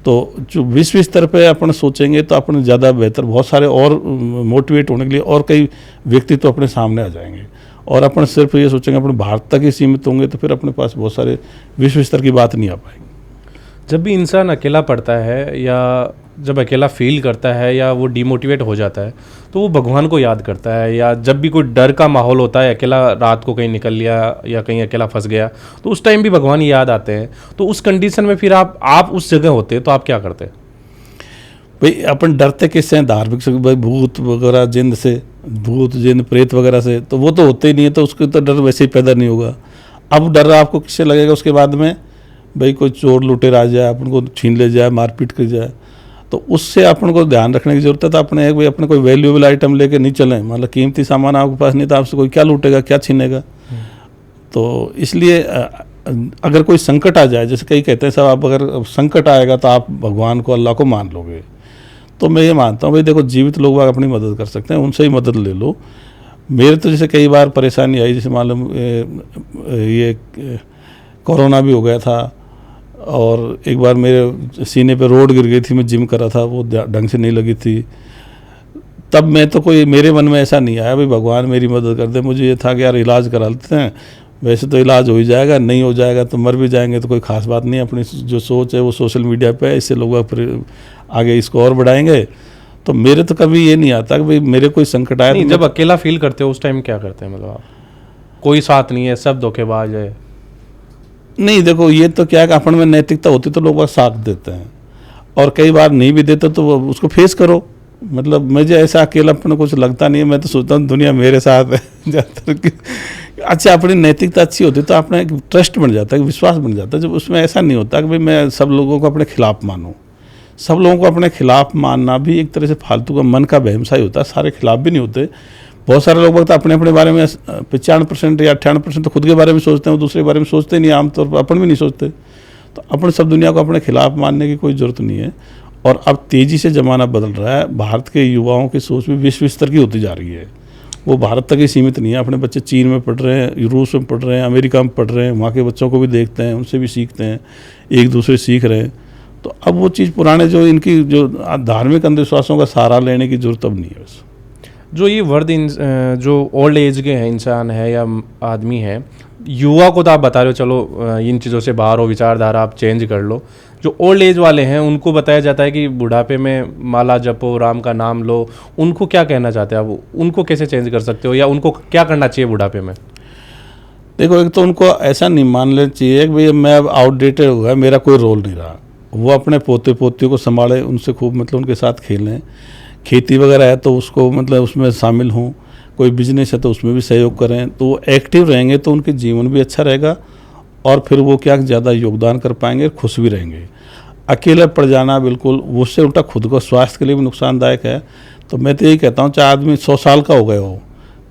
तो जो विश्व स्तर पे अपन सोचेंगे तो अपन ज़्यादा बेहतर, बहुत सारे और मोटिवेट होने के लिए और कई व्यक्तित्व अपने सामने आ जाएंगे। और अपन सिर्फ ये सोचेंगे अपन भारत तक ही सीमित होंगे तो फिर अपने पास बहुत सारे विश्व स्तर की बात नहीं आ पाएगी। जब भी इंसान अकेला पड़ता है या जब अकेला फील करता है या वो डिमोटिवेट हो जाता है तो वो भगवान को याद करता है, या जब भी कोई डर का माहौल होता है, अकेला रात को कहीं निकल लिया या कहीं अकेला फंस गया, तो उस टाइम भी भगवान याद आते हैं। तो उस कंडीशन में फिर आप उस जगह होते तो आप क्या करते? भाई अपन डरते किससे हैं? धार्मिक से, भाई भूत वगैरह जिन से, भूत जिन प्रेत वगैरह से, तो वो तो होते ही नहीं है, तो उसके तो डर वैसे ही पैदा नहीं होगा। अब डर आपको किससे लगेगा उसके बाद में? भाई कोई चोर लुटेर आ जाए, अपन को छीन ले जाए, मारपीट कर जाए, तो उससे अपन को ध्यान रखने की जरूरत है। तो अपने एक भाई अपने कोई वैल्यूएबल आइटम लेके नहीं चलें, मतलब कीमती सामान आपके पास नहीं तो आपसे कोई क्या लूटेगा, क्या छीनेगा। तो इसलिए अगर कोई संकट आ जाए, जैसे कई कहते हैं साहब आप अगर संकट आएगा तो आप भगवान को, अल्लाह को मान लोगे, तो मैं ये मानता हूँ भाई देखो जीवित लोग अपनी मदद कर सकते हैं, उनसे ही मदद ले लो। मेरे तो जैसे कई बार परेशानी आई, जैसे मालूम ये कोरोना भी हो गया था और एक बार मेरे सीने पे रोड गिर गई थी, मैं जिम कर रहा था, वो ढंग से नहीं लगी थी। तब मैं तो कोई, मेरे मन में ऐसा नहीं आया भाई भगवान मेरी मदद कर दे। मुझे ये था कि यार इलाज करा लेते हैं, वैसे तो इलाज हो ही जाएगा, नहीं हो जाएगा तो मर भी जाएंगे तो कोई खास बात नहीं। अपनी जो सोच है वो सोशल मीडिया पे है, इससे लोग आगे इसको और बढ़ाएंगे। तो मेरे तो कभी ये नहीं आता कि भाई मेरे कोई संकट आया। जब अकेला फील करते हो उस टाइम क्या करते हैं? मतलब आप, कोई साथ नहीं है, सब धोखेबाज है? नहीं देखो, ये तो क्या है कि अपन में नैतिकता होती तो लोग साथ देते हैं, और कई बार नहीं भी देते तो उसको फेस करो। मतलब मुझे ऐसा अकेलापन कुछ लगता नहीं है, मैं तो सोचता हूँ दुनिया मेरे साथ है ज़्यादातर। अच्छा, अपनी नैतिकता अच्छी होती तो अपना एक ट्रस्ट बन जाता है, विश्वास बन जाता है। जब उसमें ऐसा नहीं होता कि भाई मैं सब लोगों को अपने खिलाफ मानूँ। सब लोगों को अपने खिलाफ मानना भी एक तरह से फालतू का मन का बहमसा ही होता है, सारे खिलाफ भी नहीं होते। बहुत सारे लोग तो अपने अपने बारे में 95% या 98% तो खुद के बारे में सोचते हैं, वो दूसरे के बारे में सोचते नहीं, आमतौर पर अपन भी नहीं सोचते। तो अपन सब दुनिया को अपने खिलाफ मानने की कोई ज़रूरत नहीं है। और अब तेज़ी से ज़माना बदल रहा है, भारत के युवाओं की सोच भी विश्व स्तर की होती जा रही है। वो भारत तक ही सीमित नहीं है, अपने बच्चे चीन में पढ़ रहे हैं, रूस में पढ़ रहे हैं, अमेरिका में पढ़ रहे हैं, वहाँ के बच्चों को भी देखते हैं, उनसे भी सीखते हैं, एक दूसरे सीख रहे हैं। तो अब वो चीज़ पुराने जो इनकी जो धार्मिक अंधविश्वासों का सहारा लेने की जरूरत अब नहीं है। बस जो ये वर्ड जो ओल्ड एज के हैं, इंसान है या आदमी है, युवा को तो आप बता रहे हो चलो इन चीज़ों से बाहर हो, विचारधारा आप चेंज कर लो। जो ओल्ड एज वाले हैं उनको बताया जाता है कि बुढ़ापे में माला जपो, राम का नाम लो, उनको क्या कहना चाहते हैं आप? उनको कैसे चेंज कर सकते हो, या उनको क्या करना चाहिए बुढ़ापे में? देखो, एक तो उनको ऐसा नहीं मान लेना चाहिए कि भाई मैं अब आउटडेटेड हो गया, मेरा कोई रोल नहीं रहा। वो अपने पोते पोतियों को संभालें, उनसे खूब मतलब उनके साथ खेलें। खेती वगैरह है तो उसको मतलब उसमें शामिल हों, कोई बिजनेस है तो उसमें भी सहयोग करें। तो वो एक्टिव रहेंगे तो उनके जीवन भी अच्छा रहेगा और फिर वो क्या ज़्यादा योगदान कर पाएंगे, खुश भी रहेंगे। अकेले पड़ जाना बिल्कुल, उससे उल्टा खुद को स्वास्थ्य के लिए भी नुकसानदायक है। तो मैं तो यही कहता हूँ, चाहे आदमी 100 साल का हो गए हो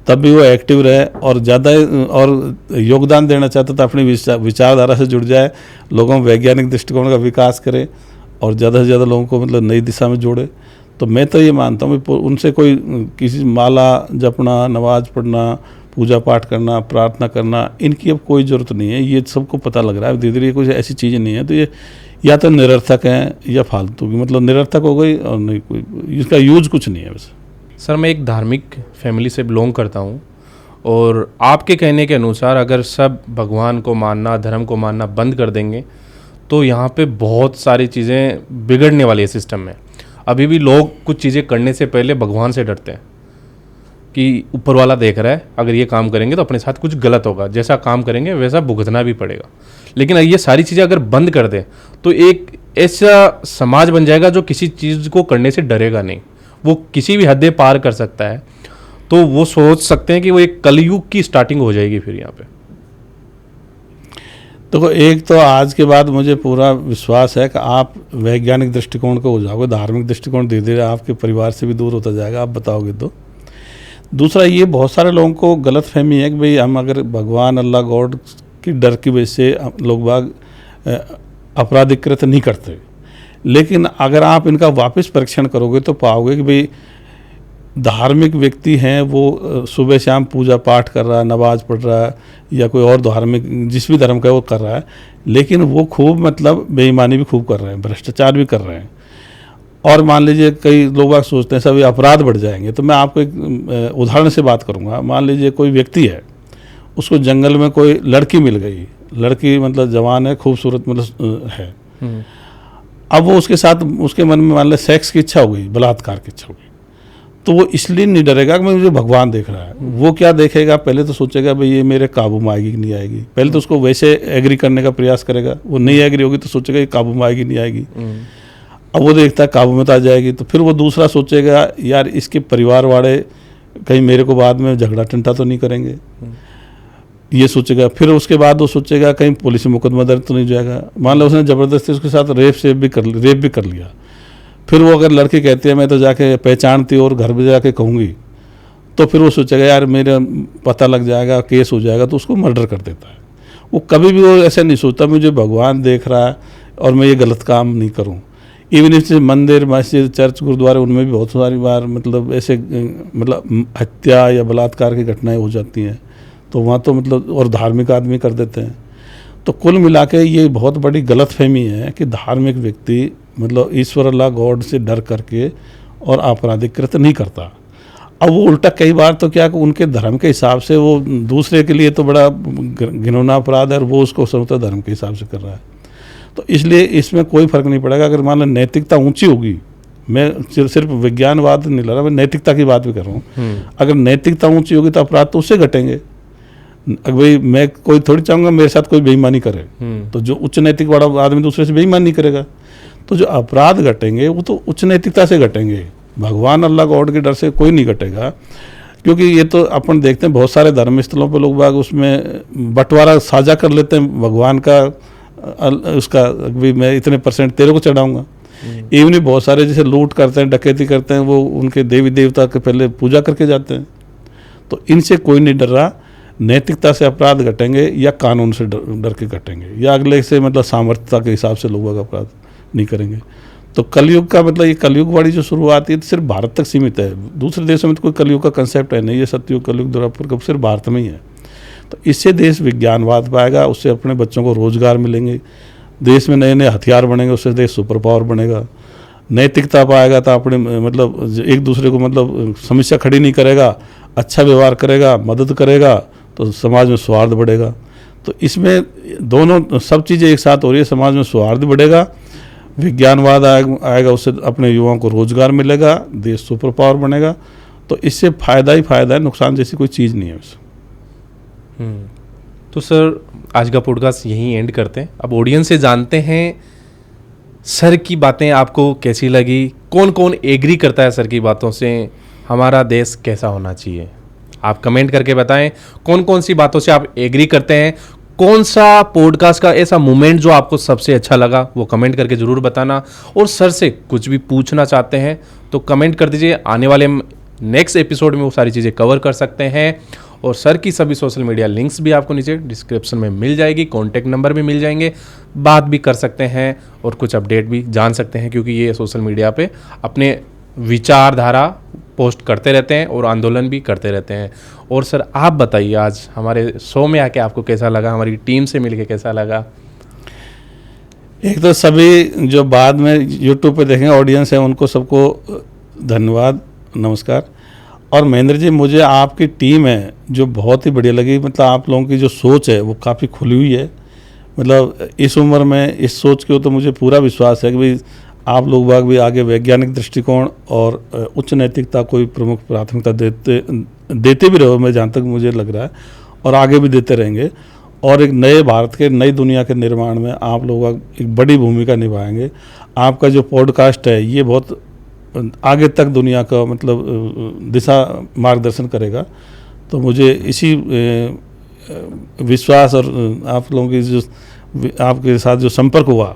तब भी वो एक्टिव रहे और ज़्यादा और योगदान देना चाहता तो अपनी विचारधारा से जुड़ जाए, लोगों में वैज्ञानिक दृष्टिकोण का विकास करे और ज़्यादा से ज़्यादा लोगों को मतलब नई दिशा में जोड़े। तो मैं तो ये मानता हूँ उनसे कोई किसी माला जपना, नमाज पढ़ना, पूजा पाठ करना, प्रार्थना करना, इनकी अब कोई ज़रूरत नहीं है। ये सबको पता लग रहा है धीरे धीरे, कुछ ऐसी चीज़ें नहीं है। तो ये या तो निरर्थक हैं या फालतू की, मतलब निरर्थक हो गई और नहीं कोई इसका यूज कुछ नहीं है। वैसे सर, मैं एक धार्मिक फैमिली से बिलोंग करता हूँ और आपके कहने के अनुसार अगर सब भगवान को मानना, धर्म को मानना बंद कर देंगे तो यहाँ पे बहुत सारी चीज़ें बिगड़ने वाली है सिस्टम में। अभी भी लोग कुछ चीज़ें करने से पहले भगवान से डरते हैं। कि ऊपर वाला देख रहा है, अगर ये काम करेंगे तो अपने साथ कुछ गलत होगा, जैसा काम करेंगे वैसा भुगतना भी पड़ेगा। लेकिन ये सारी चीज़ें अगर बंद कर दें तो एक ऐसा समाज बन जाएगा जो किसी चीज़ को करने से डरेगा नहीं, वो किसी भी हदें पार कर सकता है। तो वो सोच सकते हैं कि वो एक कलयुग की स्टार्टिंग हो जाएगी फिर यहाँ पे। देखो, एक तो आज के बाद मुझे पूरा विश्वास है कि आप वैज्ञानिक दृष्टिकोण को हो जाओगे, धार्मिक दृष्टिकोण धीरे धीरे आपके परिवार से भी दूर होता जाएगा, आप बताओगे तो। दूसरा, ये बहुत सारे लोगों को गलत फहमी है कि भाई हम अगर भगवान अल्लाह गॉड की डर की वजह से लोग बाग आपराधिक कृत्य नहीं करते। लेकिन अगर आप इनका वापस परीक्षण करोगे तो पाओगे कि भाई धार्मिक व्यक्ति हैं, वो सुबह शाम पूजा पाठ कर रहा है, नमाज पढ़ रहा है, या कोई और धार्मिक जिस भी धर्म का वो कर रहा है, लेकिन वो खूब मतलब बेईमानी भी खूब कर रहे हैं, भ्रष्टाचार भी कर रहे हैं। और मान लीजिए कई लोग बाग सोचते हैं सभी अपराध बढ़ जाएंगे। तो मैं आपको एक उदाहरण से बात करूंगा। मान लीजिए कोई व्यक्ति है, उसको जंगल में कोई लड़की मिल गई, लड़की मतलब जवान है, खूबसूरत मतलब है। अब वो उसके साथ उसके मन में मान लीजिए सेक्स की इच्छा हो गई, बलात्कार की इच्छा हो गई, तो वो इसलिए नहीं डरेगा कि मुझे भगवान देख रहा है। वो क्या देखेगा, पहले तो सोचेगा भाई ये मेरे काबू में आएगी कि नहीं आएगी। पहले तो उसको वैसे एग्री करने का प्रयास करेगा, वो नहीं एग्री होगी तो सोचेगा ये काबू में आएगी नहीं आएगी। अब वो देखता है काबू में तो आ जाएगी, तो फिर वो दूसरा सोचेगा यार इसके परिवार वाले कहीं मेरे को बाद में झगड़ा टंटा तो नहीं करेंगे, ये सोचेगा। फिर उसके बाद वो सोचेगा कहीं पुलिस में मुकदमा दर्ज तो नहीं जाएगा। मान लो उसने ज़बरदस्ती उसके साथ रेप भी कर लिया, फिर वो अगर लड़की कहती है मैं तो जाके पहचानती और घर में जाके कहूँगी, तो फिर वो सोचेगा यार मेरा पता लग जाएगा, केस हो जाएगा, तो उसको मर्डर कर देता है। वो कभी भी वो ऐसा नहीं सोचता मुझे भगवान देख रहा है और मैं ये गलत काम नहीं करूँ। इवन इस मंदिर, मस्जिद, चर्च, गुरुद्वारे, उनमें भी बहुत सारी बार मतलब ऐसे मतलब हत्या या बलात्कार की घटनाएं हो जाती हैं, तो वहाँ तो मतलब और धार्मिक आदमी कर देते हैं। तो कुल मिला के ये बहुत बड़ी गलतफहमी है कि धार्मिक व्यक्ति मतलब ईश्वर अल्लाह गॉड से डर करके और आपराधिक कृत्य नहीं करता। अब वो उल्टा कई बार तो क्या उनके धर्म के हिसाब से वो दूसरे के लिए तो बड़ा घिनौना अपराध है और वो उसको समझता धर्म के हिसाब से कर रहा है। तो इसलिए इसमें कोई फर्क नहीं पड़ेगा। अगर मान लो नैतिकता ऊंची होगी, मैं सिर्फ विज्ञानवाद नहीं ला रहा, मैं नैतिकता की बात भी कर रहा हूँ। अगर नैतिकता ऊंची होगी तो अपराध तो उससे घटेंगे। भाई मैं कोई थोड़ी चाहूँगा मेरे साथ कोई बेईमानी करे, तो जो उच्च नैतिक वाला आदमी दूसरे से बेईमानी नहीं करेगा। तो जो अपराध घटेंगे वो तो उच्च नैतिकता से घटेंगे, भगवान अल्लाह गॉड के डर से कोई नहीं घटेगा। क्योंकि ये तो अपन देखते हैं बहुत सारे धर्म स्थलों पर लोग बाग उसमें बंटवारा साझा कर लेते हैं भगवान का, उसका भी मैं इतने % तेरे को चढ़ाऊँगा। इवन ही बहुत सारे जैसे लूट करते हैं, डकैती करते हैं, वो उनके देवी देवता के पहले पूजा करके जाते हैं। तो इनसे कोई नहीं डर रहा। नैतिकता से अपराध घटेंगे या कानून से डर के घटेंगे या अगले से मतलब सामर्थ्यता के हिसाब से लोग अपराध नहीं करेंगे। तो कलयुग का मतलब ये कलयुग वाली जो शुरुआत है तो सिर्फ भारत तक सीमित है, दूसरे देशों में तो कोई कलयुग का कंसेप्ट है नहीं। ये सतयुग, कलयुग, द्वापर कब सिर्फ भारत में ही है। तो इससे देश विज्ञानवाद पाएगा, उससे अपने बच्चों को रोजगार मिलेंगे, देश में नए नए हथियार बनेंगे, उससे देश सुपर पावर बनेगा। नैतिकता पाएगा तो अपने मतलब एक दूसरे को मतलब समस्या खड़ी नहीं करेगा, अच्छा व्यवहार करेगा, मदद करेगा, तो समाज में सौहार्द बढ़ेगा। तो इसमें दोनों सब चीज़ें एक साथ हो रही है। समाज में सौहार्द बढ़ेगा, विज्ञानवाद आएगा, उससे अपने युवाओं को रोजगार मिलेगा, देश सुपर पावर बनेगा। तो इससे फ़ायदा ही फ़ायदा है, नुकसान जैसी कोई चीज़ नहीं है उसमें। तो सर आज का पॉडकास्ट यहीं एंड करते हैं। अब ऑडियंस से जानते हैं सर की बातें आपको कैसी लगी, कौन कौन एग्री करता है सर की बातों से, हमारा देश कैसा होना चाहिए। आप कमेंट करके बताएं कौन कौन सी बातों से आप एग्री करते हैं, कौन सा पॉडकास्ट का ऐसा मोमेंट जो आपको सबसे अच्छा लगा वो कमेंट करके ज़रूर बताना। और सर से कुछ भी पूछना चाहते हैं तो कमेंट कर दीजिए, आने वाले नेक्स्ट एपिसोड में वो सारी चीज़ें कवर कर सकते हैं। और सर की सभी सोशल मीडिया लिंक्स भी आपको नीचे डिस्क्रिप्शन में मिल जाएगी, कॉन्टैक्ट नंबर भी मिल जाएंगे, बात भी कर सकते हैं और कुछ अपडेट भी जान सकते हैं, क्योंकि ये सोशल मीडिया पे अपने विचारधारा पोस्ट करते रहते हैं और आंदोलन भी करते रहते हैं। और सर आप बताइए आज हमारे शो में आके आपको कैसा लगा, हमारी टीम से मिलके कैसा लगा। एक तो सभी जो बाद में यूट्यूब पे देखेंगे ऑडियंस है उनको सबको धन्यवाद, नमस्कार। और महेंद्र जी, मुझे आपकी टीम है जो बहुत ही बढ़िया लगी। मतलब आप लोगों की जो सोच है वो काफ़ी खुली हुई है। मतलब इस उम्र में इस सोच के तो मुझे पूरा विश्वास है कि भाई आप लोग बाग भी आगे वैज्ञानिक दृष्टिकोण और उच्च नैतिकता को प्रमुख प्राथमिकता देते भी रहो, मैं जहाँ तक मुझे लग रहा है, और आगे भी देते रहेंगे। और एक नए भारत के, नई दुनिया के निर्माण में आप लोग एक बड़ी भूमिका निभाएंगे। आपका जो पॉडकास्ट है ये बहुत आगे तक दुनिया का मतलब दिशा मार्गदर्शन करेगा। तो मुझे इसी विश्वास और आप लोगों की जो आपके साथ जो संपर्क हुआ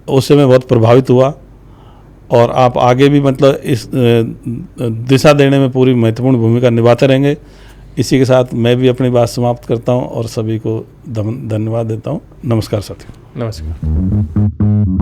उससे मैं बहुत प्रभावित हुआ, और आप आगे भी मतलब इस दिशा देने में पूरी महत्वपूर्ण भूमिका निभाते रहेंगे। इसी के साथ मैं भी अपनी बात समाप्त करता हूं और सभी को धन्यवाद देता हूं। नमस्कार साथियों। नमस्कार।